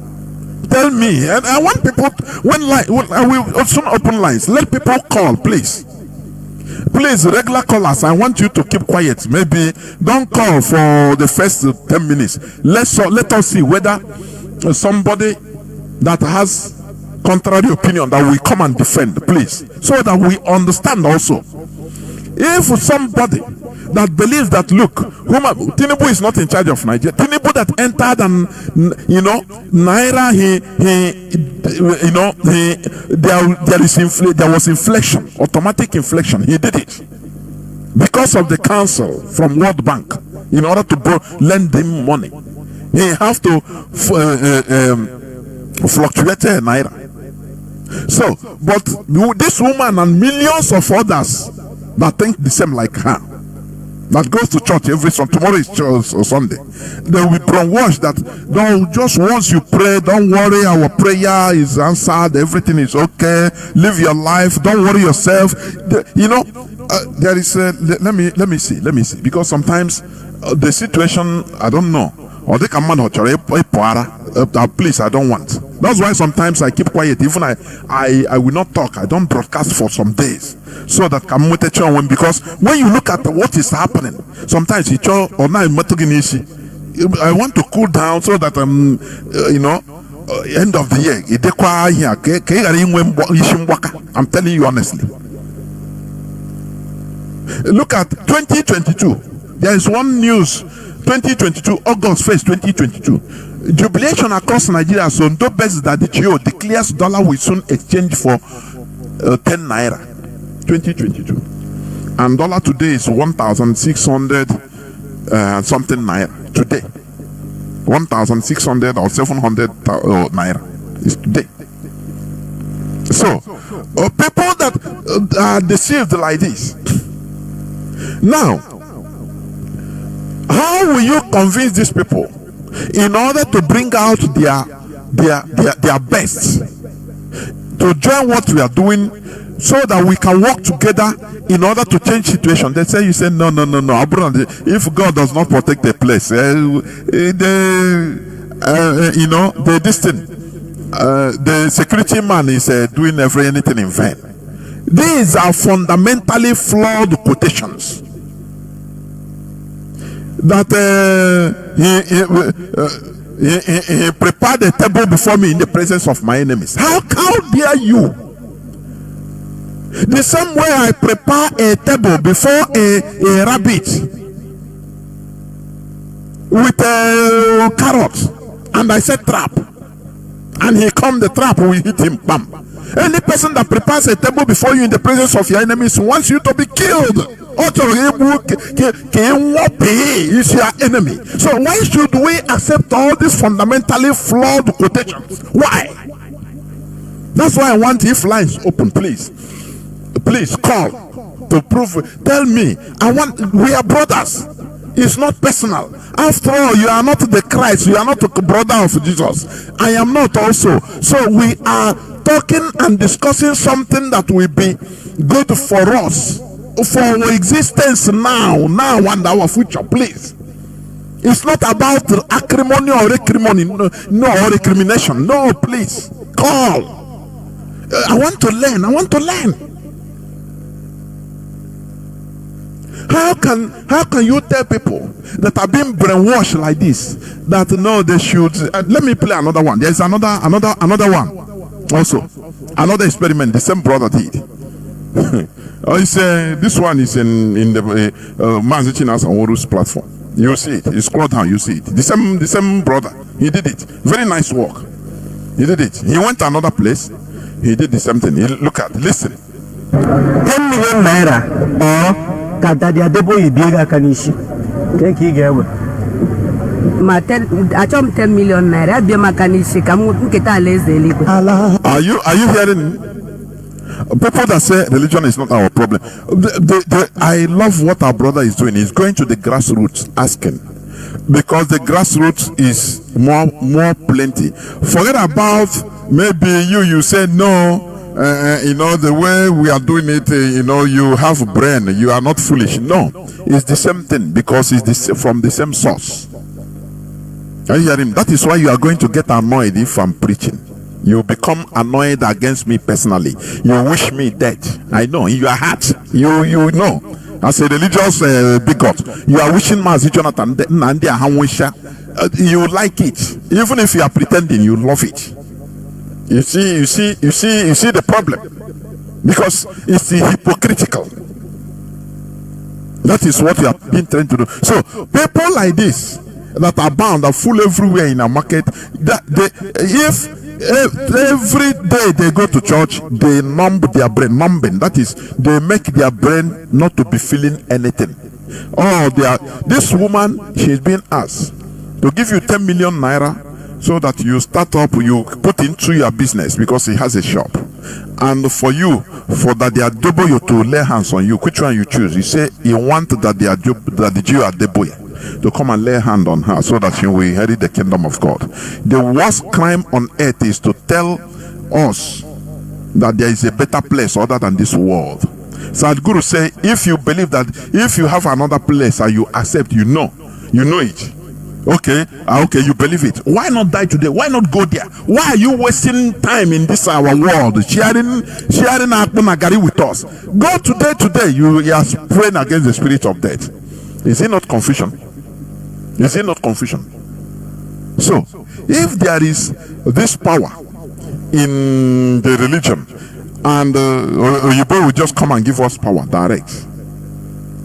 Tell me. And I want people, I will soon open lines. Let people call, please. Please, regular callers, I want you to keep quiet. Maybe don't call for the first 10 minutes. Let us see whether somebody that has contrary opinion that will come and defend, please, so that we understand also. If somebody that believes that, look, Tinubu is not in charge of Nigeria, Tinubu that entered and Naira, there was inflation, automatic inflation. He did it because of the council from World Bank. In order to lend him money, he have to fluctuate Naira. So, but this woman and millions of others that think the same like her, that goes to church every Sunday, tomorrow is church or Sunday, they will be brainwashed that just once you pray, don't worry, our prayer is answered, everything is okay, live your life, don't worry yourself. There is let me see, because sometimes the situation, I don't know, or they come on, please, I don't want. That's why sometimes I keep quiet. Even I will not talk. I don't broadcast for some days, so that because when you look at what is happening, sometimes I want to cool down so that end of the year, I'm telling you honestly. Look at 2022. There is one news. 2022, August 1st, 2022. Jubilation across Nigeria. So no best that the GO declares dollar will soon exchange for 10 naira. 2022. And dollar today is 1,600 something naira. Today. 1,600 or 700 naira is today. So, people that are deceived like this. Now, how will you convince these people in order to bring out their best to join what we are doing, so that we can work together in order to change situation? They say, you say no. If God does not protect the place, the security man is doing anything in vain. These are fundamentally flawed quotations. That he prepared a table before me in the presence of my enemies. How dare you? The same way I prepare a table before a rabbit with a carrot, and I said trap, and he come, the trap will hit him, bam. Any person that prepares a table before you in the presence of your enemies wants you to be killed. Is your enemy. So why should we accept all these fundamentally flawed quotations? Why? That's why I want, if lines open, please call to prove. Tell me, we are brothers. It's not personal. After all, you are not the Christ. You are not the brother of Jesus. I am not also. So we are talking and discussing something that will be good for us, for our existence now and our future. Please. It's not about acrimony or recrimination. No, recrimination. No, please. Call. I want to learn. How can you tell people that are being brainwashed like this that no, they should? Let me play another one. There's another one also, another experiment the same brother did. This one is in the Mazi Chinedu's platform. You see it. You scroll down, you see it. The same brother. He did it. Very nice work. He did it. He went to another place. He did the same thing. Look at, listen. 10 million naira or Kadadia Debo Ibiga Kanishi. Thank you, Gawa. 10 million naira. Are you hearing? People that say religion is not our problem. I love what our brother is doing. He's going to the grassroots asking, because the grassroots is more plenty. Forget about maybe you say no. The way we are doing it, you have brain. You are not foolish. No, it's the same thing, because it's from the same source. Are you hearing? That is why you are going to get annoyed if I'm preaching. You become annoyed against me personally. You wish me dead. I know in your heart. You know. As a religious bigot, you are wishing Mazi Jonathan you like it. Even if you are pretending, you love it. You see the problem, because it's hypocritical. That is what you have been trying to do. So people like this that are bound, are full everywhere in our market. If every day they go to church, they numb their brain. Numbing, that is, they make their brain not to be feeling anything. This woman, she's been asked to give you 10 million naira so that you start up, you put into your business, because he has a shop. And for that they are double you to lay hands on you. Which one you choose? You say you want that the Jew are double to come and lay hand on her so that she will inherit the kingdom of God. The worst crime on earth is to tell us that there is a better place other than this world. Sadhguru say, if you believe that, if you have another place and you accept, you know it. Okay, you believe it. Why not die today? Why not go there? Why are you wasting time in this our world, sharing Akpunagari with us? Go today. You are praying against the spirit of death. Is it not confusion? Is it not confusion? So, if there is this power in the religion, and Oyibo will just come and give us power direct,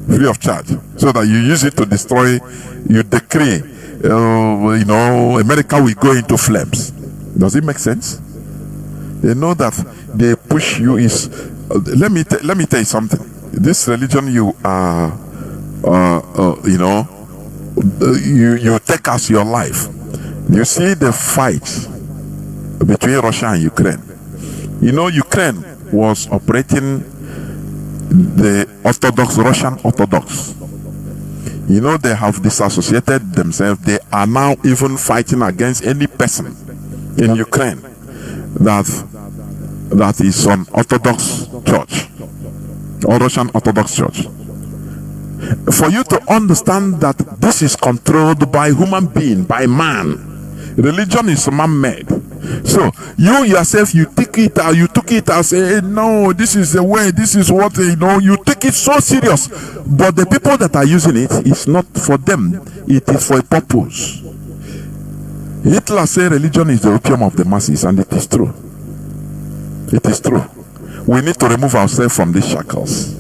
free of charge, so that you use it to destroy, you decree, America will go into flames. Does it make sense? They know that they push you is. Let me tell you something. This religion you are. You take as your life. You see the fight between Russia and Ukraine. Ukraine was operating the Russian Orthodox. They have disassociated themselves. They are now even fighting against any person in Ukraine that is on Orthodox Church or Russian Orthodox Church. For you to understand that this is controlled by human being, by man. Religion is man-made. So you yourself, you took it out, say, no, this is the way, this is what, you take it so serious. But the people that are using it, it's not for them, it is for a purpose. Hitler said religion is the opium of the masses, and it is true. It is true. We need to remove ourselves from these shackles.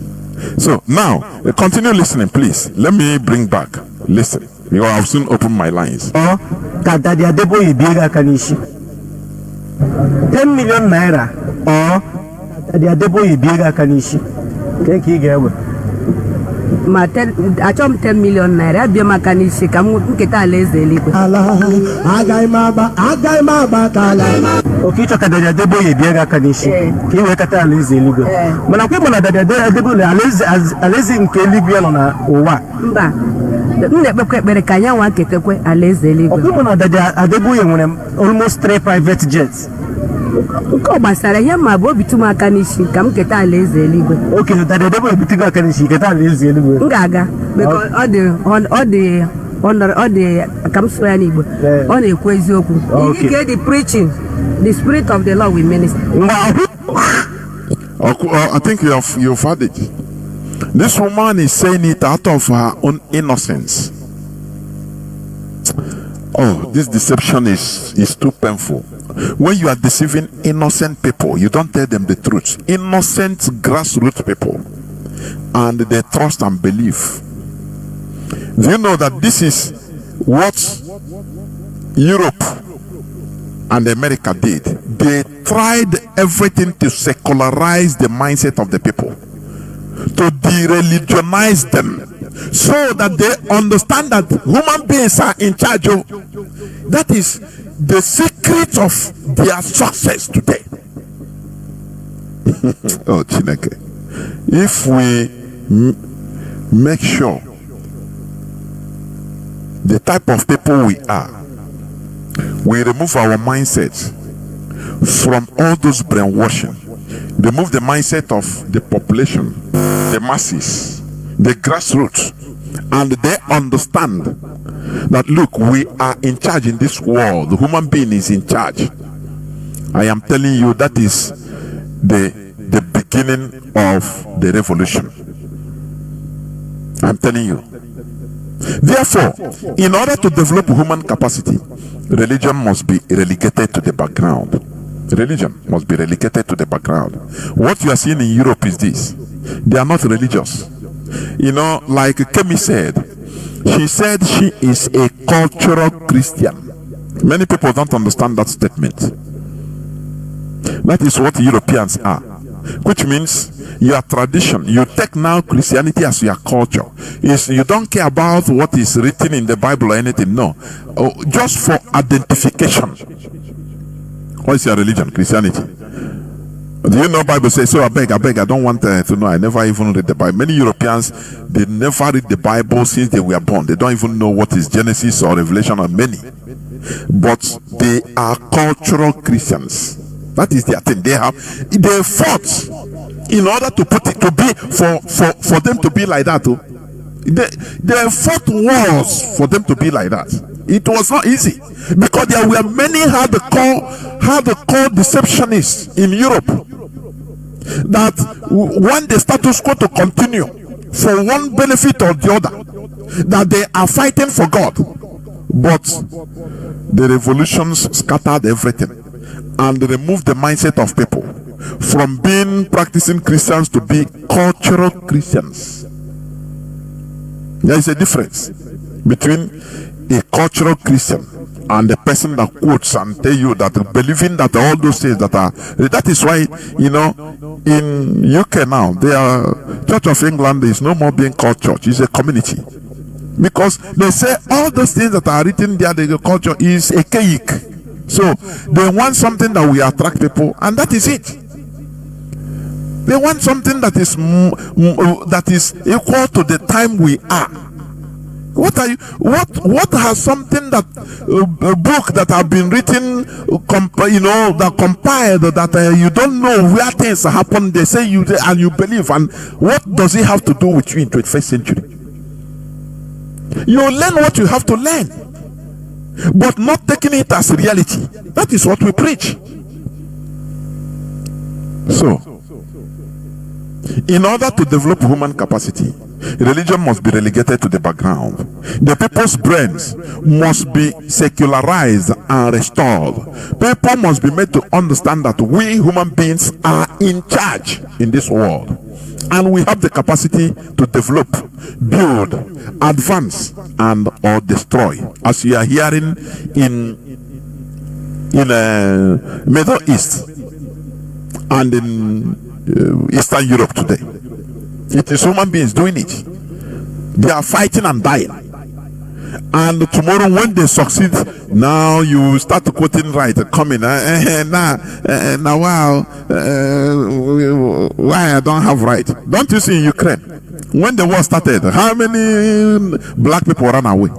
So now, continue listening, please. Let me bring back. Listen, because I'll soon open my lines. 10 million naira or Kadadia Debo Ibiga Kanishi. Thank you, Gawa. 10 million naira. Biama Kanishi. Kamu kita leze lipo. Allah, agai maba, Okay, ịchọ ka Daddy Adeboye bịa gị aka n'isi ka ị wee kata alaeze eluigwe. Mana kwa ịma na Daddy Adeboye alaeze nke eluigwe nọ na ụwa. Mba, m na-ekpekwa ekpere ka anyị nwa ketekwe alaeze eluigwe. Ọkwa ịma na Daddy Adeboye nwere almost 3 private jets. Nke ọ gbasara ihe ma bụ obi tụ m aka n'isi ka m keta alaeze eluigwe. Okay, Daddy Adeboye bitigo aka n'isi keta alaeze eluigwe. M ga-aga because ọ dị ka m sụọ ya n'Igbo ọ na-ekwu eziokwu. Ike the preaching, the spirit of the Lord will minister. I think you've had it. This woman is saying it out of her own innocence. Oh, this deception is too painful. When you are deceiving innocent people, you don't tell them the truth. Innocent grassroots people, and they trust and believe. Do you know that this is what Europe and America did? They tried everything to secularize the mindset of the people, to de-religionize them, so that they understand that human beings are in charge of. That is the secret of their success today. Oh, Chineke. If we make sure the type of people we are, we remove our mindset from all those brainwashing, remove the mindset of the population, the masses, the grassroots, and they understand that look, we are in charge in this world. The human being is in charge. I am telling you, that is the beginning of the revolution. I'm telling you. Therefore, in order to develop human capacity, religion must be relegated to the background. Religion must be relegated to the background. What you are seeing in Europe is this: they are not religious. You know, like Kemi said, she said she is a cultural Christian. Many people don't understand that statement. That is what Europeans are, which means your tradition, you take now Christianity as your culture. You don't care about what is written in the Bible or anything, no. Just for identification. What is your religion? Christianity. Do you know Bible says, so I beg, I don't want to know. I never even read the Bible. Many Europeans, they never read the Bible since they were born. They don't even know what is Genesis or Revelation, or many. But they are cultural Christians. That is their thing. They fought in order to put it to be for them to be like that. They fought wars for them to be like that. It was not easy because there were many hardcore deceptionists in Europe that want the status quo to continue for one benefit or the other, that they are fighting for God. But the revolutions scattered everything and removed the mindset of people from being practicing Christians to be cultural Christians. There is a difference between a cultural Christian and the person that quotes and tell you that believing that all those things that is why, you know, in UK now, Church of England is no more being called church, it's a community. Because they say all those things that are written there, the culture is a cake. So they want something that will attract people, and that is it. They want something that is equal to the time we are. What has something that a book that have been written, that compiled, that you don't know where things happen? They say you and you believe, and what does it have to do with you in 21st century? You learn what you have to learn, but not taking it as reality. That is what we preach. So, in order to develop human capacity, religion must be relegated to the background. The people's brains must be secularized and restored. People must be made to understand that we human beings are in charge in this world, and we have the capacity to develop, build, advance, and or destroy, as you are hearing in Middle East and in Eastern Europe today. It is human beings doing it. They are fighting and dying. And tomorrow when they succeed, now you start quoting right, coming, now wow, why I don't have right? Don't you see in Ukraine, when the war started, how many black people ran away?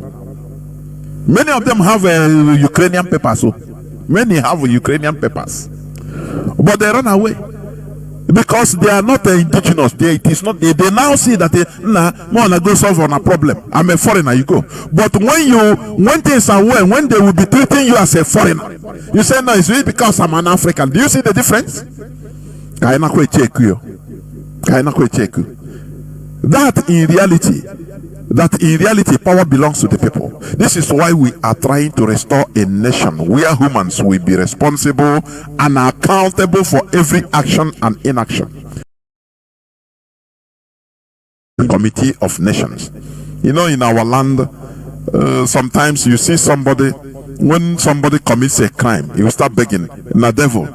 Many of them have Ukrainian papers, so many have Ukrainian papers, but they run away. Because they are not indigenous, it is not. They now see that I go solve on a problem. I'm a foreigner, you go. But when things are well, when they will be treating you as a foreigner, you say no, it's really because I'm an African. Do you see the difference? That in reality, power belongs to the people. This is why we are trying to restore a nation where humans will be responsible and accountable for every action and inaction. The Committee of Nations. You know, in our land, sometimes you see somebody, when somebody commits a crime, he will start begging, na devil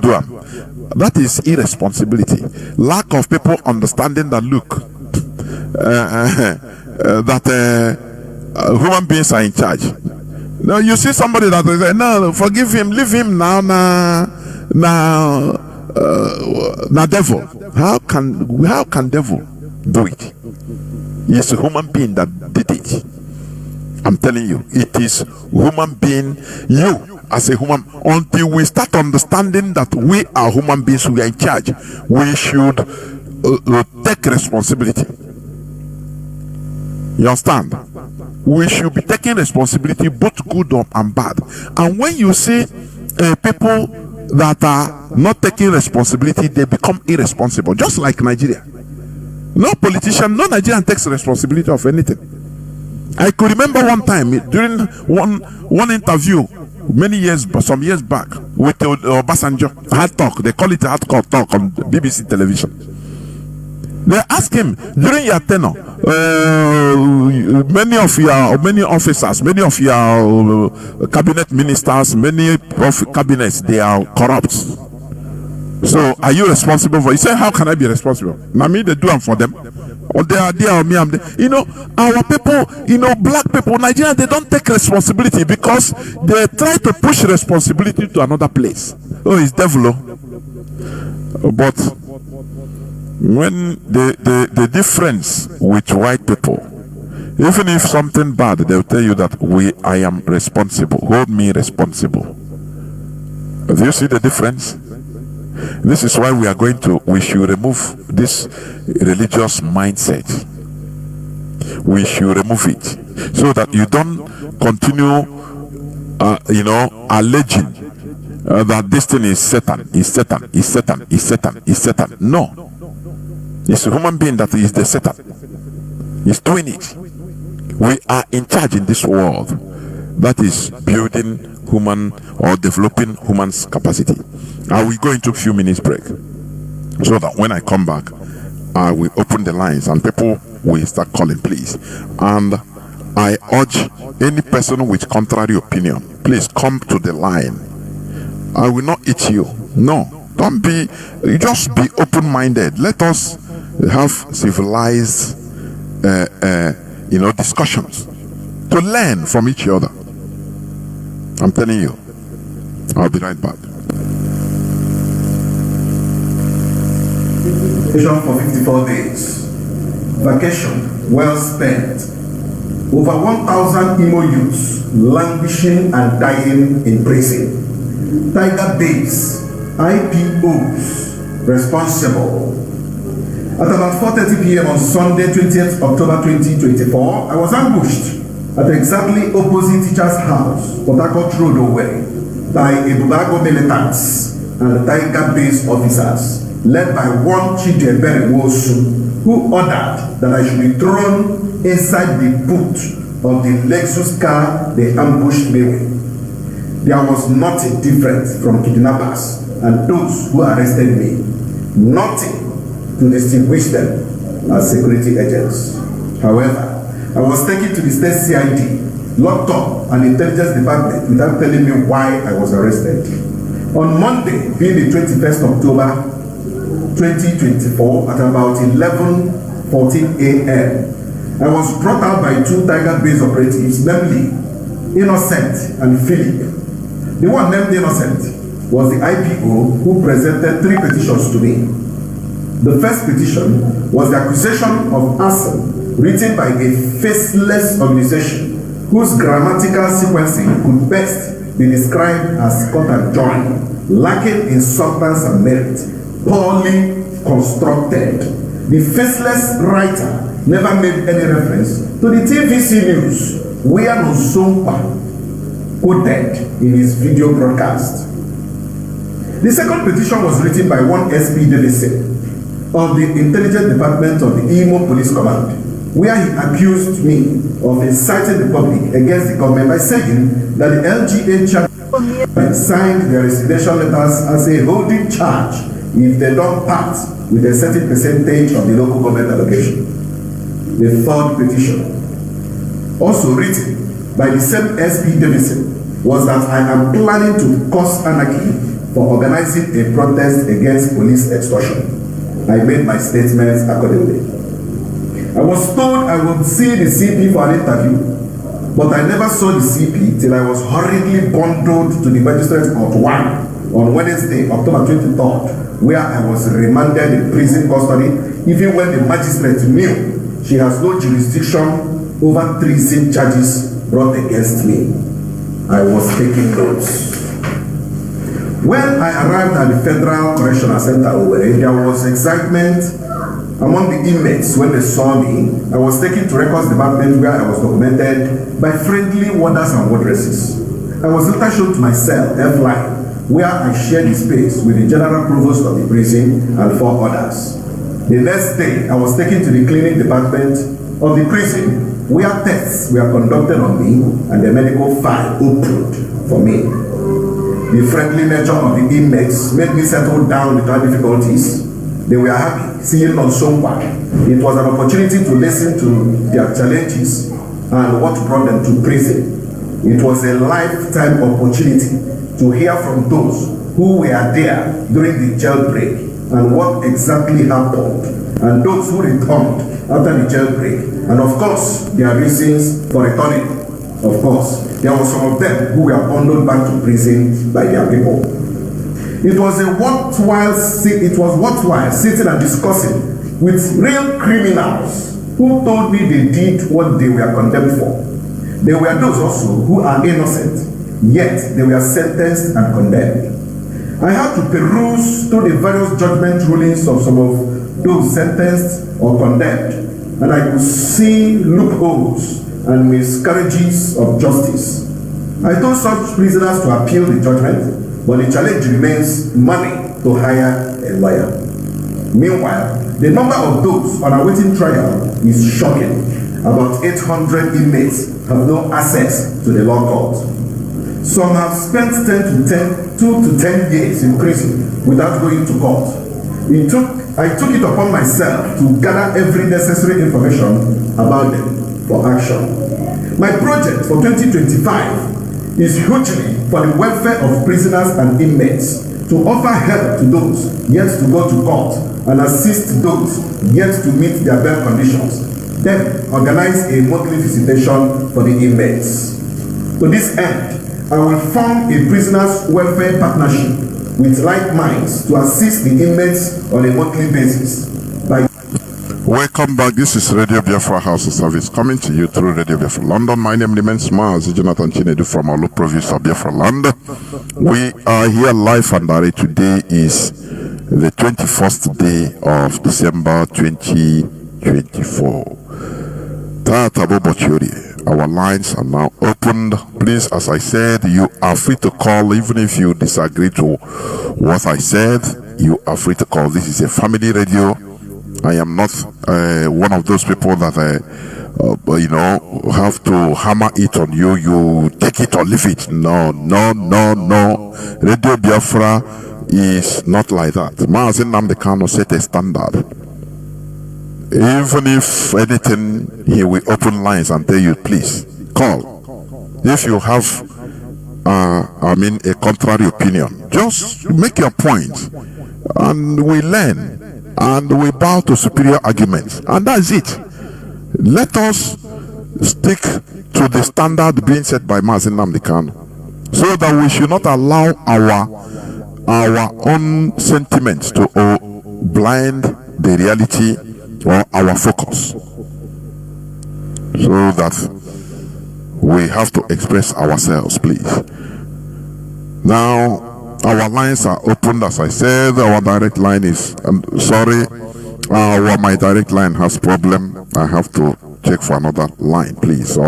do am. That is irresponsibility. Lack of people understanding that, look, that human beings are in charge. Now you see somebody that will say, no, forgive him, leave him now, devil. How can devil do it? It's a human being that did it. I'm telling you, it is human being. You as a human, until we start understanding that we are human beings, we are in charge, we should take responsibility. You understand? We should be taking responsibility, both good and bad. And when you see people that are not taking responsibility, they become irresponsible, just like Nigeria. No politician, no Nigerian takes responsibility of anything. I could remember one time during one interview some years back with Obasanjo, hard talk. They call it a hard talk on BBC television. They ask him, during your tenure, many officers, many of your cabinet ministers, many of cabinets, they are corrupt. So are you responsible for it? He said, how can I be responsible? Now me, they do them for them. Or they are there, or me, I'm there. You know, our people, black people, Nigerians, they don't take responsibility because they try to push responsibility to another place. Oh, it's devil. But when the difference with white people, even if something bad, they'll tell you that I am responsible. Hold me responsible. Do you see the difference? This is why we should remove this religious mindset. We should remove it so that you don't continue, alleging that this thing is Satan, is Satan, is Satan, is Satan, is Satan. No. It's a human being that is the Satan. He's doing it. We are in charge in this world. That is building human or developing human's capacity. I will go into a few minutes break so that when I come back, I will open the lines and people will start calling, please. And I urge any person with contrary opinion, please come to the line. I will not eat you. No, just be open-minded. Let us have civilized discussions to learn from each other. I'm telling you. I'll be right back. For 54 days. Vacation well spent. Over 1,000 Imo youths languishing and dying in prison. Tiger Base, IPOs responsible. At about 4:30 p.m. on Sunday, 20th October 2024, I was ambushed at exactly opposite teacher's house, Port Harcourt Road, Owerri, by Ebubago militants and Tiger Base officers, led by one Chidebere Wosu, who ordered that I should be thrown inside the boot of the Lexus car they ambushed me with. There was nothing different from kidnappers and those who arrested me. Nothing to distinguish them as security agents. However, I was taken to the state CID, locked up an intelligence department without telling me why I was arrested. On Monday, being the 21st October 2024, at about 11:14 a.m., I was brought out by two Tiger-based operatives, namely Innocent and Philip. The one named Innocent was the IPO who presented 3 petitions to me. The first petition was the accusation of arson written by a faceless organization whose grammatical sequencing could best be described as cut and join, lacking in substance and merit, poorly constructed. The faceless writer never made any reference to the TVC news where Nosompa quoted in his video broadcast. The second petition was written by one SP Davidson of the Intelligence Department of the Imo Police Command, where he accused me of inciting the public against the government by saying that the LGA chairman signed their resignation letters as a holding charge if they don't part with a certain percentage of the local government allocation. The third petition, also written by the same SP Davidson, was that I am planning to cause anarchy for organizing a protest against police extortion. I made my statements accordingly. I was told I would see the CP for an interview, but I never saw the CP till I was hurriedly bundled to the Magistrate Court 1 on Wednesday, October 23rd, where I was remanded in prison custody, even when the magistrate knew she has no jurisdiction over treason charges brought against me. I was taking notes. When I arrived at the Federal Correctional Center Owerri, there was excitement among the inmates when they saw me. I was taken to Records Department where I was documented by friendly warders and wardresses. I was later shown to my cell, F-line, where I shared the space with the General Provost of the prison and 4 others. The next day, I was taken to the Cleaning Department of the prison where tests were conducted on me and the medical file opened for me. The friendly nature of the inmates made me settle down without difficulties. They were happy seeing Nosompa. It was an opportunity to listen to their challenges and what brought them to prison. It was a lifetime opportunity to hear from those who were there during the jailbreak and what exactly happened, and those who returned after the jailbreak, and of course, their reasons for returning. Of course, there were some of them who were bundled back to prison by their people. It was worthwhile sitting and discussing with real criminals who told me they did what they were condemned for. There were those also who are innocent, yet they were sentenced and condemned. I had to peruse through the various judgment rulings of some of those sentenced or condemned, and I could see loopholes and miscarriages of justice. I told such prisoners to appeal the judgment, but the challenge remains money to hire a lawyer. Meanwhile, the number of those on awaiting trial is shocking. About 800 inmates have no access to the law court. Some have spent 2 to 10 years in prison without going to court. I took it upon myself to gather every necessary information about them for action. My project for 2025 is hugely for the welfare of prisoners and inmates, to offer help to those yet to go to court and assist those yet to meet their bail conditions. Then organize a monthly visitation for the inmates. To this end, I will form a prisoners' welfare partnership with like minds to assist the inmates on a monthly basis. Welcome back. This is Radio Biafra House of Service coming to you through Radio Biafra London. My name is Mazi Jonathan Chinedu from our province of Biafra land. We are here live and direct. Today is the 21st day of December 2024. Our lines are now opened. Please, as I said, you are free to call. Even if you disagree to what I said, you are free to call. This is a family radio. I am not one of those people that have to hammer it on you. You take it or leave it. No. Radio Biafra is not like that. Mazi Nnamdi Kanu set a standard. Even if anything, he will open lines and tell you, please call. If you have, a contrary opinion, just make your point, and we learn. And we bow to superior arguments, and that's it. Let us stick to the standard being set by Mazi Nnamdi Kanu, so that we should not allow our own sentiments to blind the reality or our focus, so that we have to express ourselves, please. Now, our lines are opened, as I said. Our direct line is, my direct line has problem. I have to check for another line, please. So,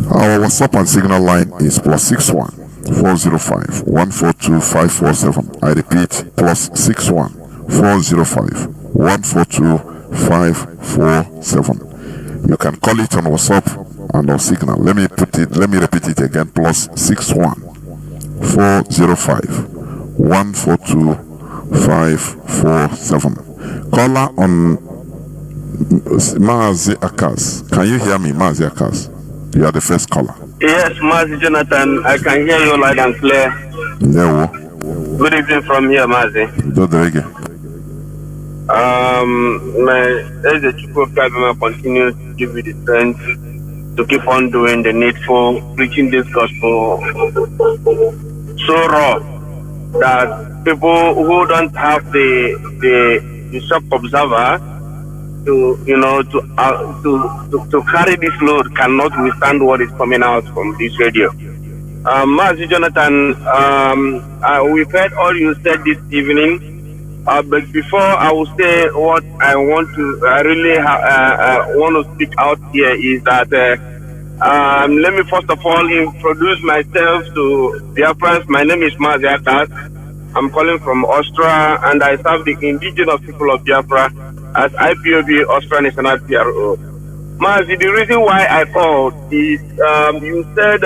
our WhatsApp and Signal line is +61 405 142 547. I repeat, +61 405 142 547. You can call it on WhatsApp and on Signal. Let me repeat it again. +61 405 142 547. Caller on Mazi Akas. Can you hear me, Mazi Akas? You are the first caller. Yes, Mazi Jonathan. I can hear you loud and clear. Yeah. Good evening from here, Mazi. As the Chukwu government continues to give you the strength to keep on doing the needful, preaching this gospel so raw that people who don't have the shock observer to carry this load cannot withstand what is coming out from this radio. Mazi Jonathan, we've heard all you said this evening. But before I will say what I want to want to speak out here is that let me first of all introduce myself to Biafrans. My name is Mazi Nnamdi. I'm calling from Austria, and I serve the indigenous people of Biafra as IPOB Austria National PRO. Mazi, the reason why I called is you said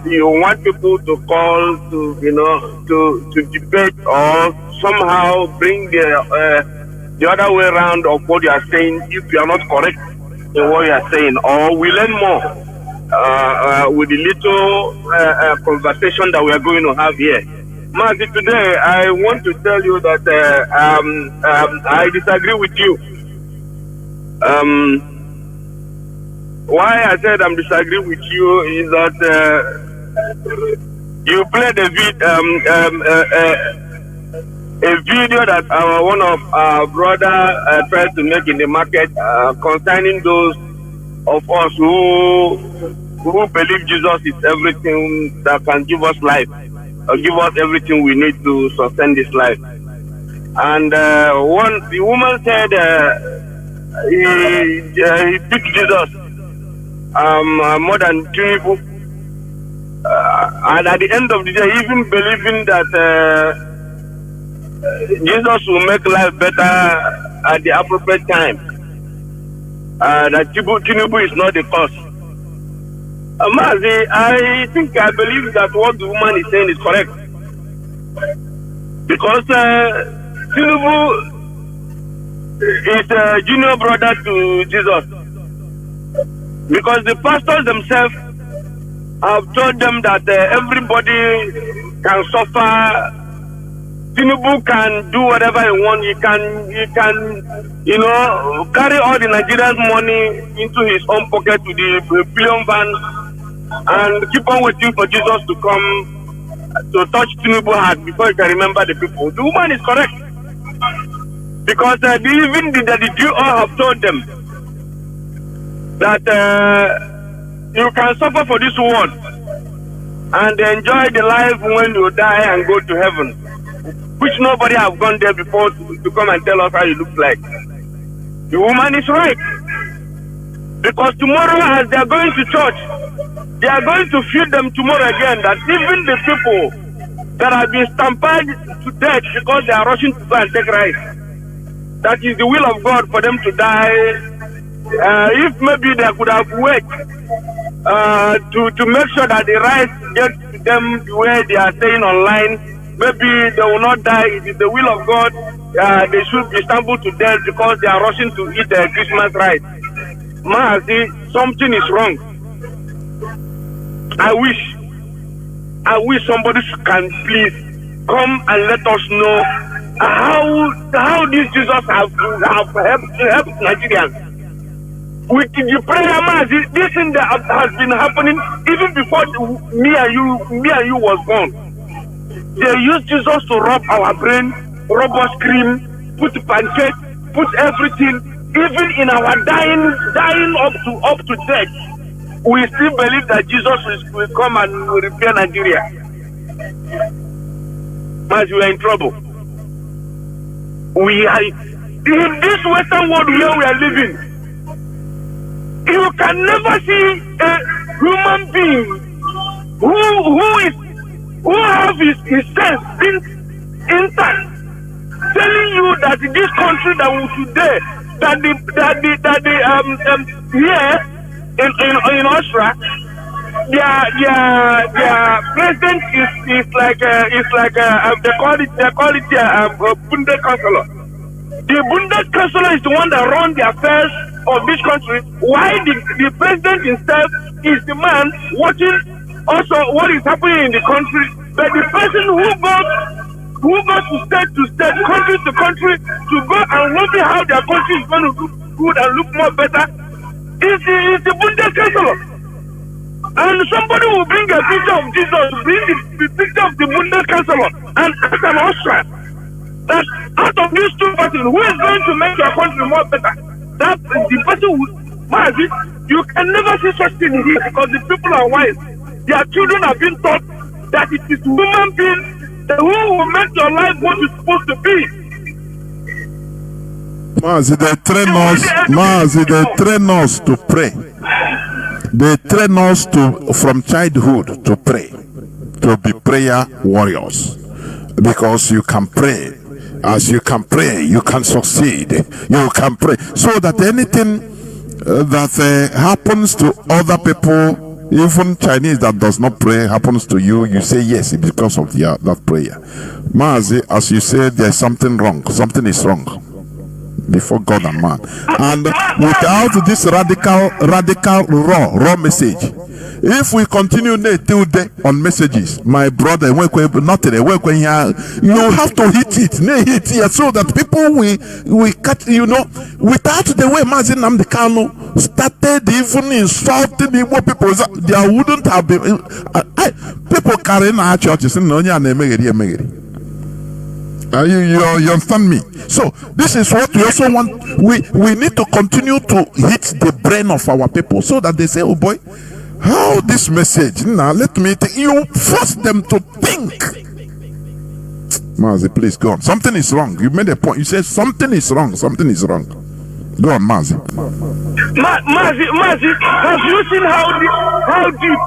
you want people to call to debate or somehow bring the other way around of what you are saying if you are not correct in what you are saying, or we learn more with the little conversation that we are going to have here. Mazi, today I want to tell you that I disagree with you. Why I said I'm disagreeing with you is that you played a video that one of our brother tried to make in the market concerning those of us who believe Jesus is everything that can give us life, or give us everything we need to sustain this life. And the woman said he picked Jesus more than Tinubu, and at the end of the day, even believing that Jesus will make life better at the appropriate time, that Tinubu is not the cause. Mazi, I believe that what the woman is saying is correct, because Tinubu is a junior brother to Jesus. Because the pastors themselves have told them that everybody can suffer. Tinubu can do whatever he wants. He can, carry all the Nigerian money into his own pocket to the billion van and keep on waiting for Jesus to come to touch Tinubu's heart before he can remember the people. The woman is correct, because even the Jews all have told them that you can suffer for this world and enjoy the life when you die and go to heaven, which nobody have gone there before to come and tell us how it looks like. The woman is right, because tomorrow as they are going to church, they are going to feed them tomorrow again, that even the people that have been stampeded to death because they are rushing to go and take rice, that is the will of God for them to die. If maybe they could have waited to make sure that the rice gets to them where they are staying online, maybe they will not die. It is the will of God. They should be stumbled to death because they are rushing to eat Christmas rice. Mazi, something is wrong. I wish somebody can please come and let us know how this Jesus have helped Nigerians. With the prayer mass, this thing that has been happening even before me and you was born. They use Jesus to rub our brain, rub us cream, put pancake, put everything. Even in our dying up to death, we still believe that Jesus will come and will repair Nigeria. But we are in trouble. We are in this Western world where we are living. You can never see a human being who have his sense intact, telling you that this country that we today, here in Austria, their president is like they call it Bundeskanzler. The Bundeskanzler is the one that runs the affairs of this country, while the president himself is the man watching also what is happening in the country. But the person who goes to state, country to country, to go and lobby how their country is going to look good and look more better is the Bundeskanzler. And somebody will bring a picture of Jesus, bring the picture of the Bundeskanzler, and ask an Austria that out of these two persons, who is going to make your country more better? That the person who, Mazi, you can never see such thing here because the people are wise. Their children have been taught that it is human beings who will make your life what it's supposed to be. Mazi, they train us to pray. They train us from childhood to pray, to be prayer warriors, because you can pray. As you can pray, you can succeed. You can pray so that anything that happens to other people, even Chinese that does not pray, happens to you, you say yes because of that prayer. Mazi, as you said, there's something wrong. Something is wrong before God and man. And without this radical raw message, if we continue till day on messages, my brother, you have to hit it so that people we catch, without the way Mazi Nnamdi Kanu started even insulting Igbo people, there wouldn't have been people carrying our churches. You understand me? So this is what we also want. We need to continue to hit the brain of our people so that they say, oh boy, how this message, now let me think. You force them to think. Mazi, please go on. Something is wrong. You made a point. You said something is wrong. Something is wrong. Go on, Mazi. Mazi, have you seen how deep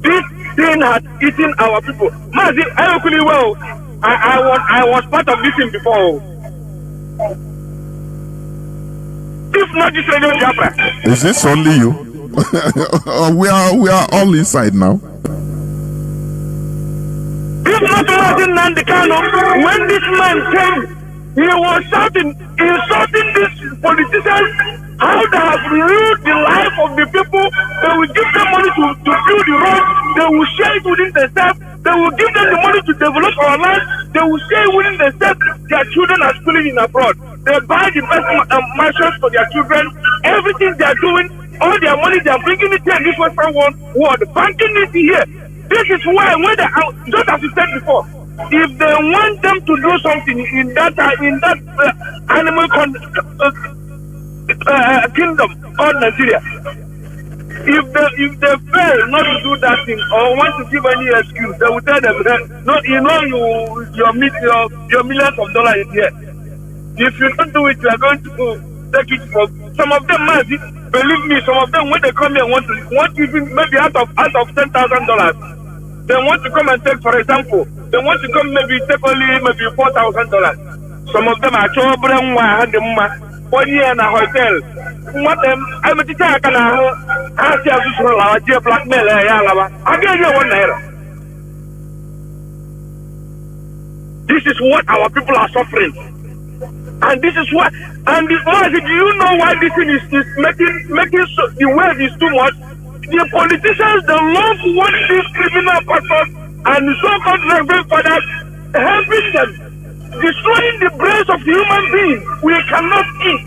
this thing has eaten our people? Mazi, I really well. I was part of this thing before. If not this Radio Biafra. Is this only you? we are all inside now. If not Mazi Nnamdi Kanu, when this man came, he was insulting these politicians, how they have ruined the life of the people. They will give them money to build the road. They will share it within themselves. They will give them the money to develop our land. They will share within themselves. Their children are schooling in abroad. They buy the best mansions for their children. Everything they are doing, all their money they are bringing it here in this Western world. Banking it here. This is why when they are, just as you said before, if they want them to do something in that animal kingdom called Nigeria, if they fail not to do that thing or want to give any excuse, they will tell them, no, your millions of dollars here. If you don't do it, you are going to take it for some of them. Mazi, believe me, some of them when they come here want even maybe out of $10,000, they want to come and take, for example, they want to come maybe take only maybe $4,000. Some of them are 1 year in a hotel. What them? I'm a teacher. I can blackmail. I get you $1. This is what our people are suffering, and this is why. And do you know why this thing is making so, the wave is too much? The politicians, they love what these criminal pastors and so-called reverend fathers helping them. destroying the brains of human beings. We cannot eat.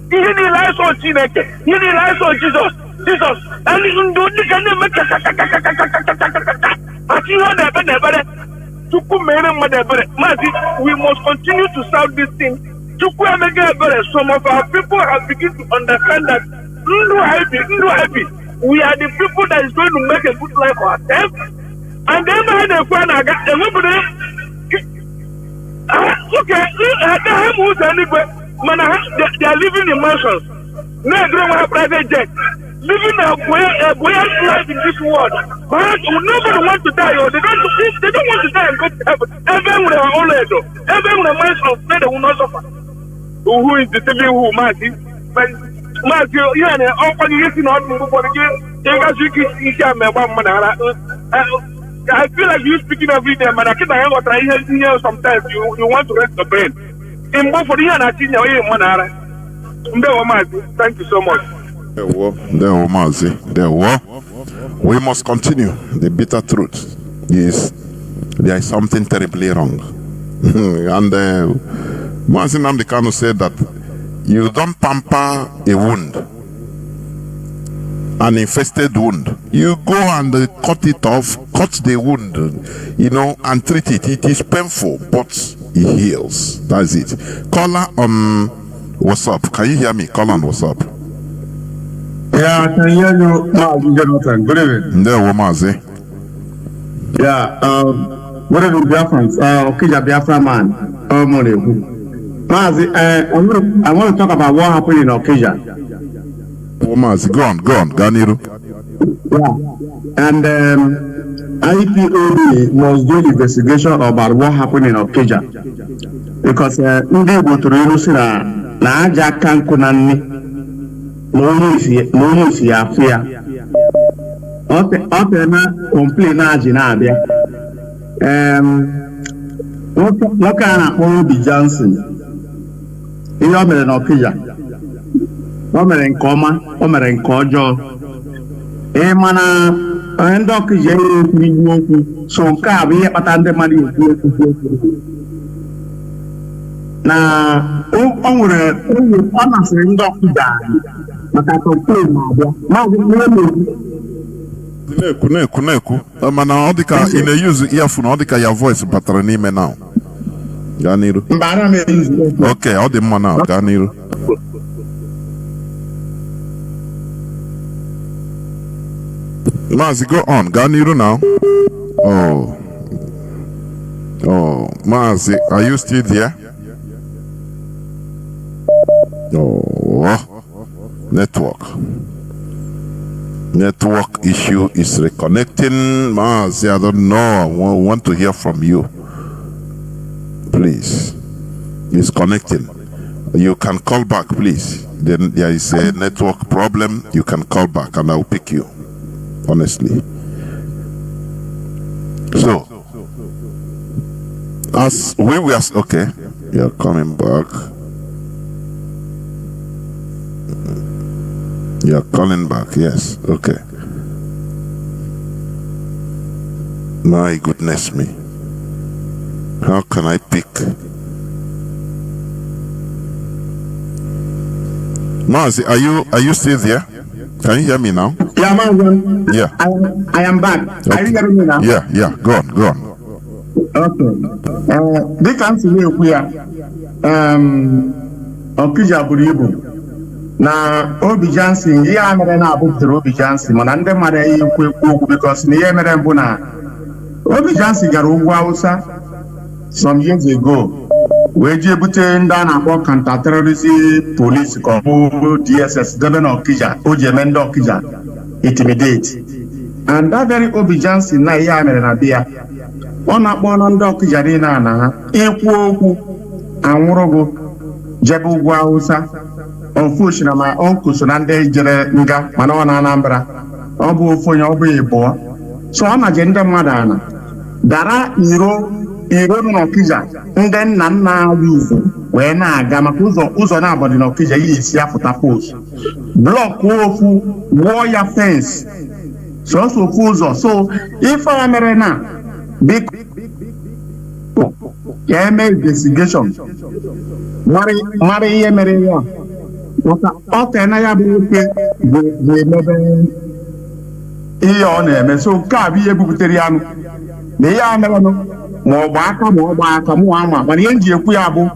Even the lives of Chineke, even the lives of Jesus. And in the we must continue to solve this thing. Some of our people have begun to understand that we are the people that is going to make a good life for ourselves. And then they are living in mansions. No, they don't have private jet. Living a buoyant life in this world. But nobody wants to die, or they don't want to die and go to heaven. Even with our own ego, even with a mansion, they will not suffer. Who is deceiving who, Mazi? Mazi, you are an open using on for the I feel like you speaking every day, but I can't hear sometimes you want to rest the brain. In both for the year, I think thank you so much. We must continue. The bitter truth is there is something terribly wrong. And Mazi Nnamdi Kanu said that you don't pamper a wound, an infested wound. You go and cut it off, cut the wound, and treat it. It is painful, but it heals. That's it. Caller on WhatsApp. Can you hear me? Caller on WhatsApp. Yeah, I can hear you, Mazi Jonathan. Good evening. There, Mazi. Yeah, good evening, Biafrans. Okija Biafra man. Mazi, I want to talk about what happened in Okija. Mazi, go on, Ganiru. Yeah, and IPOB must do investigation about what happened in Okija. Because ndị Igbo tụrụ ilu si na aja aka nkụ na nne na onye isi ya afụ ya. Ọ na complain na ajị na-abịa. Nwoke a na-akpọ Obi Johnson, ihe o mere na Okija, o mere nke ọma, o mere nke ọjọọ. Mana ndị Okija ekwu okwu, so nke a bụ ihe kpata ndị mmadụ ekwu okwu. Na o nwere ọ masịrị ndị Okija maka complain na-abịa. Na-ekwu mana ọ dịka ị na-eyuzu earphone, ọ dịka ya voice batara n'ime now. Gaa n'iru. Okay, ọ dị mma now. Gaa n'iru. Mazi, go on. Gaa n'iru now. Oh, Mazi, are you still there? Network issue is reconnecting. Mazi, I don't know. I want to hear from you. Please. It's connecting. You can call back, please. Then there is a network problem. You can call back and I'll pick you. Honestly. So, as we were, okay, you're coming back. You're calling back, yes, okay. My goodness me. How can I pick? Mazi, are you still there? Can you hear me now? Yeah, man. Yeah. I am back. Okay. Are you hearing me now? Yeah. Go on. Okay. This answer we are Okija buru na Obi Johnson ya mere na abụpụtara Obi Johnson mana ndị mmadụ ekwu okwu because na ihe mere mbụ na Obi Johnson gara ugwu Hausa some years ago wee ji ebute ndị a na-akpọ counter-terrorism police ka ọ bụ DSS debe na Okija o ji eme ndị Okija intimidate, and that very Obi Johnson na ihe mere na bịa ọ na-akpọ ndị Okija dị na ha ekwu okwu anwụrụgo jebe ugwu Hausa. Unfortunately, my uncle so na ndị jere nga mana ọ na Anambra ọ bụ ofu onye ọ bụ Igbo, so ọ na je ndị mmadụ ana dara iro n'Okija ndị nna wizu wee na-aga maka ụzọ na-abọdị n'Okija ya esi apụta post blọk ofu wụọ ya fence sọsọ ofu ụzọ. So ife ya mere na biko ka eme investigeshọn mara ihe mere ya maka ọ ka na ya bụ nwoke ga-emebe ihe ọ na-eme. So nke a bụ ihe bubutere ya nụ na ihe a merenụ ma ọ gba aka ma ọ gba aka mụ ama, mana ihe m ji ekwu ya bụ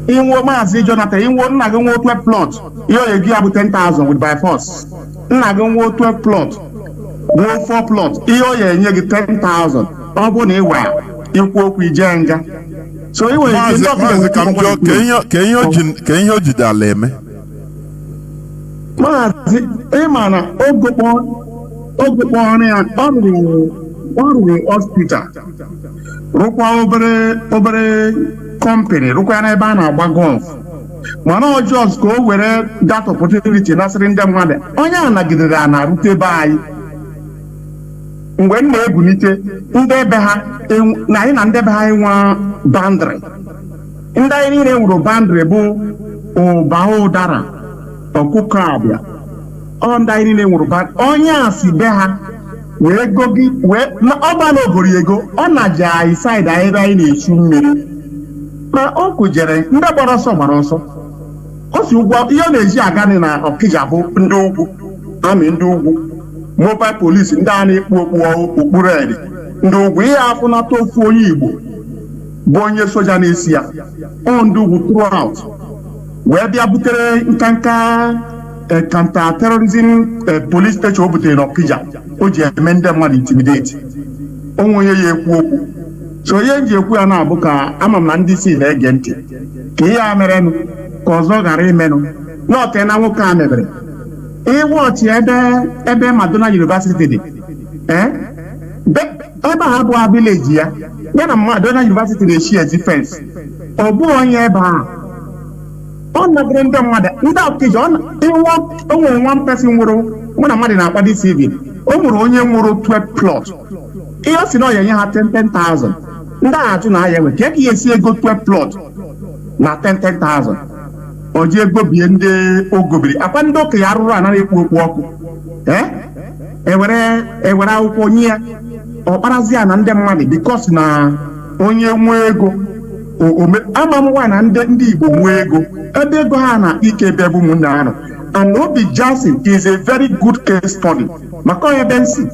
inwo Mazi Jonathan, inwo nna gị nwo 12 plot ihe onye gị ya bụ 10,000 with by force. Nna gị nwo 12 plot nwo 4 plot ihe onye enye gị 10,000 ọ bụ na ịwa ikwu okwu ije nga. So iwe Mazi ka m jụọ ka ihe o jide ala eme. Mazi ịma na ogokpo ọrụ ya ọ rụrụ hospital, rụkwa obere company, rụkwa n'ebe a na-agba golf, mana ọjọọ ka o were that opportunity nasịrị ndị mmadụ. Onye a nagidere a na-arute ebe anyị mgbe m na-ebulite ndị ebe ha na anyị na ndị ebe ha nwa bandrị. Ndị anyị niile nwụrụ bandrị bụ ụba ụdara ọkụkọ abịa, ọ ndị anyị niile nwụrụ bandrị. Onye a si be ha wee ego gị wee ọba na ogori ego ọ na-aja anyị saịdị anyị ebe anyị na-echu mmiri, ma o kụjere ndị gbara ọsọ o si ụgwọ ihe ọ na-eji agani na Ọkịja bụ ndị ugwu amị, ndị ugwu mobile police, ndị a na-ekpu okpuru edi ndị ugwu. Ihe afụ nata ofu onye Igbo bụ onye soja na-esi ya ndị ugwu throughout wee bịa butere nkanka counter terrorism police station o butere n'Ọkịja. O ji eme ndị mmadụ intimidate, onwe onye ya ekwu okwu. So ihe nji ekwu ya na-abụ ka ama m na ndị isi na-ege ntị ka ihe a merenụ ka ọzọ ghara imenụ n'ọte na nwoke a mebere ịwọchị ebe Madonna University dị ebe a bụ vileji ya na Madonna University na-eshi ezi fensị. Ọ bụ onye ebe a ọ nagide ndị mmadụ ndị Ọkịja. O nwere nwa mpesi nwụrụ mụ na mmadụ na-akpado CV, o nwere onye nwụrụ 12 plot. Ihe o si na ọ ya enye ha 10,000. Ndị agha ajụ na ahịa nwe ka ihe esi ego 12 plot na 10,000 o ji ego bie ndị ogobiri akwa ndị okenye arụrụ anaghị ekwu okwu ọkụ ewere akwụkwọ nye ya ọkparazi ya na ndị mmadụ bikos na onye nwee ego ama m nwaanyị na ndị Igbo nwee ego ebe ego ha na ike ebe bụ ụmụnne ha nọ. And Obi Johnson is a very good case study maka onye ebe nsi.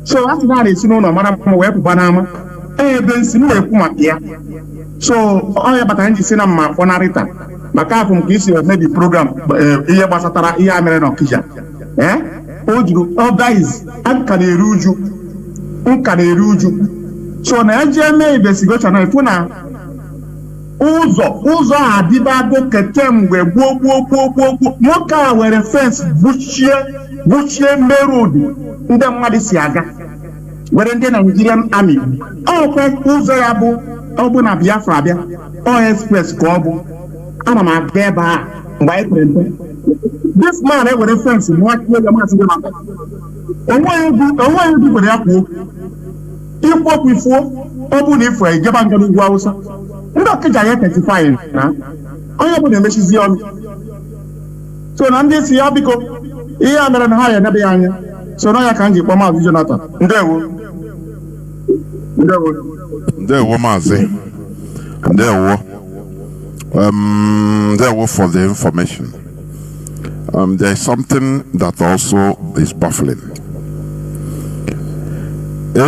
So a sị na esi n'ụlọ mara mma wee pụba n'ama ebe nsi m na-ekwu maka ya. So onye batara nji si na mma fọnarịta maka afọ m ka isi emebi program ihe gbasatara ihe a mere n'Ọkịja. O juru guys nka na-eru uju. So na eji eme investigation na ifu na ụzọ adịbago ketemgbe gboo nwoke a were fence buchie merod ndị mmadụ si aga were ndị Nigerian Army. Ọkwa ụzọ ya bụ ọ bụ na Biafra abịa express ka ọ bụ. Ana m aga ebe a mgbe anyị pere mpe this man ewere fence nwachie ya masị gị maka onweghị egwu gwere ya kwuo ikwu okwu ifuo. Ọ bụ na ifo ejeba nga n'ugwu Hausa ndị Ọkịja ya 35 na onye bụ na-emechizi ọnụ. So na ndị isi ya biko ihe a mere na ha ya enebe ya anya. So na ya ka m ji kpọọ Mazi Jonathan. Ndewo Mazi, ndewo for the information. There is something that also is baffling. Do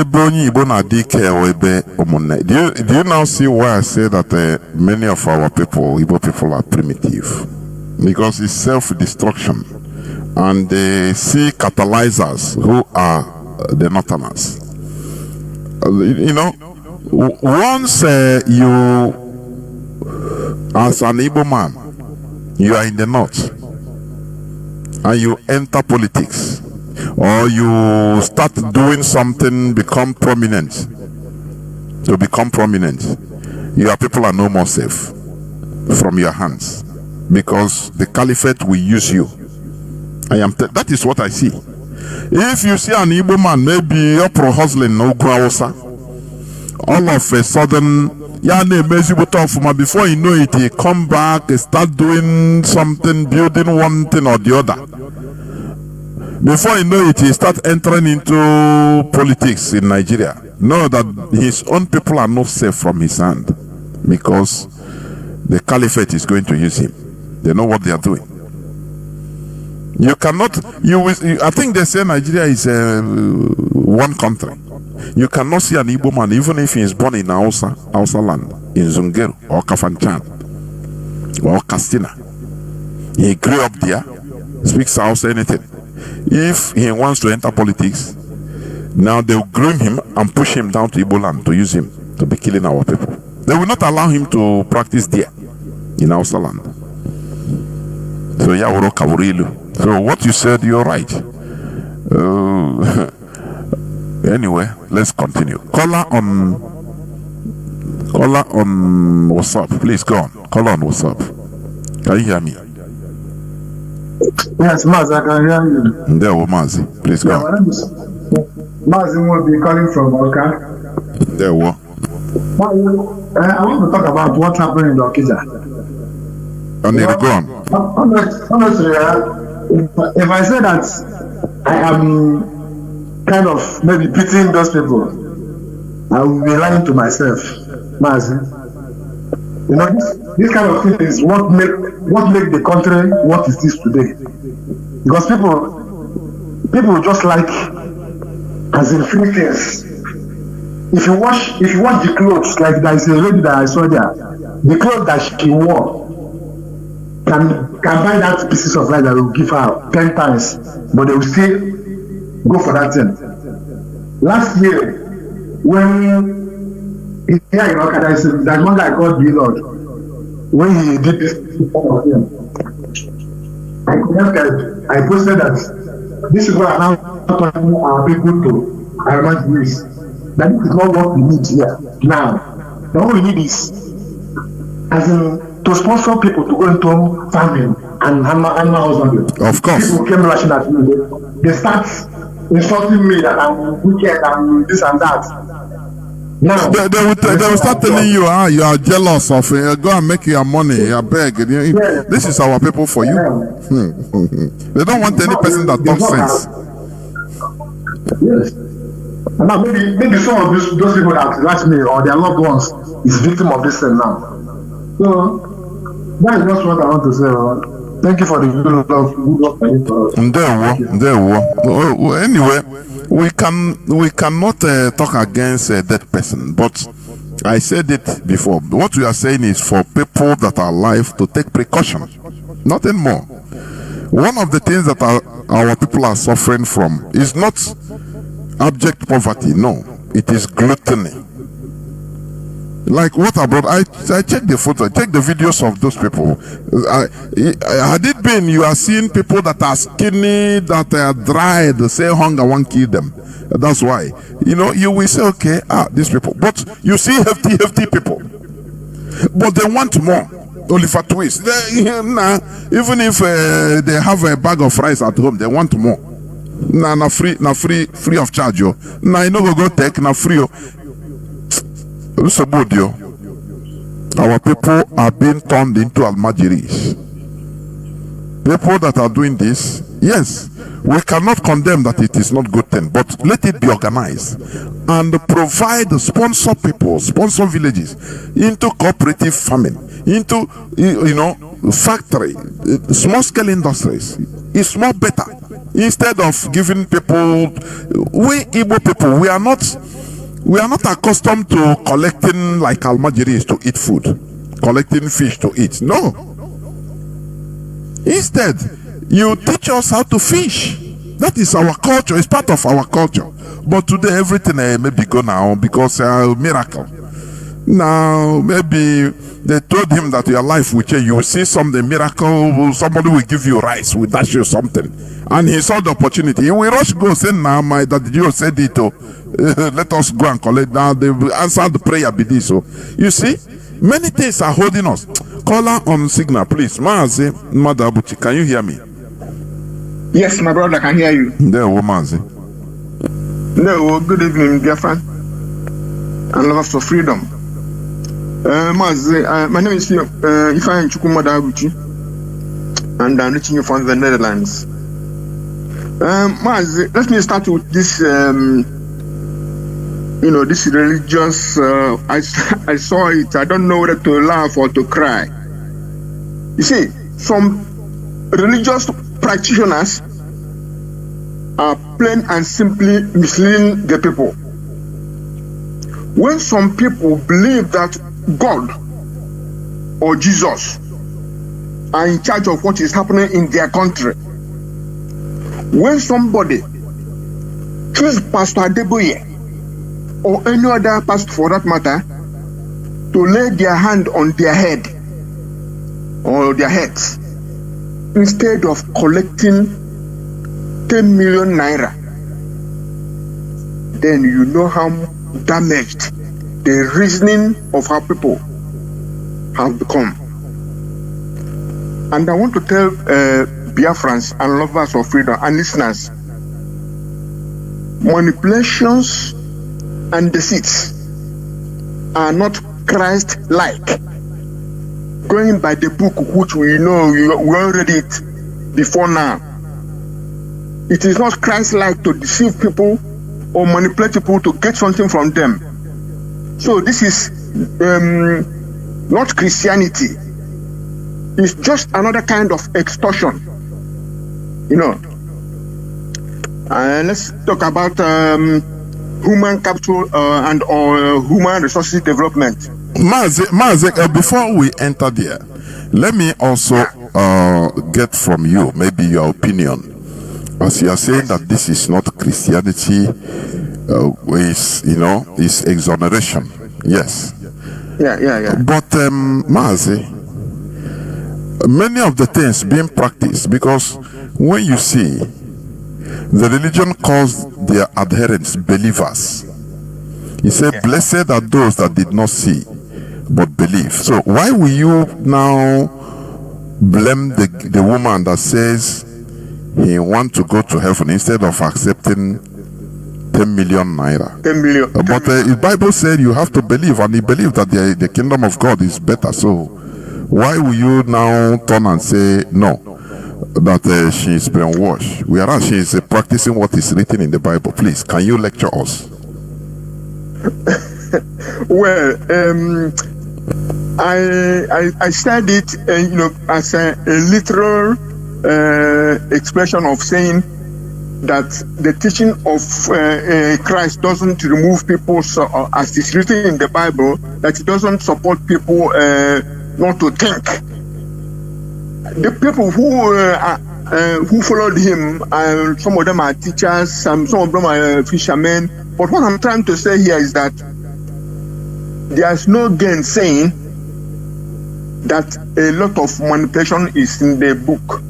you now see why I say that many of our people, Igbo people, are primitive? Because it's self-destruction, and they see catalyzers who are the northerners. Once you, as an Igbo man, you are in the north, and you enter politics, or you start doing something, become prominent, your people are no more safe from your hands, because the caliphate will use you. That is what I see. If you see an Igbo man, maybe you're pro-hustling, no Hausa, all of a sudden, before you know it, he come back, start doing something, building one thing or the other. Before you know it, he start entering into politics in Nigeria. Know that his own people are not safe from his hand because the caliphate is going to use him. They know what they are doing. You cannot, I think they say Nigeria is one country. You cannot see an Igbo man, even if he is born in Hausa land, in Zungeru or Kafanchan or Castina. He grew up there, speaks Hausa, anything. If he wants to enter politics, now they will groom him and push him down to Igbo land to use him to be killing our people. They will not allow him to practice there in Hausa land. So Yaworo Kawurilu. So what you said, you're right. Anyway, let's continue. Caller on WhatsApp. Please go on. Caller on WhatsApp. Can you hear me? Yes, Mazi, I can hear you. There, Mazi. Please go on. Mazi will be calling from Oka. There, what? I want to talk about what happened in the Okija. And you go on. Honestly, if I say that I am kind of maybe pitying those people, I will be lying to myself, Mazi. You know, this kind of thing is what make the country what it is today. Because people just like as in free things. If you watch the clothes, like there is a lady that I saw there, the clothes that she wore can buy that pieces of rice that will give her 10 times, but they will still go for that thing. Last year, when here in Okada, there's one guy called B-Lord. When he did this, I posted that this is what I'm now talking our people to remind this. That this is not what we need here now. What we need is, as in, to sponsor people to go into farming and animal husbandry. Of course. People came rushing at me. They start insulting me that I'm wicked and this and that. Now they will start telling you, you are jealous of it. Go and make your money. You beg. Yes. This is our people for you. They don't want any person that talks sense. Yes. And now maybe some of those people that like me or their loved ones is victim of this thing now. So that is just what I want to say. Thank you for the good love for us. Anyway, we cannot talk against a dead person, but I said it before. What we are saying is for people that are alive to take precaution, nothing more. One of the things that our people are suffering from is not abject poverty. No, it is gluttony. Like what I brought, I checked the photo, check the videos of those people. Had it been you are seeing people that are skinny, that are dry, they say hunger won't kill them. That's why, you will say, okay, these people. But you see hefty people, but they want more. Only for twist. Even if they have a bag of rice at home, they want more. Free of charge. You know go take free. Our people are being turned into almajiris. People that are doing this, yes, we cannot condemn that it is not good thing, but let it be organized and provide, sponsor people, sponsor villages into cooperative farming, into factory, small scale industries. It's more better instead of giving people. We Igbo people, we are not accustomed to collecting like almajiris to eat food, collecting fish to eat. No. Instead, you teach us how to fish. That is our culture. It's part of our culture. But today, everything may be gone now because miracle. Now, maybe they told him that your life will change. You will see something miracle. Somebody will give you rice. Will dash you something. And he saw the opportunity. He will rush go say, "Now, that you said it. Let us go and collect." Now they will answer the prayer. Be this. So you see, many things are holding us. Caller on signal, please. Mazi Nnamdi, can you hear me? Yes, my brother, I can hear you. There, Mazi. No, good evening, Biafran and lovers of freedom. Mazi, my name is Ifeanyi Chukwumadabuchi, and I'm reaching you from the Netherlands. Mazi, let me start with this. This religious. I saw it. I don't know whether to laugh or to cry. You see, some religious practitioners are plain and simply misleading the people. When some people believe that God or Jesus are in charge of what is happening in their country, when somebody choose Pastor Adeboye or any other pastor for that matter to lay their hand on their head or their heads instead of collecting 10 million naira, then you know how damaged the reasoning of our people have become. And I want to tell Biafrans and lovers of freedom and listeners, manipulations and deceits are not Christ-like. Going by the book which we know, we all read it before now. It is not Christ-like to deceive people or manipulate people to get something from them. So this is not Christianity. It's just another kind of extortion. Let's talk about human capital and or human resources development. Mazi, before we enter there, let me also get from you maybe your opinion. As you are saying that this is not Christianity, is exoneration. Yes. Yeah. But Mazi, many of the things being practiced, because when you see the religion calls their adherents believers, he said, blessed are those that did not see but believe. So why will you now blame the woman that says he want to go to heaven instead of accepting 10 million naira? 10 million. But the Bible said you have to believe, and he believed that the kingdom of God is better. So why will you now turn and say no, that she is brainwashed, whereas she is practicing what is written in the Bible? Please, can you lecture us? Well, I said it, as a literal expression of saying that the teaching of Christ doesn't remove people, as is written in the Bible, that it doesn't support people not to think. The people who followed him, some of them are teachers, some of them are fishermen. But what I'm trying to say here is that there's no gainsaying that a lot of manipulation is in the book.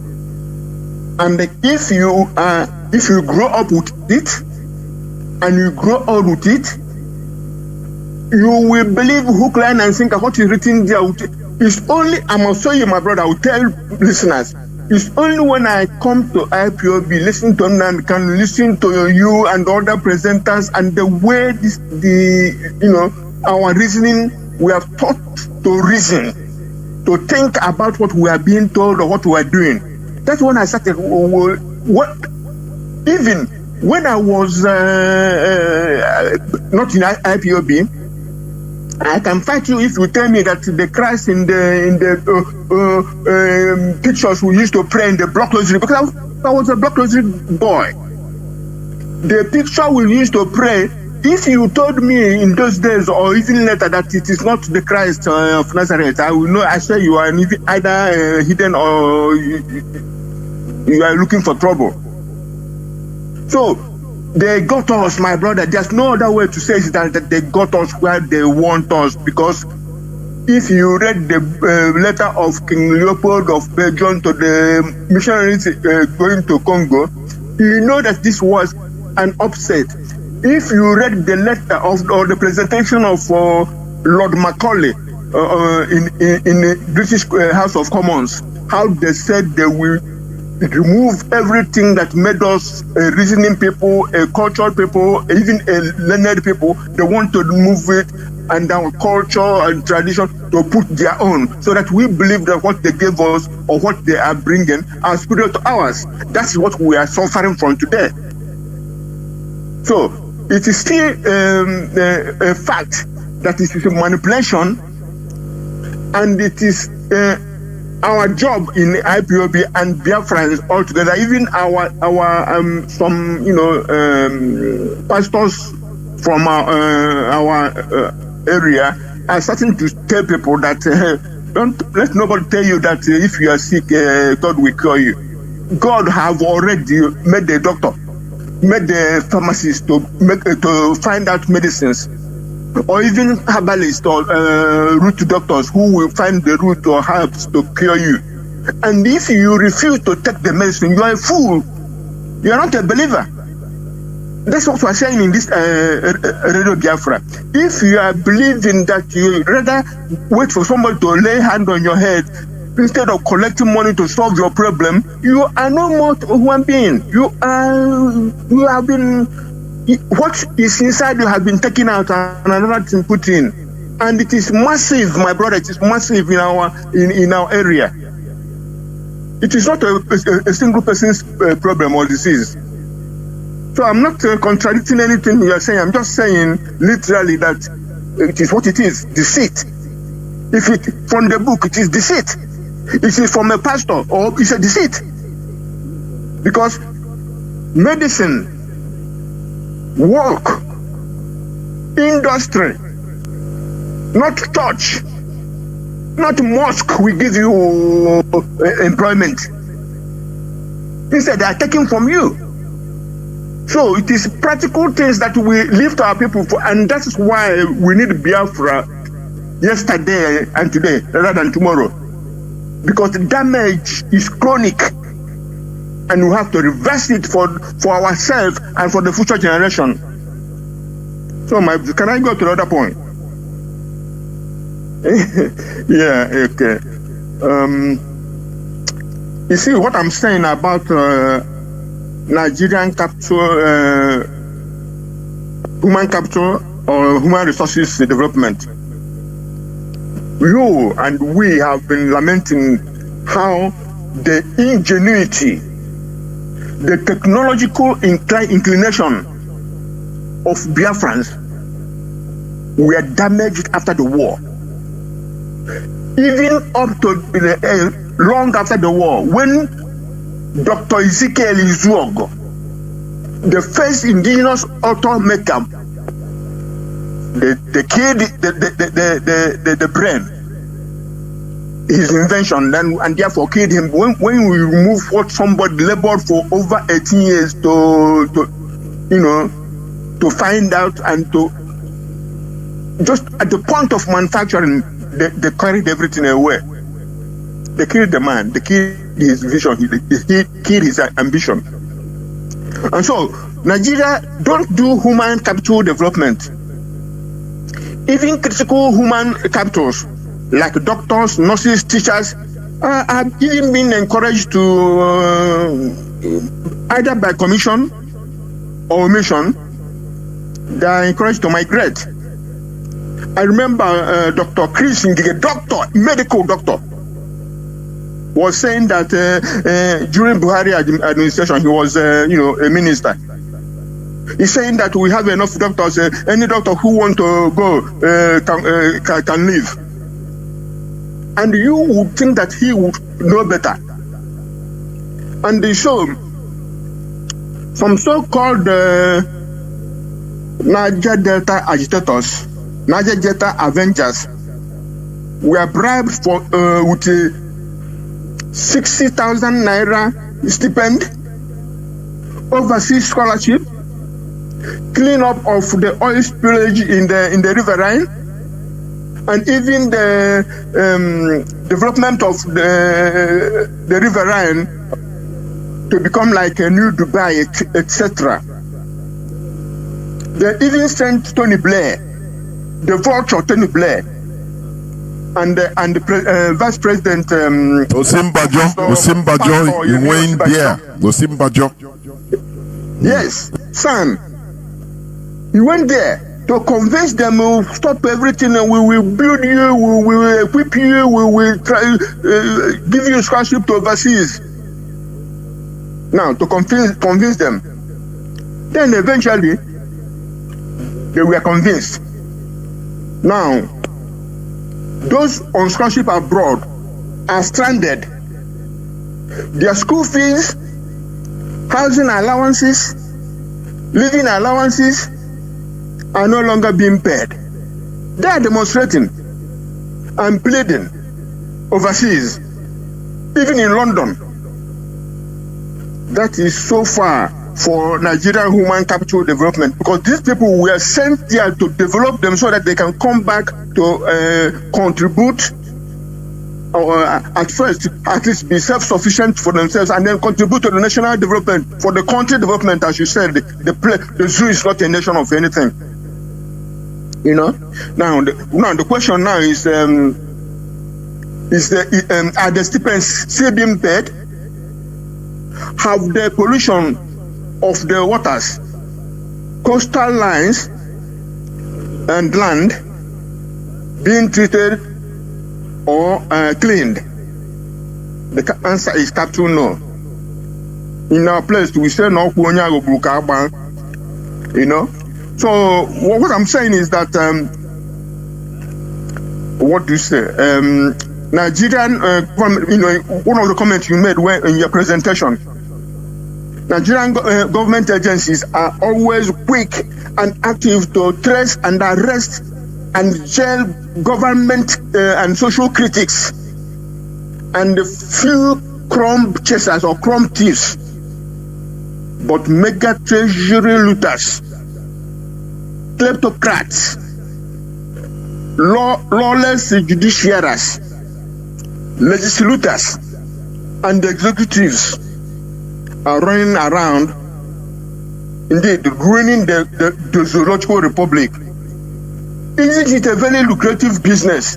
And if you grow up with it and you grow old with it, you will believe hook, line, and sinker what is written there. It's only, I must show you, my brother, I will tell listeners, it's only when I come to IPOB, listen to Nnamdi Kanu, listen to you and other presenters, and the way our reasoning, we have taught to reason, to think about what we are being told or what we are doing. That's when I started. Even when I was not in IPOB, I can fight you if you tell me that the Christ in the pictures we used to pray in the block rosary, because I was a block rosary boy. The picture we used to pray, if you told me in those days or even later that it is not the Christ of Nazareth, I will know. I say you are either hidden or you are looking for trouble. So they got us, my brother. There's no other way to say it than that they got us where they want us. Because if you read the letter of King Leopold of Belgium to the missionaries going to Congo, you know that this was an upset. If you read the letter or the presentation of Lord Macaulay in the British House of Commons, how they said they will remove everything that made us reasoning people, a cultured people, even a learned people. They want to remove it and our culture and tradition to put their own, so that we believe that what they gave us or what they are bringing are superior to ours. That's what we are suffering from today. So it is still a fact that it is a manipulation, and it is our job in IPOB and Biafran altogether, even our some pastors from our area are starting to tell people that don't let nobody tell you that if you are sick, God will cure you. God have already made the doctor, made the pharmacist to find out medicines, or even herbalists or root doctors who will find the root or herbs to cure you. And if you refuse to take the medicine, you are a fool. You are not a believer. That's what we are saying in this Radio Biafra. If you are believing that you rather wait for somebody to lay hand on your head instead of collecting money to solve your problem, you are no more a human being. You have been, what is inside you has been taken out and another thing put in, and it is massive, my brother. It is massive in our area. It is not a single person's problem or disease. So I'm not contradicting anything you are saying. I'm just saying literally that it is what it is, deceit. If it from the book, it is deceit. It is from a pastor, or it's a deceit. Because medicine, work, industry, not church, not mosque will give you employment. Instead, they are taking from you. So it is practical things that we lift our people for, and that is why we need Biafra yesterday and today rather than tomorrow. Because the damage is chronic, and we have to reverse it for ourselves and for the future generation. So can I go to the other point? Yeah, okay. You see what I'm saying about Nigerian capital, human capital or human resources development. You and we have been lamenting how the ingenuity, the technological inclination of Biafrans were damaged after the war. Even up to long after the war, when Dr. Ezekiel Izuogo, the first indigenous automaker, they killed the brain, his invention, and therefore killed him. When we remove what somebody labored for over 18 years to find out, and to just at the point of manufacturing, they carried everything away. They killed the man, they killed his vision, he killed his ambition. And so Nigeria don't do human capital development. Even critical human capitals like doctors, nurses, teachers are even being encouraged to either by commission or omission, they are encouraged to migrate. I remember Dr. Chris Ngige, medical doctor, was saying that during Buhari administration, he was a minister. He's saying that we have enough doctors. Any doctor who want to go can leave. And you would think that he would know better. And so some so-called Niger Delta agitators, Niger Delta Avengers, were bribed for with 60,000 naira stipend, overseas scholarship, clean up of the oil spillage in the riverine, and even the development of the riverine to become like a new Dubai, etc. They even sent Tony Blair, the vulture Tony Blair, and the Vice President Osimbajo, you went there. Osimbajo. Yes, son. He went there to convince them, we'll stop everything and we will build you, we will equip you, we will try, give you scholarship to overseas. Now, to convince them. Then eventually, they were convinced. Now, those on scholarship abroad are stranded. Their school fees, housing allowances, living allowances are no longer being paid. They are demonstrating and pleading overseas, even in London. That is so far for Nigerian human capital development, because these people were sent there to develop them so that they can come back to contribute, or at first at least be self-sufficient for themselves, and then contribute to the national development, for the country development. As you said, the zoo is not a nation of anything. You know. Now the question now is are the stipends still being paid? Have the pollution of the waters, coastal lines, and land being treated or cleaned? The answer is capital no. In our place, we say no. You know. So what I'm saying is that what do you say? Nigerian, you know, one of the comments you made in your presentation. Nigerian government agencies are always quick and active to trace and arrest and jail government and social critics and the few crumb chasers or crumb thieves, but mega treasury looters, kleptocrats, lawless judiciaries, legislators, and executives are running around, indeed ruining the zoological republic. Isn't it a very lucrative business?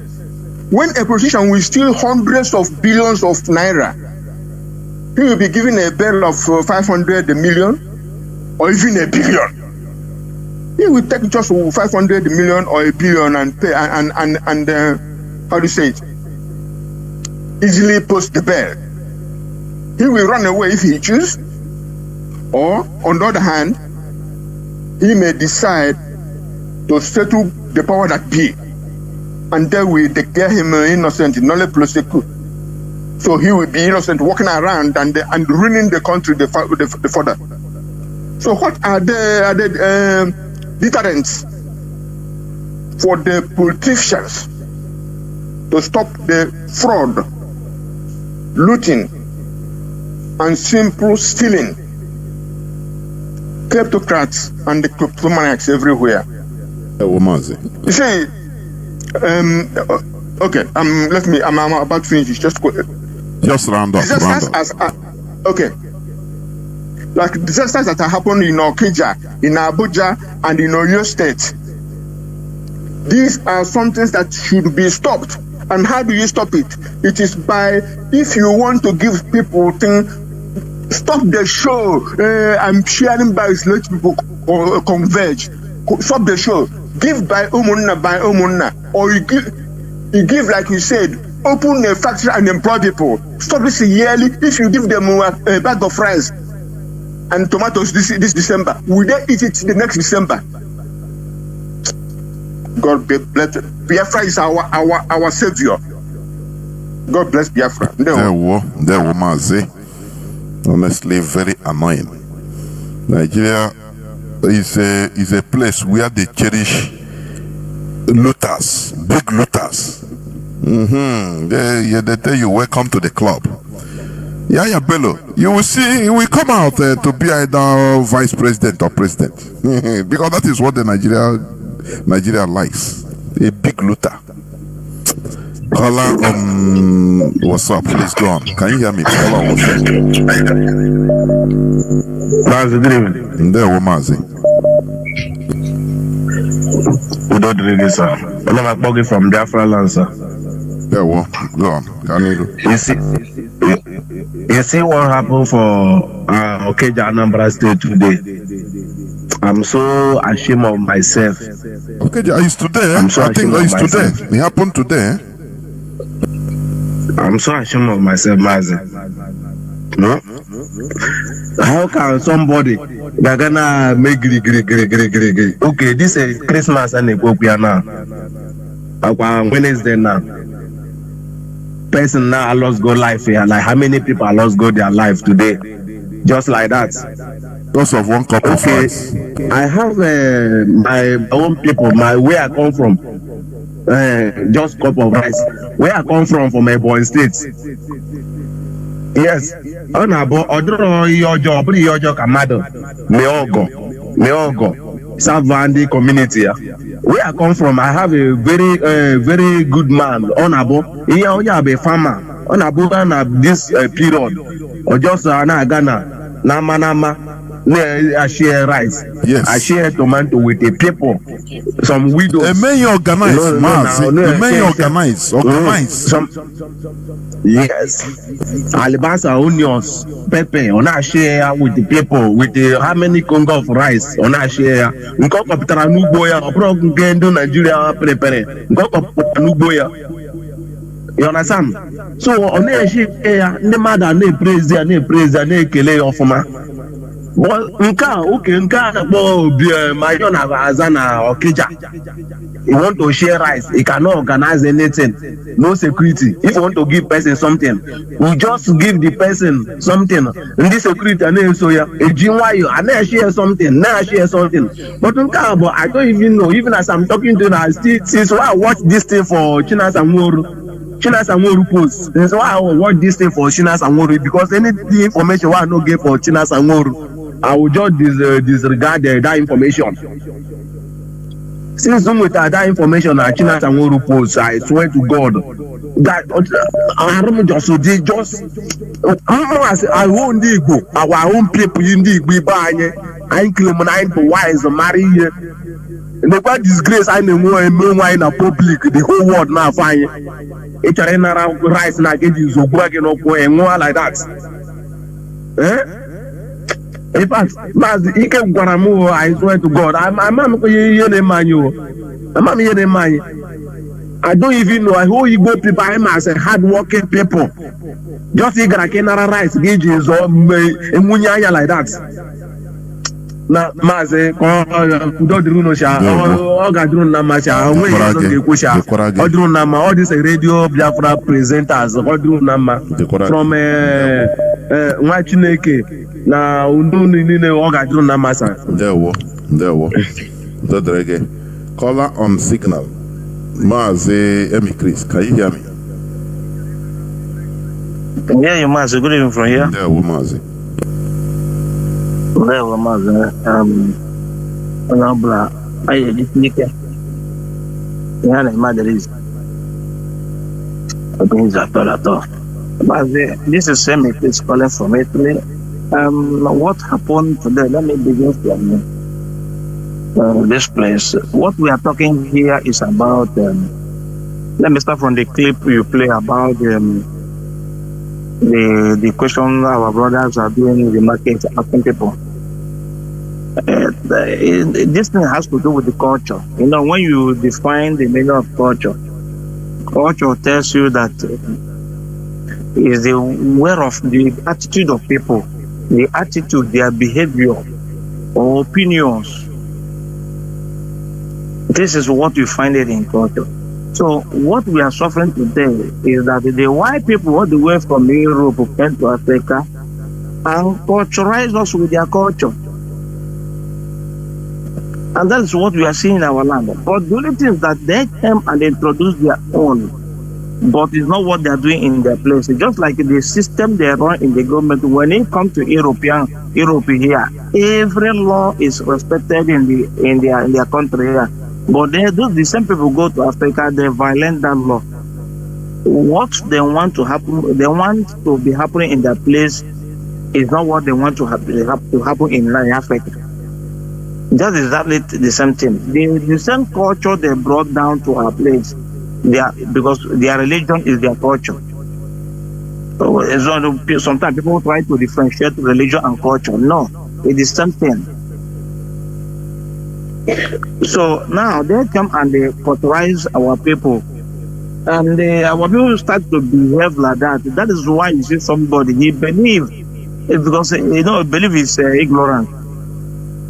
When a politician will steal hundreds of billions of naira, he will be given a bail of 500 million or even a billion. He will take just 500 million or a billion and pay and how do you say it? Easily post the bail. He will run away if he chooses, or on the other hand, he may decide to settle the power that be, and then we declare him innocent, nolle prosecu. So he will be innocent, walking around and ruining the country the further. So what are the deterrents for the politicians to stop the fraud, looting, and simple stealing, kleptocrats and the kleptomaniacs everywhere? You see, okay, I'm about to finish. Just round up. Okay. Like disasters that are happening in Okija, in Abuja, and in Oyo State. These are some things that should be stopped. And how do you stop it? It is by, if you want to give people things, stop the show. I'm sharing by let people converge. Stop the show. Give by umunna, or you give like you said, open a factory and employ people. Stop this yearly. If you give them a bag of rice and tomatoes this December, will they eat it the next December? God bless. Biafra is our savior. God bless Biafra. There were Mazi. Honestly, very annoying. Nigeria is a place where they cherish looters, big looters. They tell you welcome to the club. Yeah, Bello. You will see, he will come out to be either vice president or president. Because that is what the Nigeria likes. A big looter. Caller, what's up? Please go on. Can you hear me? Caller, what's up? Mazi, good evening. There, Mazi. We don't read this, sir. I'm talking from Biafra land, sir. Yeah, well, go on. Can you see what happened for Okija Anambra State today? I'm so ashamed of myself. Okay, it's today. I'm so I think ashamed it's of today. myself. It happened today. I'm so ashamed of myself, Mazi. No? How can somebody that gonna make giri? Okay, this is Christmas and Ethiopia now. Wednesday now. Person now lost go life here. Like how many people lost go their life today? Just like that. Because of one cup of rice. I have my own people, where I come from. Just cup of rice. Where I come from my boy state. Yes. Your Kamado. Meogo. Savandi community. Where I come from, I have a very good man. Onabo. He have a farmer. Onabo this period. Or just Ghana. Nama. I share rice. Yes. I share tomato with the people. Some widows. A man organize, organize. Yes. Alibasa, onions, pepper. On I share with the people. With the how many congo of rice? On I share. Nko kapitara nuboya. Opro ngendo Nigeria prepare. Nko kapitara nuboya. You understand? So on I share. Ne mother ne praise ne kele ofuma. Well, okay, Mayon Azana or Kija. You want to share rice, you cannot organize anything, no security. If you want to give person something, we just give the person something. And this security, and so yeah, a GYU, and I share something, now I share something. But I don't even know, even as I'm talking to you, since I watch this thing for China Samuru post. That's why I will watch this thing for China Samuru, because any information I don't get for China Samuru, I will just disregard that information. Since with that information China Samuru post, I swear to God that I own the Igbo, our own people in the Igbo, I claim 9 for wise marry here. The quite disgrace I know more in a public, the whole world now fine. It's a rice and I get you so working up and more like that. In fact, he can go and move. I swear to God, I'm I don't even know who you go people. I'm as a hard-working people. Just you got a rice gauges or munya like that. Na Mazi, all these Radio Biafra presenters, from Chineke. Na caller on signal. Mazi Chris, can you hear me? Yeah, you Mazi. Good evening from here. Mazi. There Mazi. Honorable, I Nika. Yeah, mother is. Mazi, this is Semi. Please calling from Italy. What happened today? Let me begin from this place. What we are talking here is about. Let me start from the clip you play about the question our brothers are doing in the market, asking people. This thing has to do with the culture. You know, when you define the meaning of culture tells you that is the way of the attitude of people, the attitude, their behavior or opinions. This is what you find it in culture. So what we are suffering today is that the white people all the way from Europe came to Africa and culturized us with their culture. And that is what we are seeing in our land. But the only thing is that they came and introduced their own, but it's not what they are doing in their place. It's just like the system they run in the government. When it comes to Europe here, every law is respected in their country here. But the same people go to Africa, they violate that law. What they want to happen, they want to be happening in their place is not what they want to happen in Africa. Just exactly the same thing. The same culture they brought down to our place, because their religion is their culture. So sometimes people try to differentiate religion and culture. No, it is the same thing. So now they come and they cauterize our people. And our people start to behave like that. That is why you see somebody, he believes. It's because, belief is ignorant.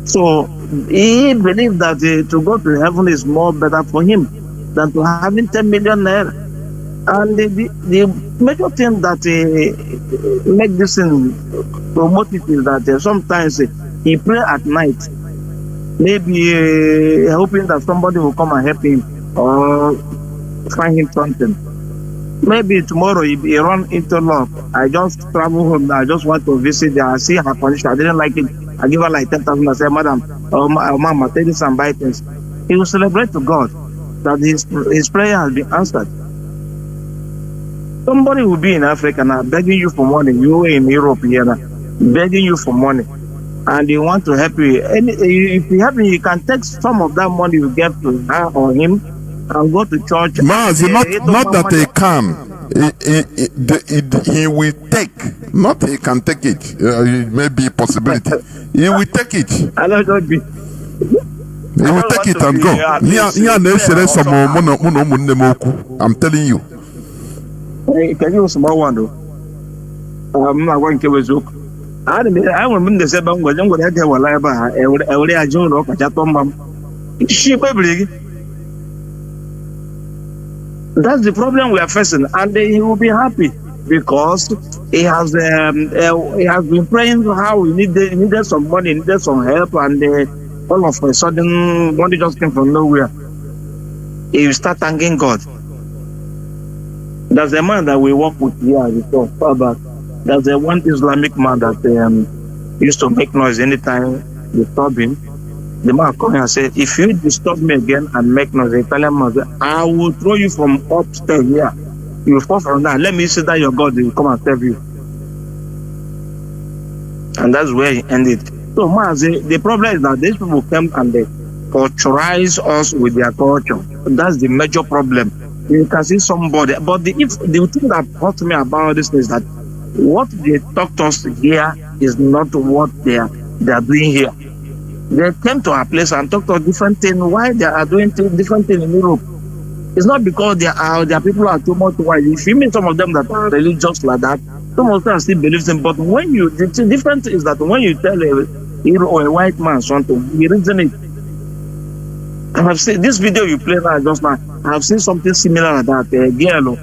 So he believes that to go to heaven is more better for him than to having 10 million naira. And the major thing that make this thing promote it is that sometimes he pray at night, maybe hoping that somebody will come and help him or find him something. Maybe tomorrow he run into love. I just travel home now. I just want to visit there. I see her condition. I didn't like it. I give her like 10,000. I say, Madam, Mama, take this and buy things. He will celebrate to God that his prayer has been answered. Somebody will be in Africa now begging you for money. You in Europe here now, begging you for money, and they want to help you. And if you help me, you can take some of that money you get to her or him and go to church. Mazi, not that they can. He will take. Not he can take it. It may be a possibility. He will take it. He will take it and go. I'm telling you. Can you small one though? I'm not going to joke. I remember the same I'm going to have a live. Every I join up at Mom. She probably. That's the problem we are facing, and he will be happy because he has been praying how he needed some money, needed some help, and all of a sudden money just came from nowhere. He will start thanking God. There's a man that we work with here before, far back. There's a one Islamic man that used to make noise anytime you disturb him. The man come and said, if you disturb me again and make noise, the Italian man said, I will throw you from upstairs here. You will fall from that. Let me see that your God will come and save you. And that's where he ended. So, Mazi, the problem is that these people come and they culturize us with their culture. That's the major problem. You can see somebody, but the thing that hurts me about this is that what they talk to us here is not what they are doing here. They came to our place and talk to us different things. Why they are doing different things in Europe? It's not because their people are too much white. If you meet some of them that are religious like that, some of them still believe them. But when the difference is that when you tell a white man something, he reason it. I have seen this video you played just now. I have seen something similar to that. A girl,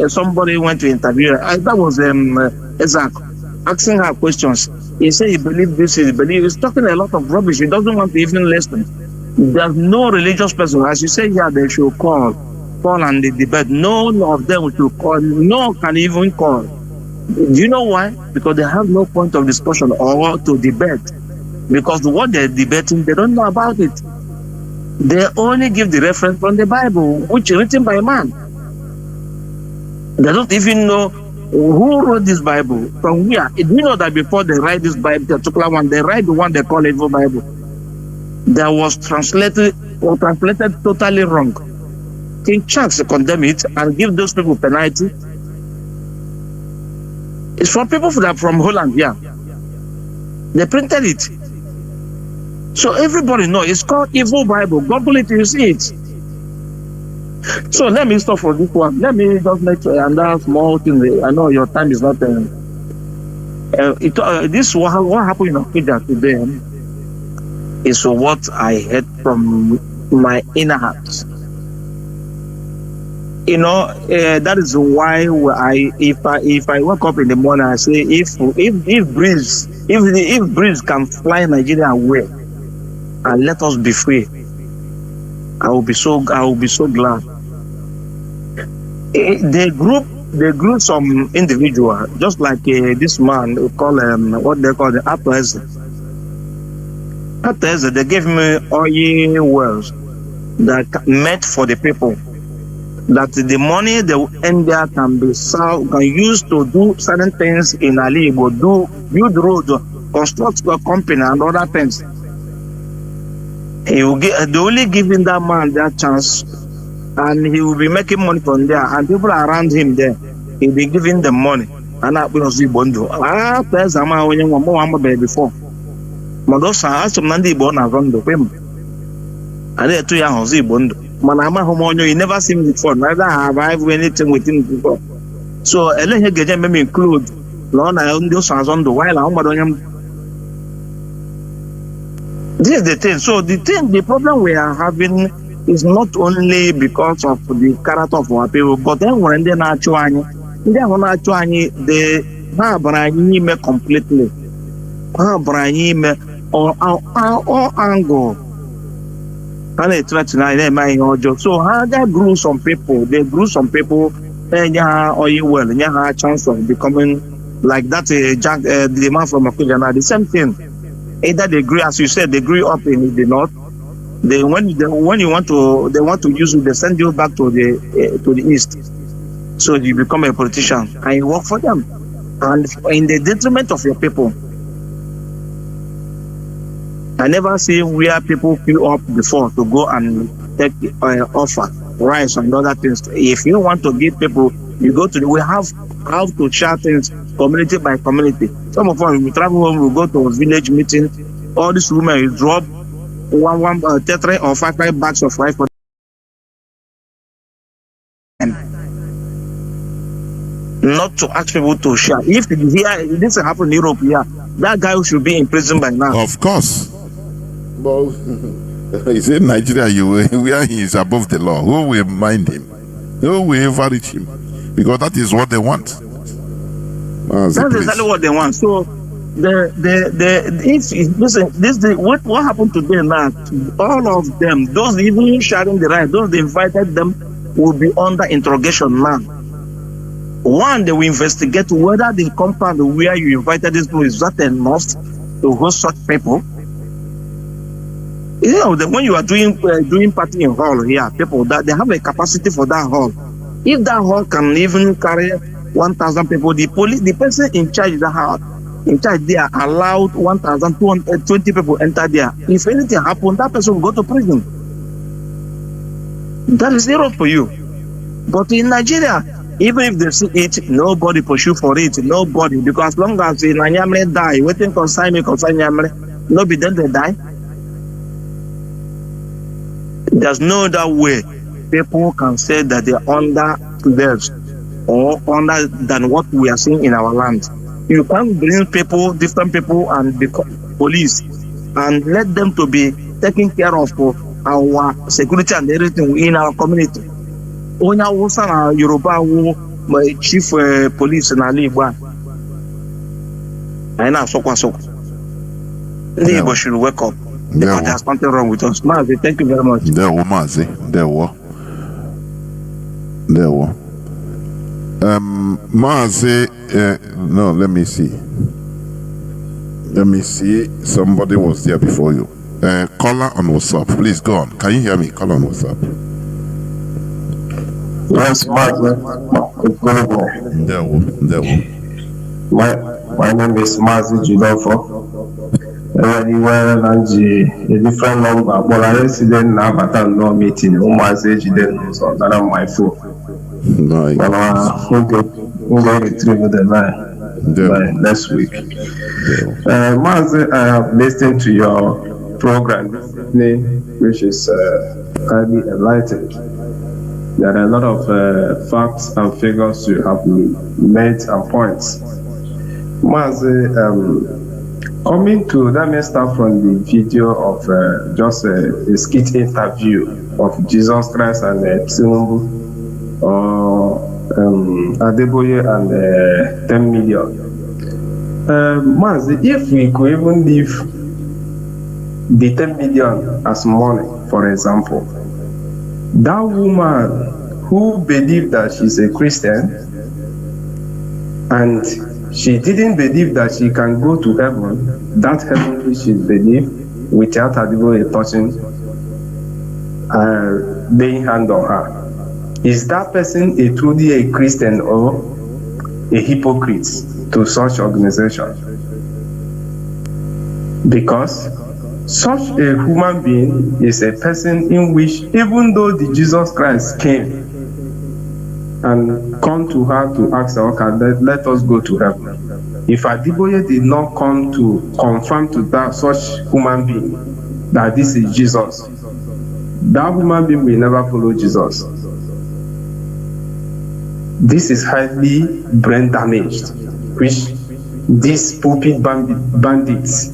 somebody went to interview her. That was Isaac asking her questions. He said he believes this, he believes. He's talking a lot of rubbish. He doesn't want to even listen. There's no religious person, as you say here, they should call and the debate. None of them should call. No can even call. Do you know why? Because they have no point of discussion or to debate. Because what they're debating, they don't know about it. They only give the reference from the Bible, which is written by a man. They don't even know who wrote this Bible, from where. Do you know that before they write this Bible, the particular one, they write the one they call evil Bible. That was translated totally wrong. King Charles condemn it and give those people penalty. It's from people that are from Holland, yeah. They printed it. So everybody knows it's called Evil Bible. Google it, you see it. So let me stop for this one. Let me just make another small thing. I know your time is not. This what happened in Okija today is what I heard from my inner heart. You know, that is why if I wake up in the morning, I say if breeze can fly Nigeria away and let us be free, I will be so glad. They group some individual, just like this man who call what they call the Apes. They gave me oil wells that meant for the people. That the money they will end there can be used to do certain things in Alibo, build roads, construct a company and other things. They only giving that man that chance, and he will be making money from there, and people around him there, he'll be giving them money. And I was before. and they 2 years Jose Bondo. Manama Homonio, you never seen him before, neither have I ever anything with him before. So Ele Gajem may include Lona those on the while I'm. This is the thing. So the problem we are having is not only because of the character of our people, but then when they're not trying, they have completely. Or angle. And they try to so how they grew some people, and you well, and you have a chance of becoming like that the man from Akujana, the same thing. Either they grew, as you said, they grew up in the north. When you want to use you, they send you back to the east. So you become a politician and you work for them, and in the detriment of your people. I never see where people queue up before to go and take offer rice and other things. If you want to give people, you go to we have to share things community by community. Some of us we travel home, we go to a village meeting. All these women will drop one 3 or 5 bags of rice for them. Not to ask people to share. If this happen in Europe, that guy should be in prison by now. Of course. But he's in Nigeria, where he is above the law. Who will mind him? Who will ever reach him? Because that is what they want. That's exactly what they want. So what happened to them now? All of them, those even sharing the right, those they invited them will be under interrogation now. One, they will investigate whether the compound where you invited these people is that enough to host such people. You know, when you are doing party in hall here, people that they have a capacity for that hall. If that hall can even carry 1,000 people, the person in charge of the hall, they are allowed 1,220 people enter there. If anything happens, that person will go to prison. That is zero for you. But in Nigeria, even if they see it, nobody pursue for it. Nobody, because as long as the Nanyamre die, waiting consign Yamre, nobody then they die. There's no other way people can say that they're under slaves or under than what we are seeing in our land. You can't bring people, different people, and become police and let them to be taking care of our security and everything in our community. Onya Wusa na Yoruba my chief police na Libya. I know so. Libya should wake up. Because there's something wrong with us. Mazi, thank you very much. There were. Mazi, no, let me see. Somebody was there before you. Caller on WhatsApp. Please go on. Can you hear me? Caller on WhatsApp. Yes, Mazi. There were. My name is Mazi Jonathan. Anywhere and a different number, but I resident now, but I'm not meeting. Mazi Jonathan, so that on my phone. Nice. We'll go retrieve the line next week. Mazi, I have listened to your program, which is highly enlightened. There are a lot of facts and figures you have made and points. Mazi, coming to, let me start from the video of just a skit interview of Jesus Christ and Tinubu, or Adeboye and 10 million. Mazi, if we could even leave the 10 million as money, for example, that woman who believed that she's a Christian and she didn't believe that she can go to heaven, that heaven which she believed, without Adeboye touching, laying hand on her. Is that person truly a Christian or a hypocrite to such organization? Because such a human being is a person in which, even though the Jesus Christ came and come to her to ask her, okay, let us go to heaven. If Adeboye did not come to confirm to that such human being that this is Jesus, that human being will never follow Jesus. This is highly brain damaged, which these pulpit bandits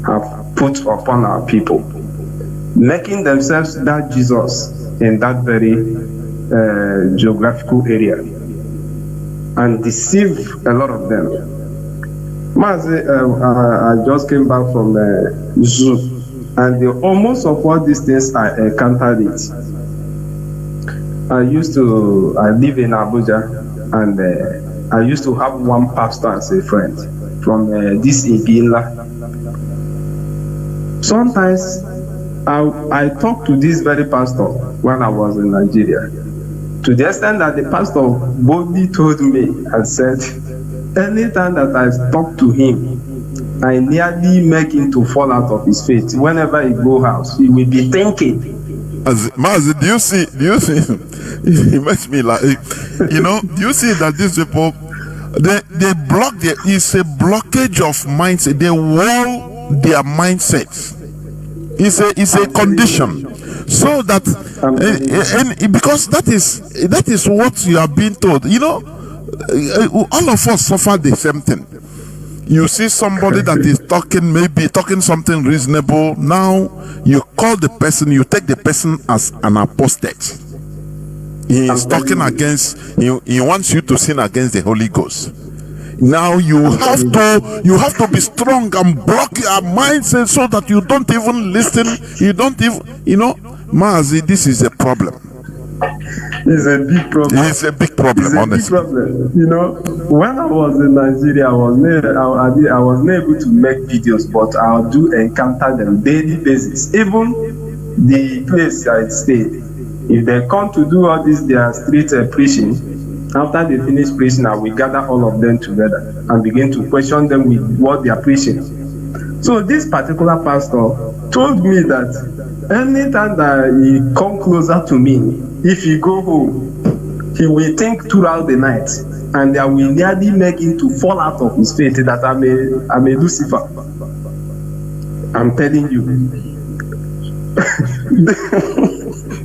have put upon our people, making themselves that Jesus in that very geographical area, and deceive a lot of them. Mazi, I just came back from zoo, and almost of all these things I encountered it. I live in Abuja, and I used to have one pastor as a friend from this Ibinla. Sometimes I talked to this very pastor when I was in Nigeria, to the extent that the pastor boldly told me and said, anytime that I talk to him, I nearly make him to fall out of his faith. Whenever he go house, he will be thinking. Mazi, do you see, it makes me like, do you see that these people, they block it's a blockage of mindset, they wall their mindsets. It's a condition. So that, and because that is what you are being told. All of us suffer the same thing. You see somebody that is maybe talking something reasonable. Now you call the person, you take the person as an apostate. He is talking against, he wants you to sin against the Holy Ghost. Now you have to be strong and block your mindset so that you don't even listen. You don't even, Mazi, this is a problem. It's a big problem. It's a big problem, honestly. Big problem. When I was in Nigeria, I was not able to make videos, but I do encounter them daily basis. Even the place I stayed, if they come to do all this, their street preaching, after they finish preaching, I will gather all of them together and begin to question them with what they are preaching. So this particular pastor told me that anytime that he come closer to me, if he go home, he will think throughout the night, and I will nearly make him to fall out of his faith that I'm a Lucifer. I'm telling you.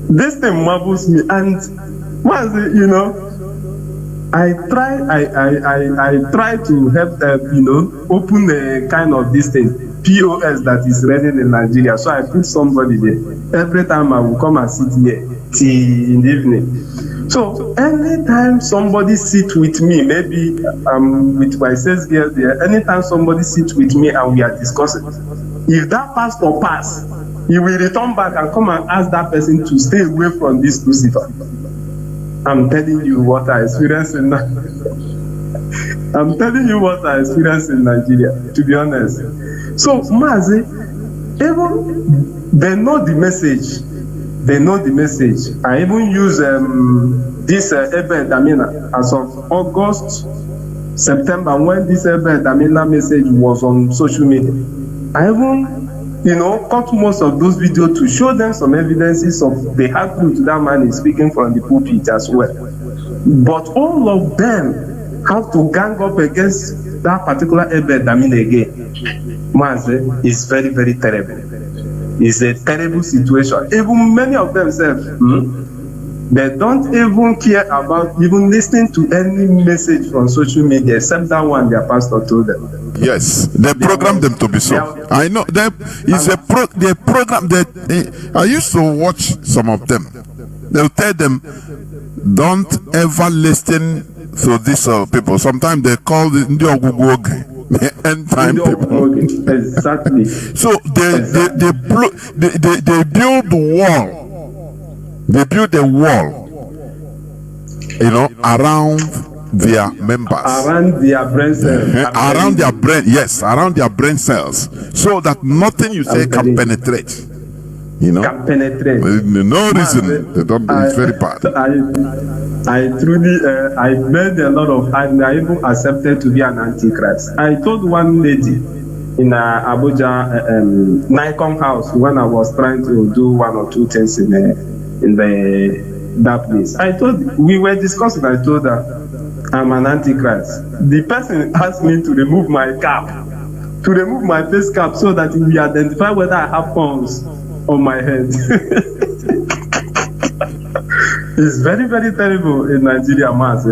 This thing marvels me, and Mazi, I try to help them, open a kind of this thing, POS that is running in Nigeria. So I put somebody there. Every time I will come and sit here till in the evening. So anytime somebody sit with me, maybe I'm with my sales girl there, anytime somebody sit with me and we are discussing, if that pastor pass, he will return back and come and ask that person to stay away from this Lucifer. I'm telling you what I experienced in I'm telling you what I experienced in Nigeria, to be honest. So, Mazi, even they know the message. They know the message. I even use this event, as of August, September, when this event, message was on social media. I even cut most of those videos to show them some evidences of the hard truth that man is speaking from the pulpit as well. But all of them have to gang up against that particular event again. Mazi, is very, very terrible. It's a terrible situation. Even many of themselves, they don't even care about even listening to any message from social media except that one their pastor told them. Yes, they program them to be so. I know that is they program that. I used to watch some of them. They'll tell them, don't ever listen to these people. Sometimes they call the end time people. Exactly. So they build the wall. They build a wall, around their members, around their brain cells, around their brain, yes, around their brain cells, so that nothing you say can penetrate. Can penetrate. No reason. They don't. It's very bad. I truly, I made a lot of. I even accepted to be an antichrist. I told one lady in Abuja, Nikon house, when I was trying to do one or two things in that place. We were discussing. I told her, I'm an antichrist. The person asked me to remove my cap, to remove my face cap, so that he will identify whether I have horns on my head. It's very, very terrible in Nigeria, Mazi.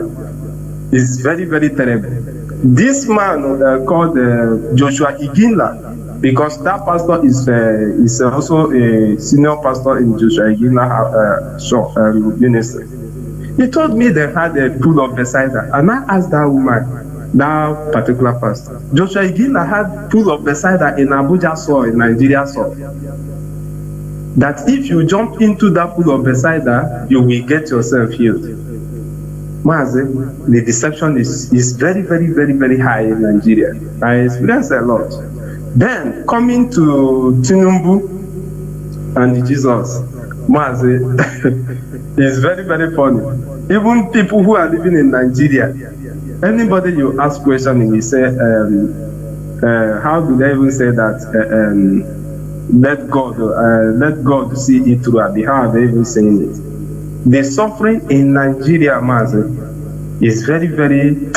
It's very, very terrible. This man called Joshua Iginla, because that pastor is also a senior pastor in Joshua Iginla ministry. He told me they had a pool of Bethesda, and I asked that woman, that particular pastor, Joshua Iginla had pool of Bethesda in Abuja soil, in Nigeria soil. That if you jump into that pool of Bethesda, you will get yourself healed. Mazi, the deception is very, very, very, very high in Nigeria. I experienced a lot. Then coming to Tinubu and Jesus, Mazi, it's very, very funny. Even people who are living in Nigeria, anybody you ask question, he say, how do they even say that? Let God see it through. How are they even saying it? The suffering in Nigeria, Mazi, is very, very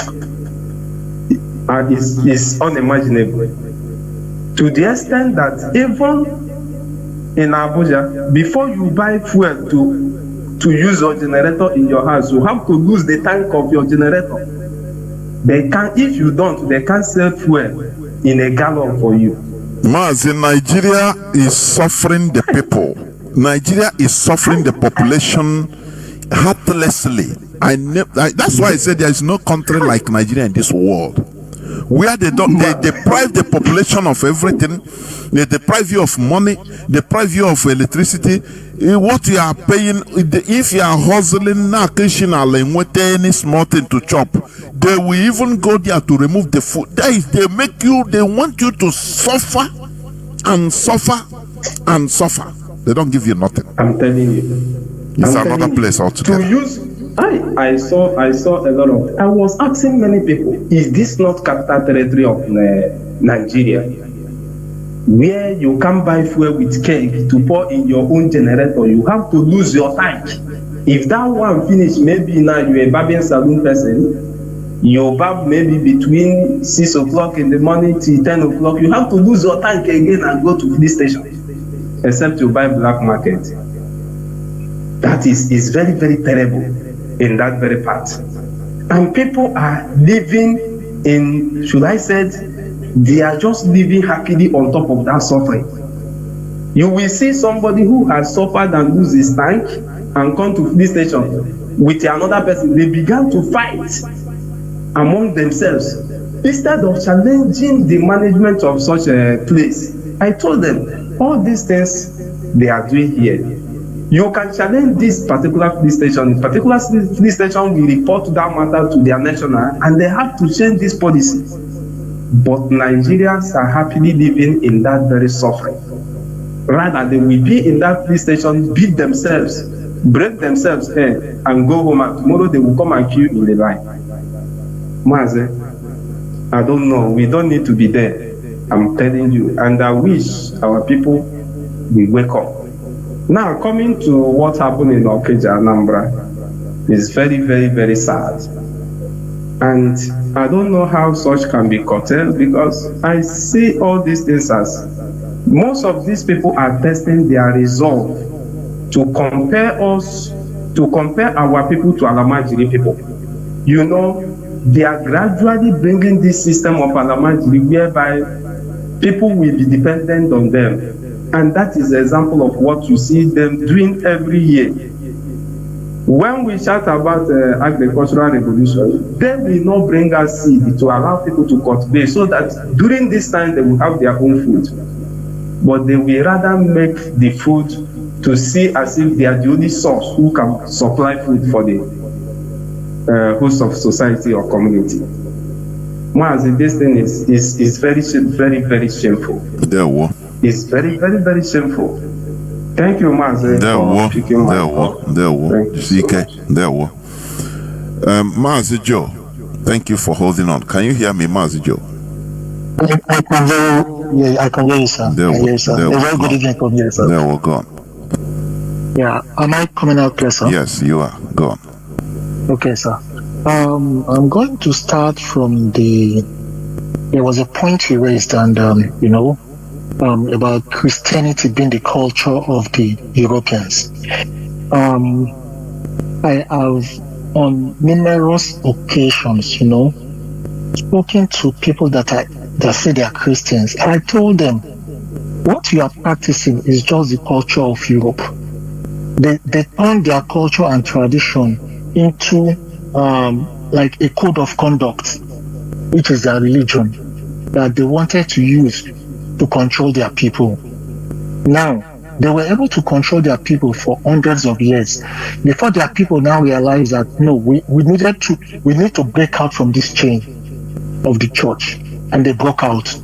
is unimaginable. To the extent that even in Abuja, before you buy fuel to use your generator in your house, you have to lose the tank of your generator. If you don't, they can't sell fuel in a gallon for you. Mazi, Nigeria is suffering the people. Nigeria is suffering the population heartlessly. That's why I said there is no country like Nigeria in this world, where they deprive the population of everything. They deprive you of money, deprive you of electricity. What you are paying, if you are hustling now, occasionally with any small thing to chop, they will even go there to remove the food. They want you to suffer and suffer and suffer. They don't give you nothing. I'm telling you. It's another place altogether. I saw a lot of. I was asking many people, is this not capital territory of Nigeria, where you can buy fuel with cake to pour in your own generator? You have to lose your tank. If that one finish, maybe now you're a barbing saloon person, you barb maybe between 6 o'clock in the morning till 10 o'clock. You have to lose your tank again and go to this station, except you buy black market. That is very, very terrible in that very part. And people are living in, should I say, they are just living happily on top of that suffering. You will see somebody who has suffered and lose his tank and come to this station with another person. They began to fight among themselves instead of challenging the management of such a place. I told them, all these things they are doing here, you can challenge this particular police station. The particular police station will report that matter to their national, and they have to change this policy. But Nigerians are happily living in that very suffering. Rather, they will be in that police station, beat themselves, break themselves head, and go home. And tomorrow they will come and kill in the line. Mazi, I don't know. We don't need to be there. I'm telling you. And I wish our people will wake up. Now, coming to what happened in Okeja, Anambra, is very, very, very sad. And I don't know how such can be curtailed, because I see all these things as most of these people are testing their resolve to compare our people to Alamajiri people. You know, they are gradually bringing this system of Alamajiri whereby people will be dependent on them. And that is an example of what you see them doing every year. When we chat about agricultural revolution, they will not bring us seed to allow people to cultivate, so that during this time they will have their own food. But they will rather make the food to see as if they are the only source who can supply food for the host of society or community. Mazi, this thing is very, very, very shameful. It's very, very, very shameful. Thank you, Mazi, for picking my call. Mazi Joe, thank you for holding on. Can you hear me, Mazi Joe? I can hear you, sir. A very good evening from here, sir. There we go. Yeah, am I coming out clear, sir? Yes, you are. Go on. Okay, sir. I'm going to start from there was a point he raised, and about Christianity being the culture of the Europeans. I have on numerous occasions, spoken to people that say they are Christians. And I told them, what you are practicing is just the culture of Europe. They turned their culture and tradition into like a code of conduct, which is their religion, that they wanted to use to control their people. Now, they were able to control their people for hundreds of years before their people now realized that no, we need to break out from this chain of the church, and they broke out,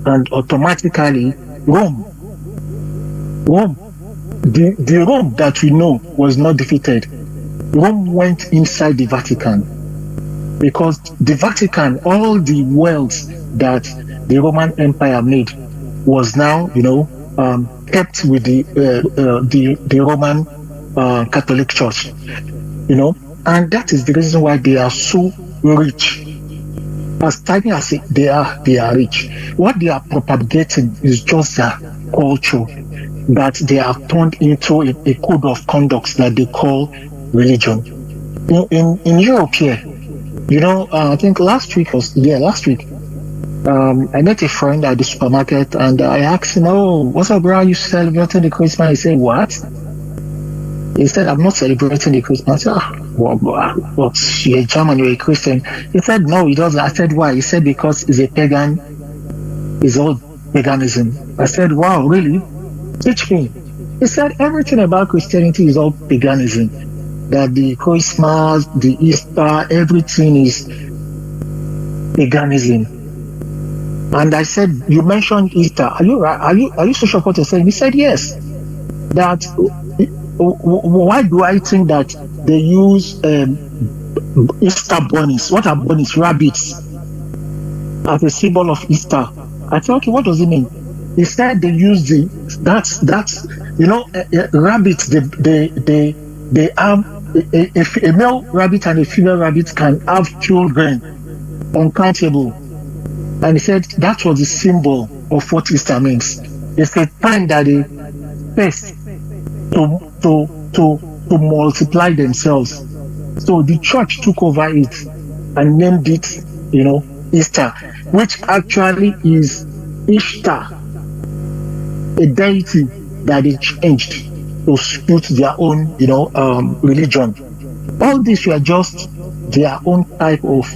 and automatically Rome, the Rome that we know was not defeated. Rome went inside the Vatican, because the Vatican, all the wealth that the Roman Empire made was now, kept with the Roman Catholic Church, and that is the reason why they are so rich. As tiny as they are rich. What they are propagating is just their culture that they have turned into a code of conduct that they call religion. In Europe here, I think last week, I met a friend at the supermarket, and I asked him, "Oh, what's up, bro? You celebrating the Christmas?" He said, "What?" He said, "I'm not celebrating the Christmas." I said, "What? You're a German, you're a Christian." He said, "No, he doesn't." I said, "Why?" He said, "Because he's a pagan. It's all paganism." I said, "Wow, really? Teach me." He said, "Everything about Christianity is all paganism. That the Christmas, the Easter, everything is paganism." And I said, "You mentioned Easter. Are you right? Are you so sure what you're saying?" He said, "Yes. That why do I think that they use Easter bunnies? What are bunnies? Rabbits, as a symbol of Easter." I said, "Okay, what does it mean?" He said they use rabbits. They have a male rabbit and a female rabbit can have children, uncountable. And he said that was the symbol of what Easter means. It's a time that they first to multiply themselves. So the church took over it and named it, Easter, which actually is Ishtar, a deity that they changed to suit their own, religion. All these were just their own type of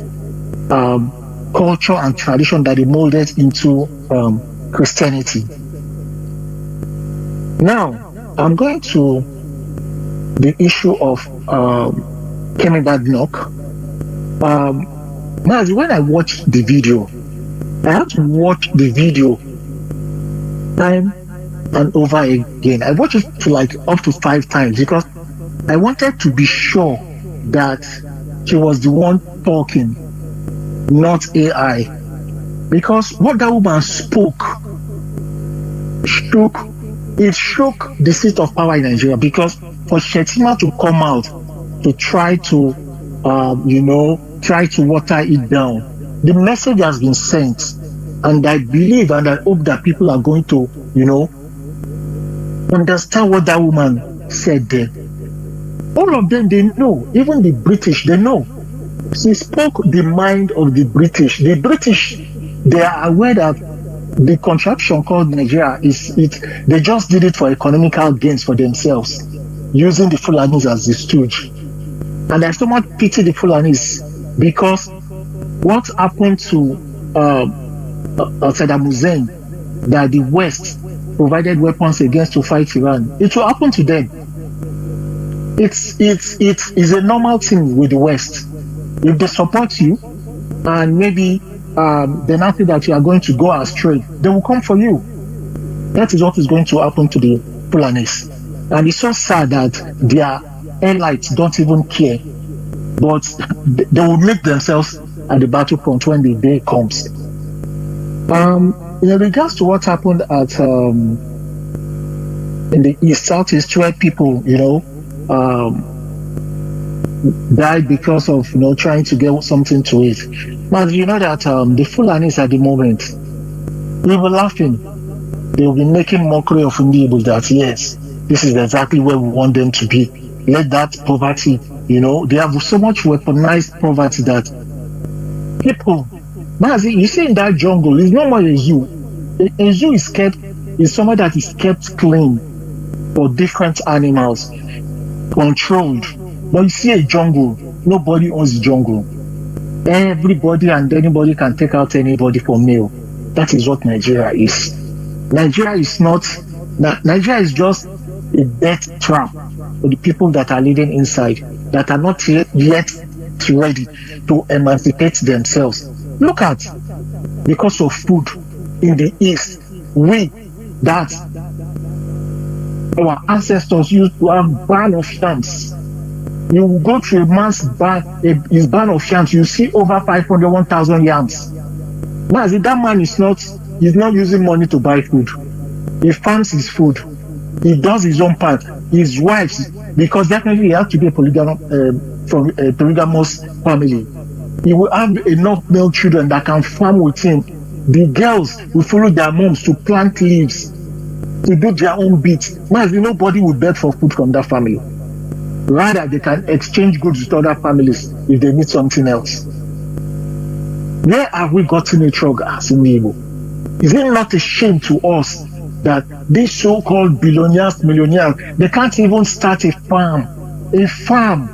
culture and tradition that they molded into Christianity. Now, I'm going to the issue of Kennedy Knock. Mazi, when I watched the video, I had to watch the video time and over again. I watched it to up to 5 times because I wanted to be sure that she was the one talking, not AI. Because what that woman spoke shook the seat of power in Nigeria. Because for Shetima to come out to try to water it down, the message has been sent, and I believe and I hope that people are going to understand what that woman said there. All of them, they know. Even the British, they know. She spoke the mind of the British. The British, they are aware that the contraption called Nigeria they just did it for economical gains for themselves, using the Fulanis as the stooge. And I so much pity the Fulanis, because what happened to Saddam Hussein, that the West provided weapons against to fight Iran, it will happen to them. It is a normal thing with the West. If they support you and maybe they now think that you are going to go astray, they will come for you. That is what is going to happen to the Fulanis. And it's so sad that their allies don't even care, but they will make themselves at the battlefront when the day comes. In regards to what happened at in the Southeast, where people died because of trying to get something to eat. But you know that the Fulanis at the moment, we were laughing. They will be making mockery of Ndibo that yes, this is exactly where we want them to be. let that poverty, they have so much weaponized poverty that people, Mazi, you see in that jungle, it's not more a zoo. A zoo is somewhere that is kept clean for different animals, controlled. But you see a jungle, nobody owns the jungle. Everybody and anybody can take out anybody for meal. That is what Nigeria is. Nigeria is just a death trap for the people that are living inside, that are not yet ready to emancipate themselves. Look at, because of food in the East, our ancestors used to have barn of yams. You will go to a man's barn, his barn of yams, you see over 500, 1,000 yams. Now, that man is not using money to buy food. He farms his food. He does his own part. His wives, because definitely he has to be a polygamous family. He will have enough male children that can farm with him. The girls will follow their moms to plant leaves, to do their own bit. Nobody will beg for food from that family. Rather, they can exchange goods with other families if they need something else. Where have we gotten it wrong as in Igbo? Is it not a shame to us that these so-called billionaires, millionaires, they can't even start a farm? A farm.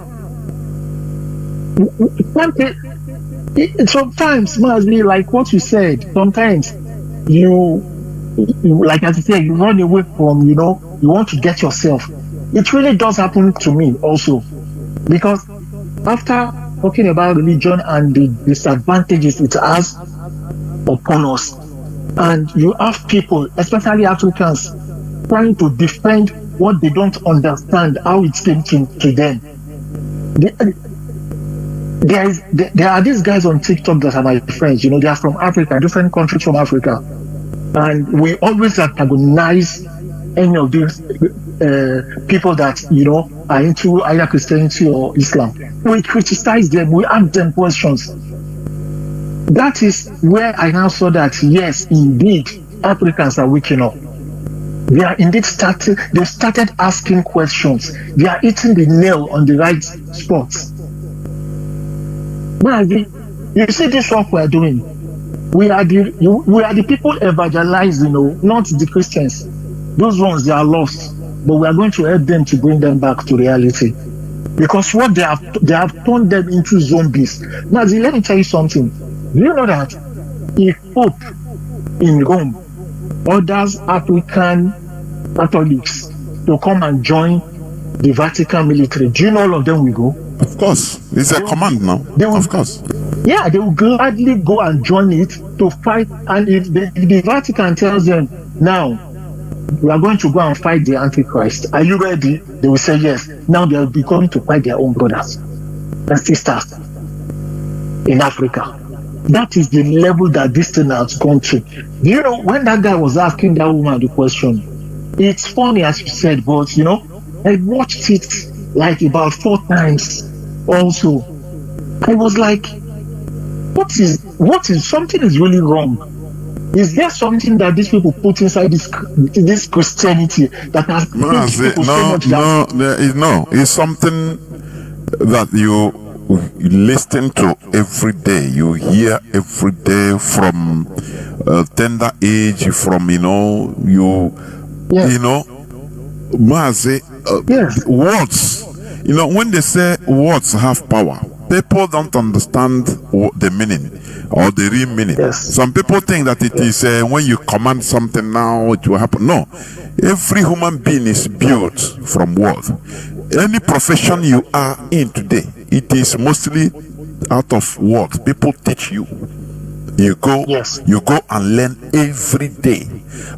Sometimes, Mazi, like what you said, sometimes you like as you say, you run away from, you want to get yourself. It really does happen to me also. Because after talking about religion and the disadvantages it has upon us, and you have people, especially Africans, trying to defend what they don't understand, how it came to them. There are these guys on TikTok that are my friends, they are from Africa, different countries from Africa. And we always antagonize any of these people that, are into either Christianity or Islam. We criticize them, we ask them questions. That is where I now saw that, yes, indeed, Africans are waking up. They are indeed they started asking questions. They are hitting the nail on the right spots. But you see this work we are doing. We are the people evangelizing, not the Christians. Those ones, they are lost. But we are going to help them to bring them back to reality. Because what they have turned them into zombies. Now, let me tell you something. Do you know that if Pope in Rome orders African Catholics to come and join the Vatican military, do you know all of them will go? Of course. It's a command now. Of course. Yeah, they will gladly go and join it to fight. And if the Vatican tells them, now, we are going to go and fight the Antichrist, are you ready? They will say yes. Now they will be going to fight their own brothers and sisters in Africa. That is the level that this thing has gone to. Do you know, when that guy was asking that woman the question, it's funny as you said, but I watched it like about 4 times also. I was like, what is something is really wrong. Is there something that these people put inside this Christianity that has No, it's something that you listen to every day. You hear every day from tender age, from Mazi, words. When they say words have power, people don't understand the meaning or the real meaning. Yes. Some people think that it is when you command something now it will happen. No, every human being is built from words. Any profession you are in today, it is mostly out of words. People teach you. You go and learn every day.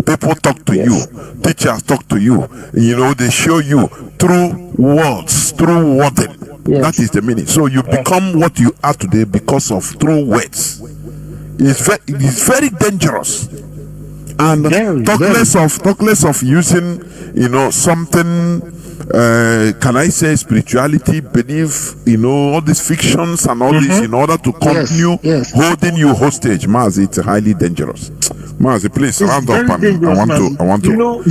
People talk to you. Teachers talk to you. They show you through words, through wording. Yes. That is the meaning. So you become what you are today because of through words. It's very dangerous. And talk less of using, something. Can I say spirituality, belief, all these fictions and all this in order to continue holding you hostage, Mazi, it's highly dangerous. Mazi, please It's round up, very and dangerous, I want to close.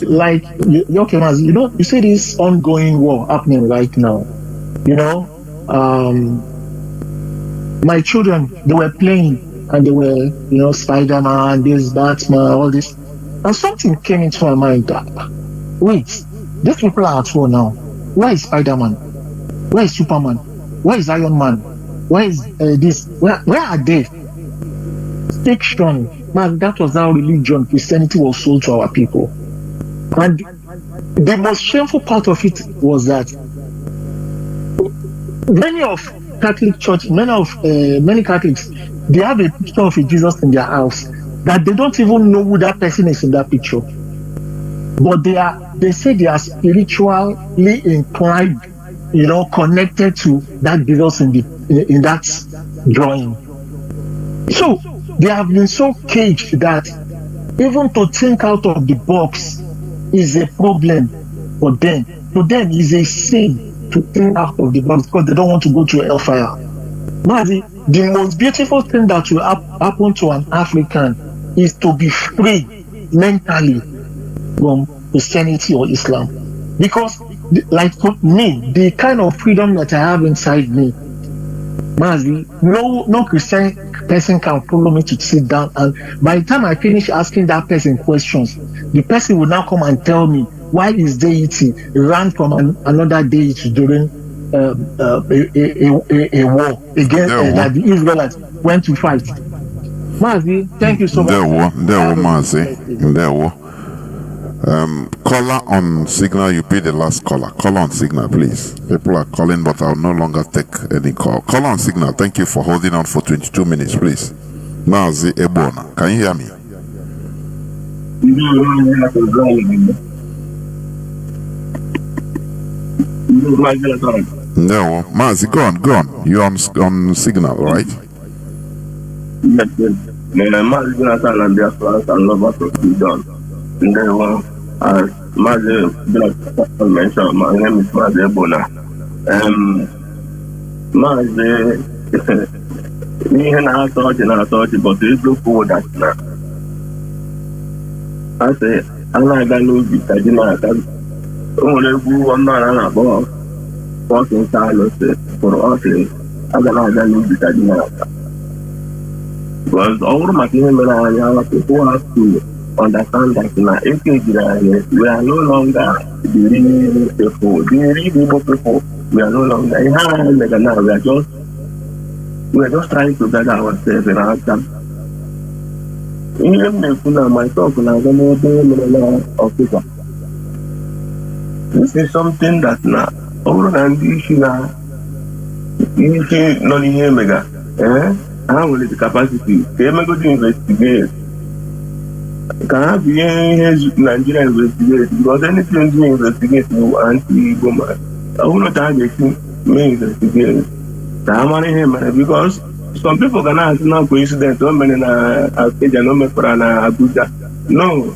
like, okay, Mazi, you see this ongoing war happening right now. My children, they were playing, and they were, Spider-Man, this, Batman, all this. And something came into my mind that, wait, these people are at war now. Where is Spider-Man? Where is Superman? Where is Iron Man? Where is this? Where are they? Fiction. Man, that was how religion, Christianity was sold to our people. And the most shameful part of it was that many of Catholic Church, many Catholics, they have a picture of a Jesus in their house that they don't even know who that person is in that picture. But they say they are spiritually inclined, connected to that Jesus in that drawing. So they have been so caged that even to think out of the box is a problem for them. To them, it's a sin to think out of the box because they don't want to go to hellfire. Mazi, the most beautiful thing that will happen to an African is to be free mentally from Christianity or Islam. Because, like for me, the kind of freedom that I have inside me, Mazi, no Christian person can follow me to sit down, and by the time I finish asking that person questions, the person will now come and tell me why his deity ran from another deity during a war against that the Israelites went to fight. Mazi, thank you so much. Caller on signal, you be the last caller. Caller on signal, please. People are calling, but I'll no longer take any call. Caller on signal, thank you for holding on for 22 minutes, please. Mazi Ebona, can you hear me? No, Mazi, go on. You're on signal, right? Yes. Mazi Jonathan and Biafran and lovers of freedom. And then as Mazi Jonathan mentioned, my name is Mazi Ebona. Mazi, me and I thought, but it's so cool that now. I say, I'm not going to be studying only who I'm not about working silence for us. I'm not going to be studying because all my team and I people have to understand that now, we are no longer the real people, people. We are no longer now. We are just trying to gather ourselves in our time. Even if myself, this is something that now, over and issue now, not here mega. I will the capacity. They may go to investigate. Can I be in Nigeria investigate? Because anything to investigate, you anti-woman. I will not target me investigate. Because some people can ask no coincidence, no men in Abuja. No.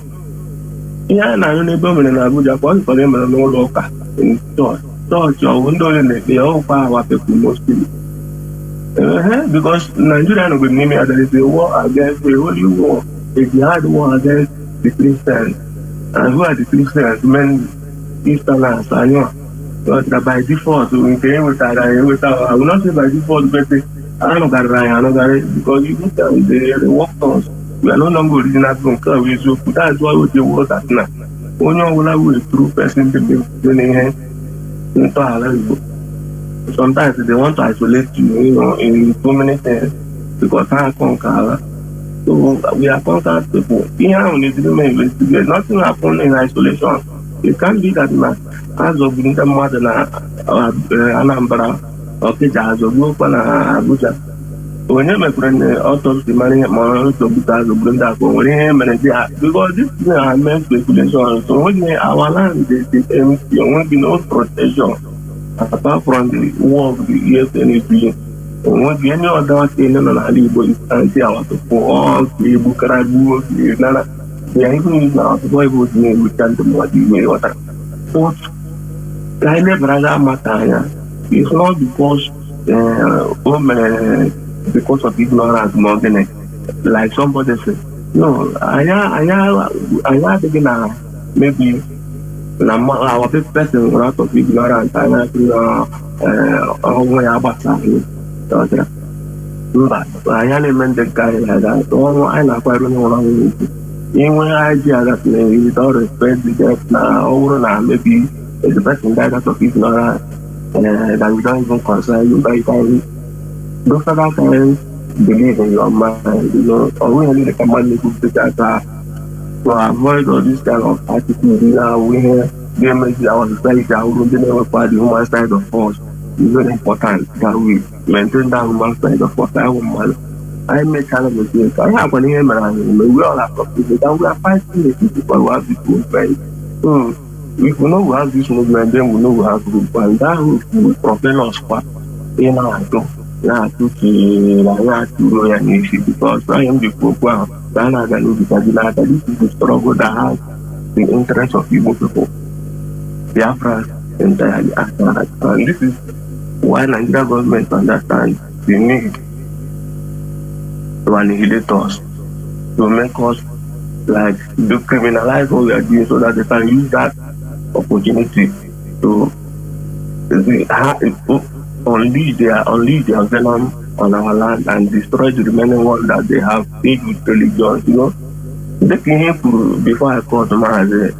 Yeah, and I only go in Abuja for them and no local in church or window in the whole power people mostly. Because Nigeria will name it there is a war against the holy war. If you had war against the Christians, and who are the Christians? Men, Easterners, and you. But by default, we came with that. I will not say by default, but I don't got because you look at the work tons. We are no longer original from Curry, so that's why we do work at now. Only one will through person sometimes they want to isolate you, in so many things because I conquer. So we are contact people. Here on the investigate. Nothing happens in isolation. It can't be that as of the mother Anambra or Kejas or Abuja. When you make autopsy money, more to be as a blender for him and because this is a main speculation. So when our land is empty, there won't be no protection apart from the war of the ESNP. Won't be any other thing on a label is anti our for all the Bukaradu, they are even using our Bible to return to what you may water. But I never matter. It's not because of ignorance more than like somebody said. No, I think maybe our big person will out of ignorance. I think we are about to. But I am the guy like that. Oh, I know quite wrong. Even idea that we don't respect the death now, or now maybe it's the person that out of ignorance that we don't even concern you by time. Those other times believe in your mind, you know, or we only recommend you to that to avoid all this kind of attitude. Now we they make our society, our never part the human side of us. It's very important that we maintain that human side of us. I make kind of mistakes. I have an email and we all have completed and we are fighting the people who have this movement. So if we know we have this movement, then we know we have group, and that will propel us far in our job. Because I am the program, this is the struggle that has the interest of Igbo people. Biafra entirely and this is why Nigeria government understands the need to annihilate us, to make us like to criminalize what we are doing so that they can use that opportunity to unleash their venom on our land and destroy the remaining one that they have filled with religion. You know, they came before I called Mazi.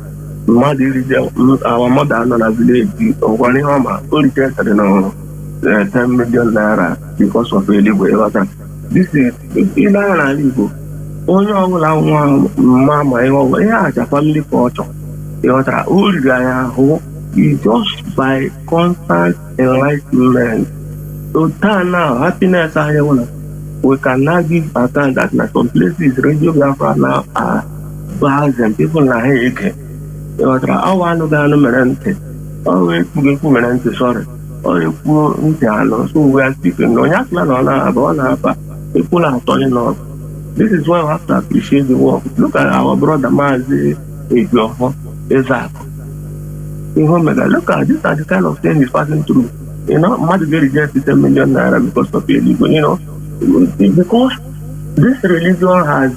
Our mother in a village of Wanihama only tested 10 million naira because of a legal. This is in Ibo. Only our mama, a family culture. The other old guy who is just by constant enlightenment. So now happiness we can now give account that in some places Radio Biafra now are bars and people are here. The other our no merente. Always merente, sorry. Or you poor so we are speaking no Yakla people are turning up. This is why we have to appreciate the work. Look at our brother Mazi Exactly. Look at this are the kind of thing he's passing through. You know, Mazi rejected 10 million naira because of illegal, you know. Because this religion has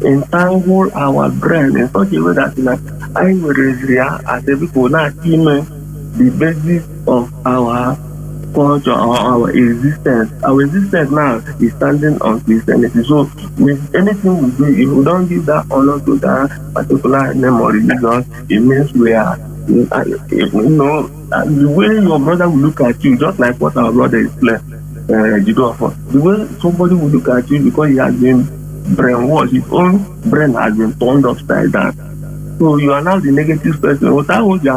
entangled our brain in such a way that I will raise as a people not even the basis of our culture or our existence. Our existence now is standing on Christianity. So with anything we do, if we don't give that honor to that particular name or religion, it means we are, you know, the way your brother will look at you, just like what our brother is playing, the way somebody will look at you because he has been brainwashed, his own brain has been turned upside down. So you are now the negative person. What I want you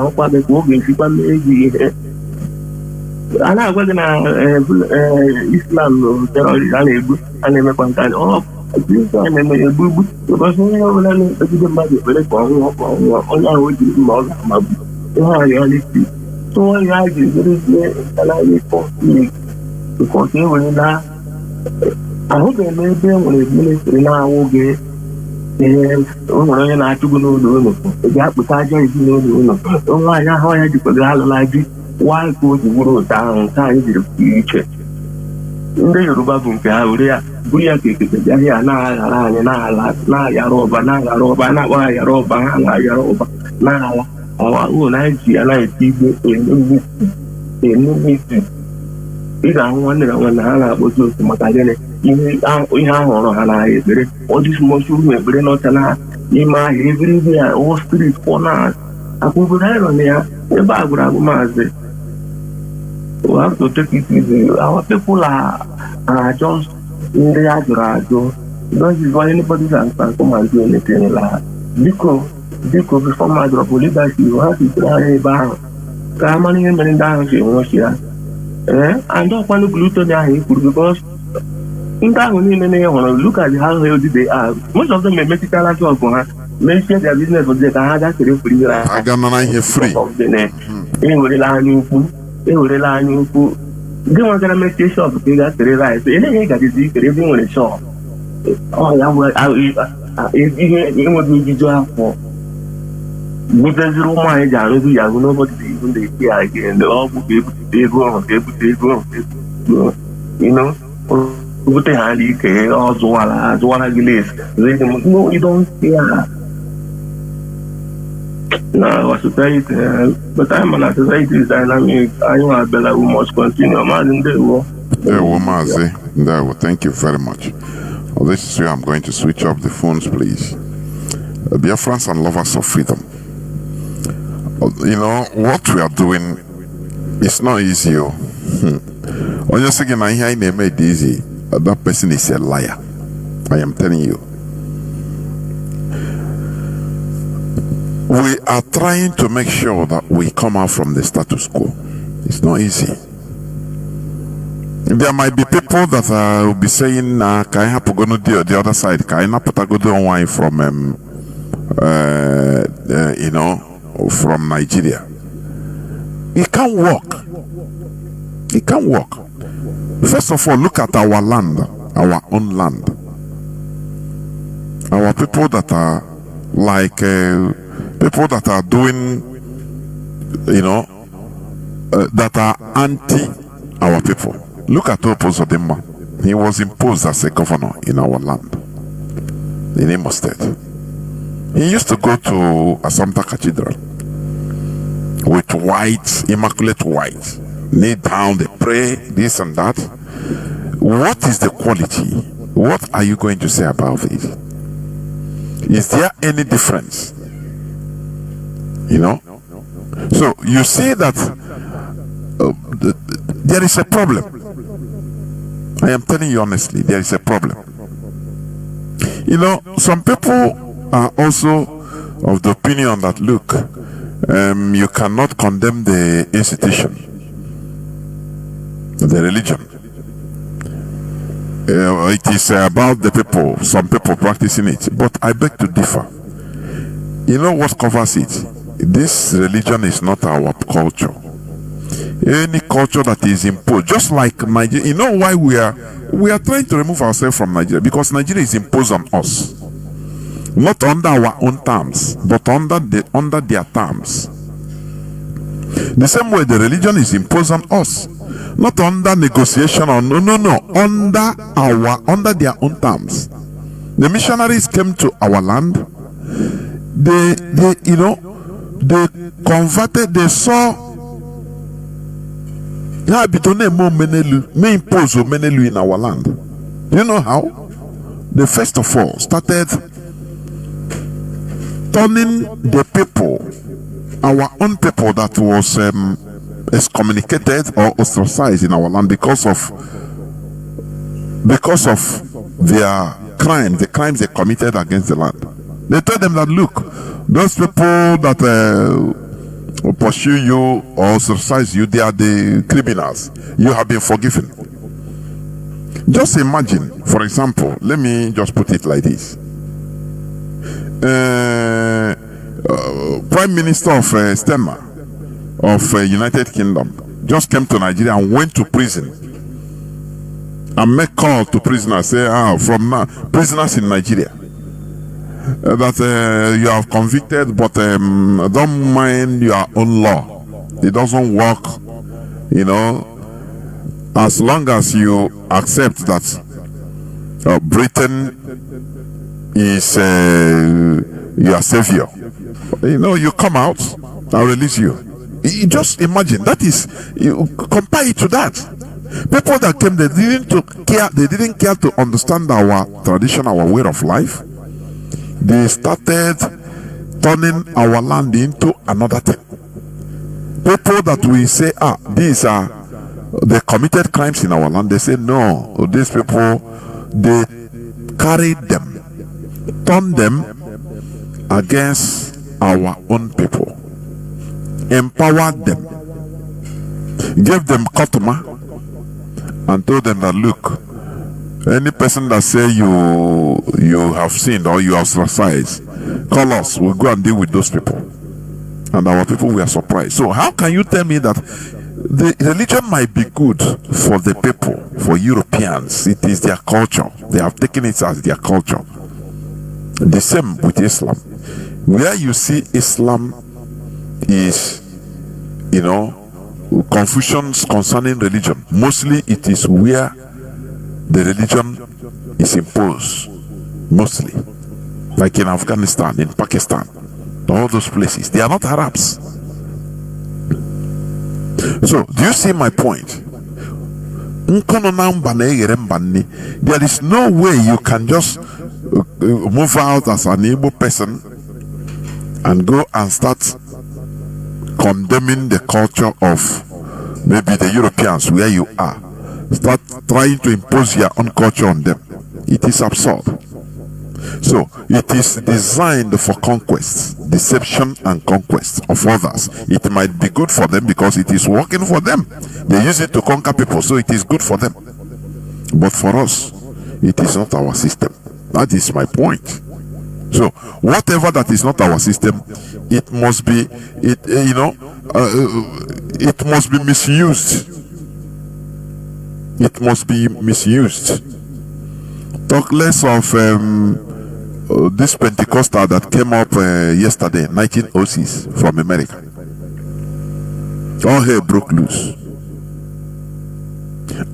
to and I was in Islam terrorist and a content of this time and a boo because we know when I very so I to continue with that. I hope they may be when it's ministry now okay. Not to go the gap with is no I know how I had to put the why go the world down time is the future. In the Yoruba Buya our own idea and I see I wonder when I was to Matagene. We have all this mushroom, but not in my everywhere, all street corners. I could put on there, the background Mazi. We have to take it easy. Our people are just in the radio. This is why anybody can come and do anything like because before my drop leadership, you have to try a bar. Come on in and down here. And don't want to glue to their because in that look at how healthy they are. Most of them may make it a job for her. Make sure their business was that I had to free. I got none free. They will rely on you. They will rely on you. They want to make a shop because that's the right. Anything that is everything on a shop. Oh, it would be job for. But there's no mind, nobody even they hear again. They all will be able to go on, you know. No, you don't care. No, our society, but I'm an society is dynamic. I know I better we must continue. Mazi, thank you very much. This is where I'm going to switch off the phones, please. Biafrans and lovers of freedom. You know, what we are doing is not easy. When you're saying I hear they made it easy, that person is a liar. I am telling you. We are trying to make sure that we come out from the status quo. It's not easy. There might be people that will be saying, "Can I have to go to the other side? Can I not put a good wine from, you know, from Nigeria?" It can't work. It can't work. First of all, look at our land, our own land. Our people that are like people that are doing, you know, that are anti our people. Look at Opozodimma. He was imposed as a governor in our land, in Imo State. He used to go to Assumpta Cathedral with white, immaculate white. Kneel down, they pray, this and that. What is the quality? What are you going to say about it? Is there any difference? You know? So you see that there is a problem. I am telling you honestly, there is a problem. You know, some people are also of the opinion that, look, you cannot condemn the institution, the religion. It is about the people, some people practicing it. But I beg to differ. You know what covers it? This religion is not our culture. Any culture that is imposed, just like Nigeria. You know why we are trying to remove ourselves from Nigeria? Because Nigeria is imposed on us, not under our own terms, but under their terms. The same way the religion is imposed on us, not under negotiation or under their own terms. The missionaries came to our land. They converted. They saw. May impose Menelu in our land. You know how? They first of all started turning the people, our own people that was excommunicated or ostracized in our land because of their crime, the crimes they committed against the land. They told them that, look, those people that pursue you or ostracize you, they are the criminals. You have been forgiven. Just imagine, for example, let me just put it like this. Prime Minister of Stemma of United Kingdom just came to Nigeria and went to prison and make call to prisoners, say, from now, prisoners in Nigeria, that you have convicted, but don't mind your own law. It doesn't work, you know, as long as you accept that Britain is your savior. You know, you come out, I'll release you. You just imagine, that is, you compare it to that. People that came, they didn't care to understand our tradition, our way of life. They started turning our land into another thing. People that we say, these are they committed crimes in our land, they say no, these people, they carried them, turned them against our own people, empowered them, gave them kotoma, and told them that, look, any person that say you have sinned or you have ostracized, call us, we'll go and deal with those people. And our people were surprised. So how can you tell me that the religion might be good for the people, for Europeans? It is their culture. They have taken it as their culture. The same with Islam. Where you see Islam is, you know, confusions concerning religion. Mostly it is where the religion is imposed mostly, like in Afghanistan, in Pakistan, all those places. They are not Arabs. So, do you see my point? There is no way you can just move out as an Igbo person and go and start condemning the culture of maybe the Europeans where you are. Start trying to impose your own culture on them. It is absurd. So it is designed for conquest, deception and conquest of others. It might be good for them because it is working for them. They use it to conquer people, so it is good for them. But for us, it is not our system. That is my point. So whatever that is not our system, it must be, it must be misused. It must be misused. Talk less of this Pentecostal that came up yesterday, 1906, from America. All hell broke loose.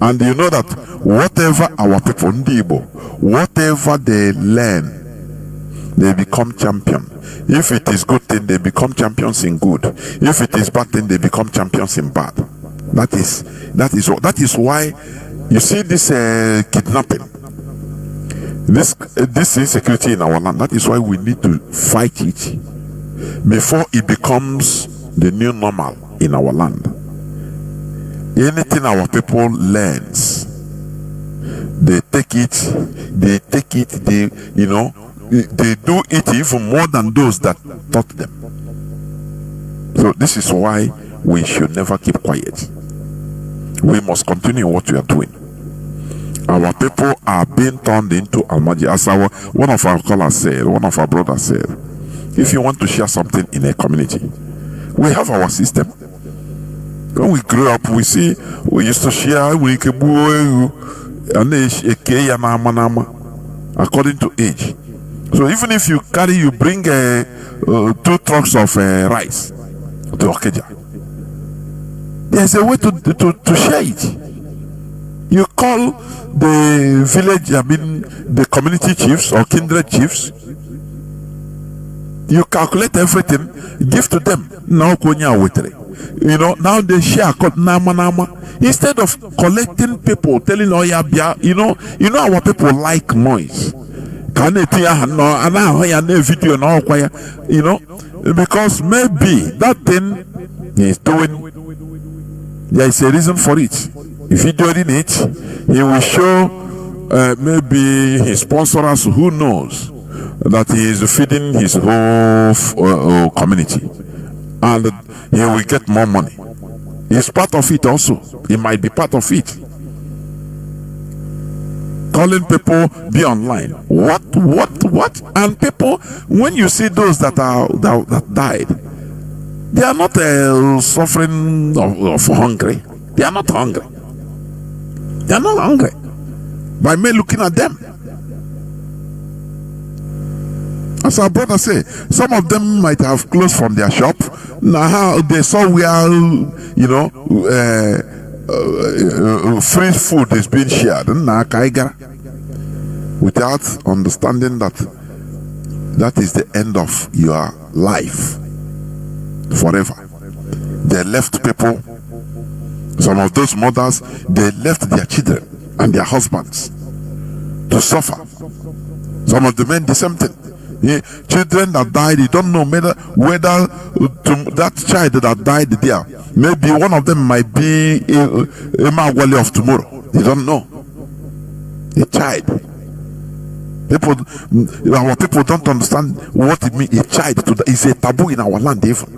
And you know that whatever our people, Ndibo, whatever they learn, they become champion. If it is good thing, they become champions in good. If it is bad thing, they become champions in bad. That is why you see this kidnapping, this insecurity in our land. That is why we need to fight it before it becomes the new normal in our land. Anything our people learns, they take it, they do it even more than those that taught them. So this is why we should never keep quiet. We must continue what we are doing. Our people are being turned into Almaji. As one of our callers said, one of our brothers said, if you want to share something in a community, we have our system. When we grew up, we used to share according to age. So even if you bring 2 trucks of rice to Okeja, there's a way to share it. You call the village, the community chiefs or kindred chiefs. You calculate everything, give to them. Now they share instead of collecting people, telling our people like noise. Because maybe that thing is doing, there is a reason for it. If he doing it, he will show maybe his sponsors who knows that he is feeding his whole community, and he will get more money. He's part of it also. He might be part of it. Calling people be online. What? And people, when you see those that died, they are not suffering of hungry. They are not hungry. They are not hungry. By me looking at them. As our brother say, some of them might have closed from their shop. Now they saw where free food is being shared. Without understanding that is the end of your life forever. They left people. Some of those mothers, they left their children and their husbands to suffer. Some of the men, the same thing. Children that died, you don't know whether that child that died there, maybe one of them might be a Mawali of tomorrow. You don't know. A child. Our people don't understand what it means. A child is a taboo in our land even.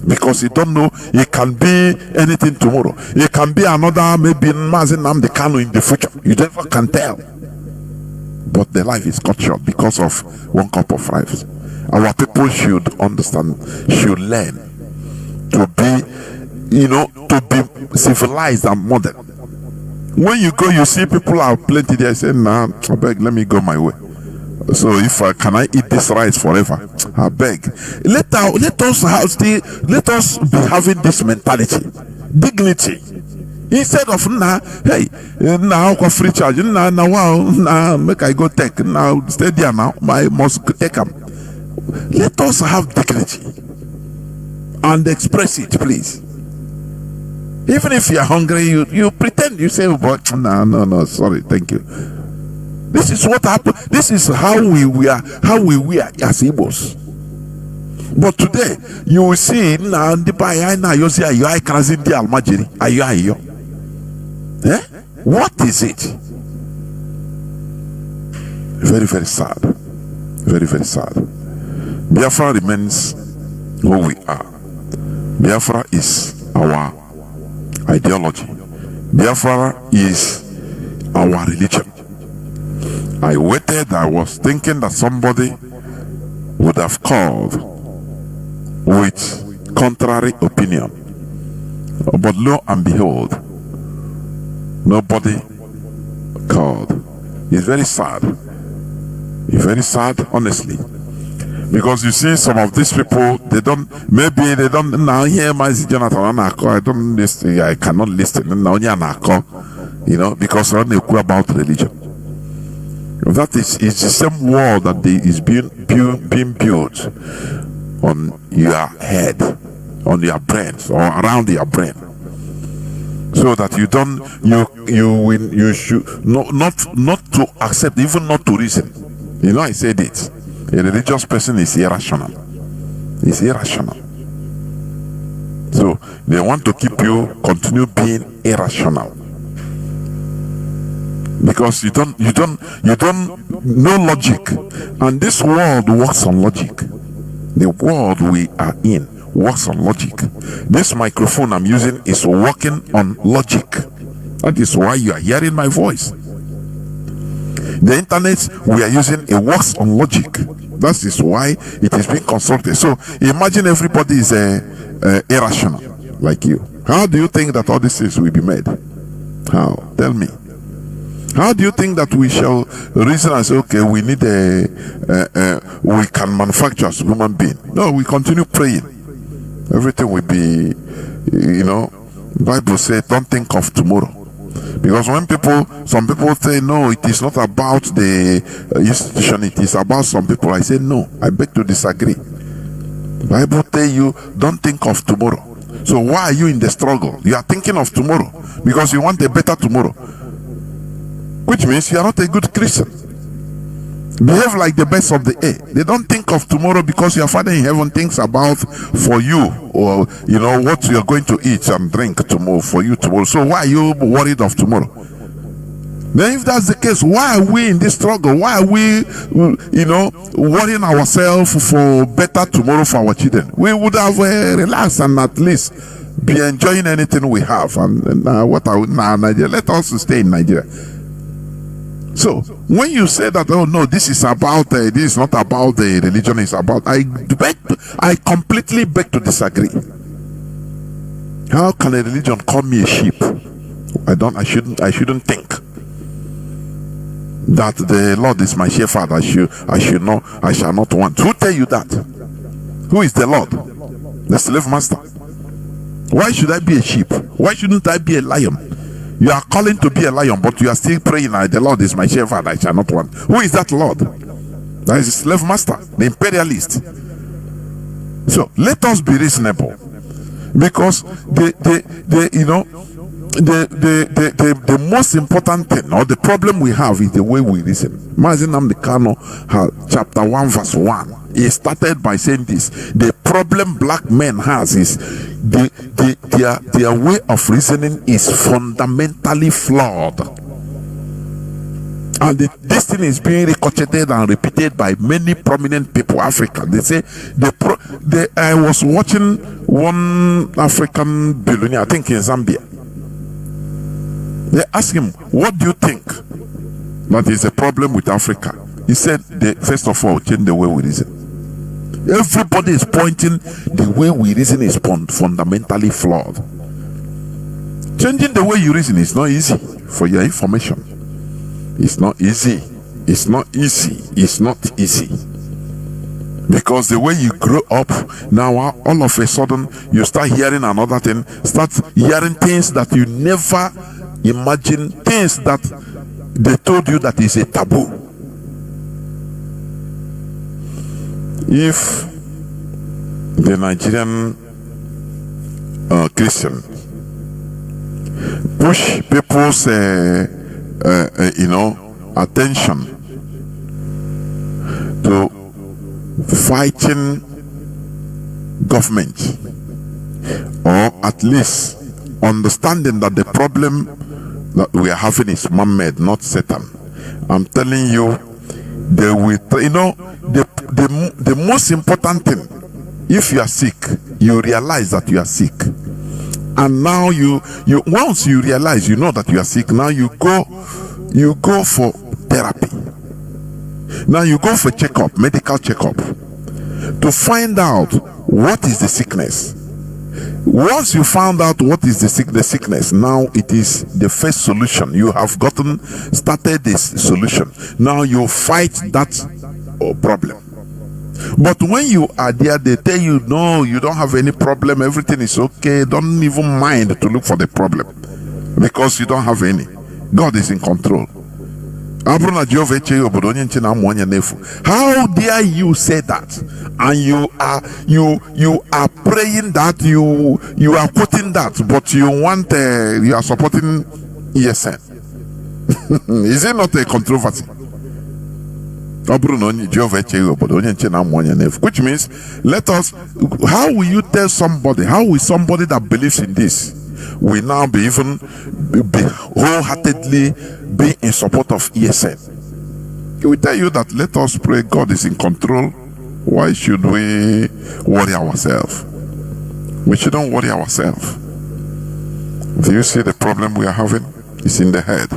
Because you don't know, it can be anything tomorrow. It can be another, maybe Mazi Nnamdi Kanu in the future. You never can tell. But the life is cut short because of one cup of rice. Our people should understand, should learn to be, to be civilized and modern. When you go, you see people are plenty there. Say, nah, I beg, let me go my way. So if can I eat this rice forever? I beg. Let us be having this mentality, dignity. Instead of hey, now free charge, now make I go take, now stay there now, I must take them. Let us have dignity and express it, please. Even if you are hungry, you pretend, you say, oh, but no, sorry, thank you. This is what happened. This is how we were as Igbos. But today, you will see now the Bayana Yosi Ayo Krazin di Almajiri Ayo. What is it? Very, very sad. Very, very sad. Biafra remains who we are. Biafra is our ideology. Biafra is our religion. I waited, I was thinking that somebody would have called with contrary opinion. But lo and behold, nobody called. It's very sad. It's very sad, honestly. Because you see, some of these people, they don't now hear Mazi Jonathan I don't listen, I cannot listen. Because I don't know about religion. That is the same wall that is being built on your head, on your brain, or around your brain. So that you should not to accept, even not to reason. I said it. A religious person is irrational. It's irrational. So they want to keep you continue being irrational. Because you don't know logic. And this world works on logic. The world we are in works on logic. This microphone I'm using is working on logic. That is why you are hearing my voice. The internet we are using, it works on logic. That is why it is being constructed. So imagine everybody is irrational like you. How do you think that all these things will be made? How? Tell me. How do you think that we shall reason and say, okay, we need we can manufacture as human being? No, we continue praying. Everything will be, the Bible says, don't think of tomorrow. Because when some people say, no, it is not about the institution, it is about some people. I say, no, I beg to disagree. The Bible tells you, don't think of tomorrow. So why are you in the struggle? You are thinking of tomorrow because you want a better tomorrow. Which means you are not a good Christian. Behave like the best of the air. They don't think of tomorrow because your Father in heaven thinks about for you, or what you are going to eat and drink tomorrow for you tomorrow. So why are you worried of tomorrow? Then if that's the case, why are we in this struggle? Why are we worrying ourselves for better tomorrow for our children? We would have relaxed and at least be enjoying anything we have. And Nigeria, let us stay in Nigeria. So when you say that, oh no, this is not about the religion, it's about, I completely beg to disagree. How can a religion call me a sheep? I shouldn't think that the Lord is my shepherd. I shall not want. Who tell you that? Who is the Lord? The slave master. Why should I be a sheep? Why shouldn't I be a lion? You are calling to be a lion, but you are still praying, the Lord is my shepherd, I shall not want. Who is that Lord? That is the slave master, the imperialist. So let us be reasonable, because the most important thing, or the problem we have, is the way we reason. Mazi Nnamdi Kanu, chapter 1 verse 1, he started by saying this: the problem black men has is their way of reasoning is fundamentally flawed, and this thing is being ricocheted and repeated by many prominent people, African. They say I was watching one African billionaire, I think in Zambia. They asked him, what do you think that is a problem with Africa? He said, first of all, change the way we reason. Everybody is pointing the way we reason is fundamentally flawed. Changing the way you reason is not easy. For your information, it's not easy. It's not easy. It's not easy. Because the way you grow up, now all of a sudden you start hearing another thing, start hearing things that you never imagined, things that they told you that is a taboo. If the Nigerian Christian push people's attention to fighting government, or at least understanding that the problem that we are having is man-made, not Satan. I'm telling you, they will. The most important thing, if you are sick, you realize that you are sick, and now you once you realize, you know that you are sick. Now you go for therapy. Now you go for checkup, medical checkup, to find out what is the sickness. Once you found out what is the sickness, now it is the first solution. You have started this solution. Now you fight that problem. But when you are there, they tell you, no, you don't have any problem, everything is okay. Don't even mind to look for the problem, because you don't have any. God is in control. How dare you say that? And you are praying that, you are quoting that, but you are supporting ESN. Is it not a controversy? Which means, how will you tell somebody, how will somebody that believes in this will now be wholeheartedly be in support of ESN? He will tell you that let us pray, God is in control. Why should we worry ourselves? We shouldn't worry ourselves. Do you see the problem we are having? It's in the head.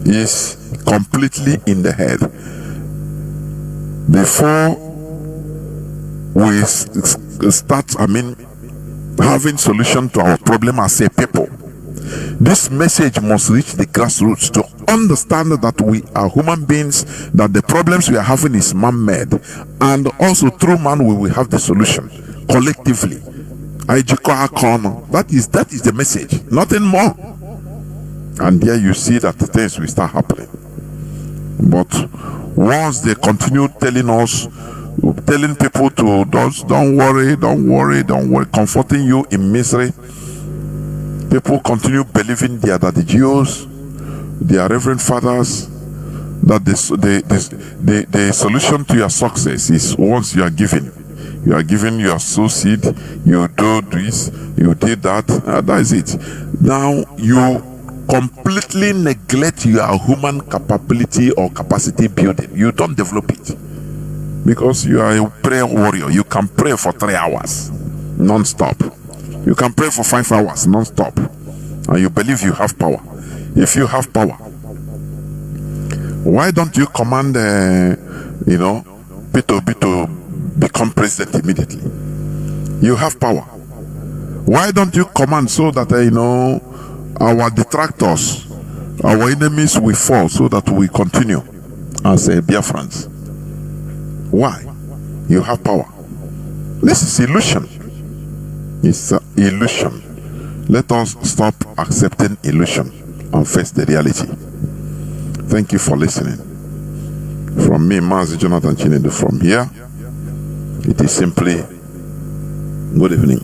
It's completely in the head. Before we start, having solution to our problem as a people, this message must reach the grassroots to understand that we are human beings, that the problems we are having is man-made, and also through man we will have the solution collectively. That is the message, nothing more. And there you see that things will start happening. But once they continue telling people to don't worry, comforting you in misery, people continue believing that the Jews, their reverend fathers, that the solution to your success is once you are giving your soul seed, you do this, you did that, that is it. Now you completely neglect your human capability or capacity building. You don't develop it, because you are a prayer warrior. You can pray for 3 hours non-stop. You can pray for 5 hours non-stop, and you believe you have power. If you have power, why don't you command Peter to become president immediately? You have power. Why don't you command so that our detractors, our enemies will fall, so that we continue as Biafrans? Why? You have power. This is illusion. It's an illusion. Let us stop accepting illusion and face the reality. Thank you for listening. From me, Mazi Jonathan Chinedu, from here, it is simply good evening.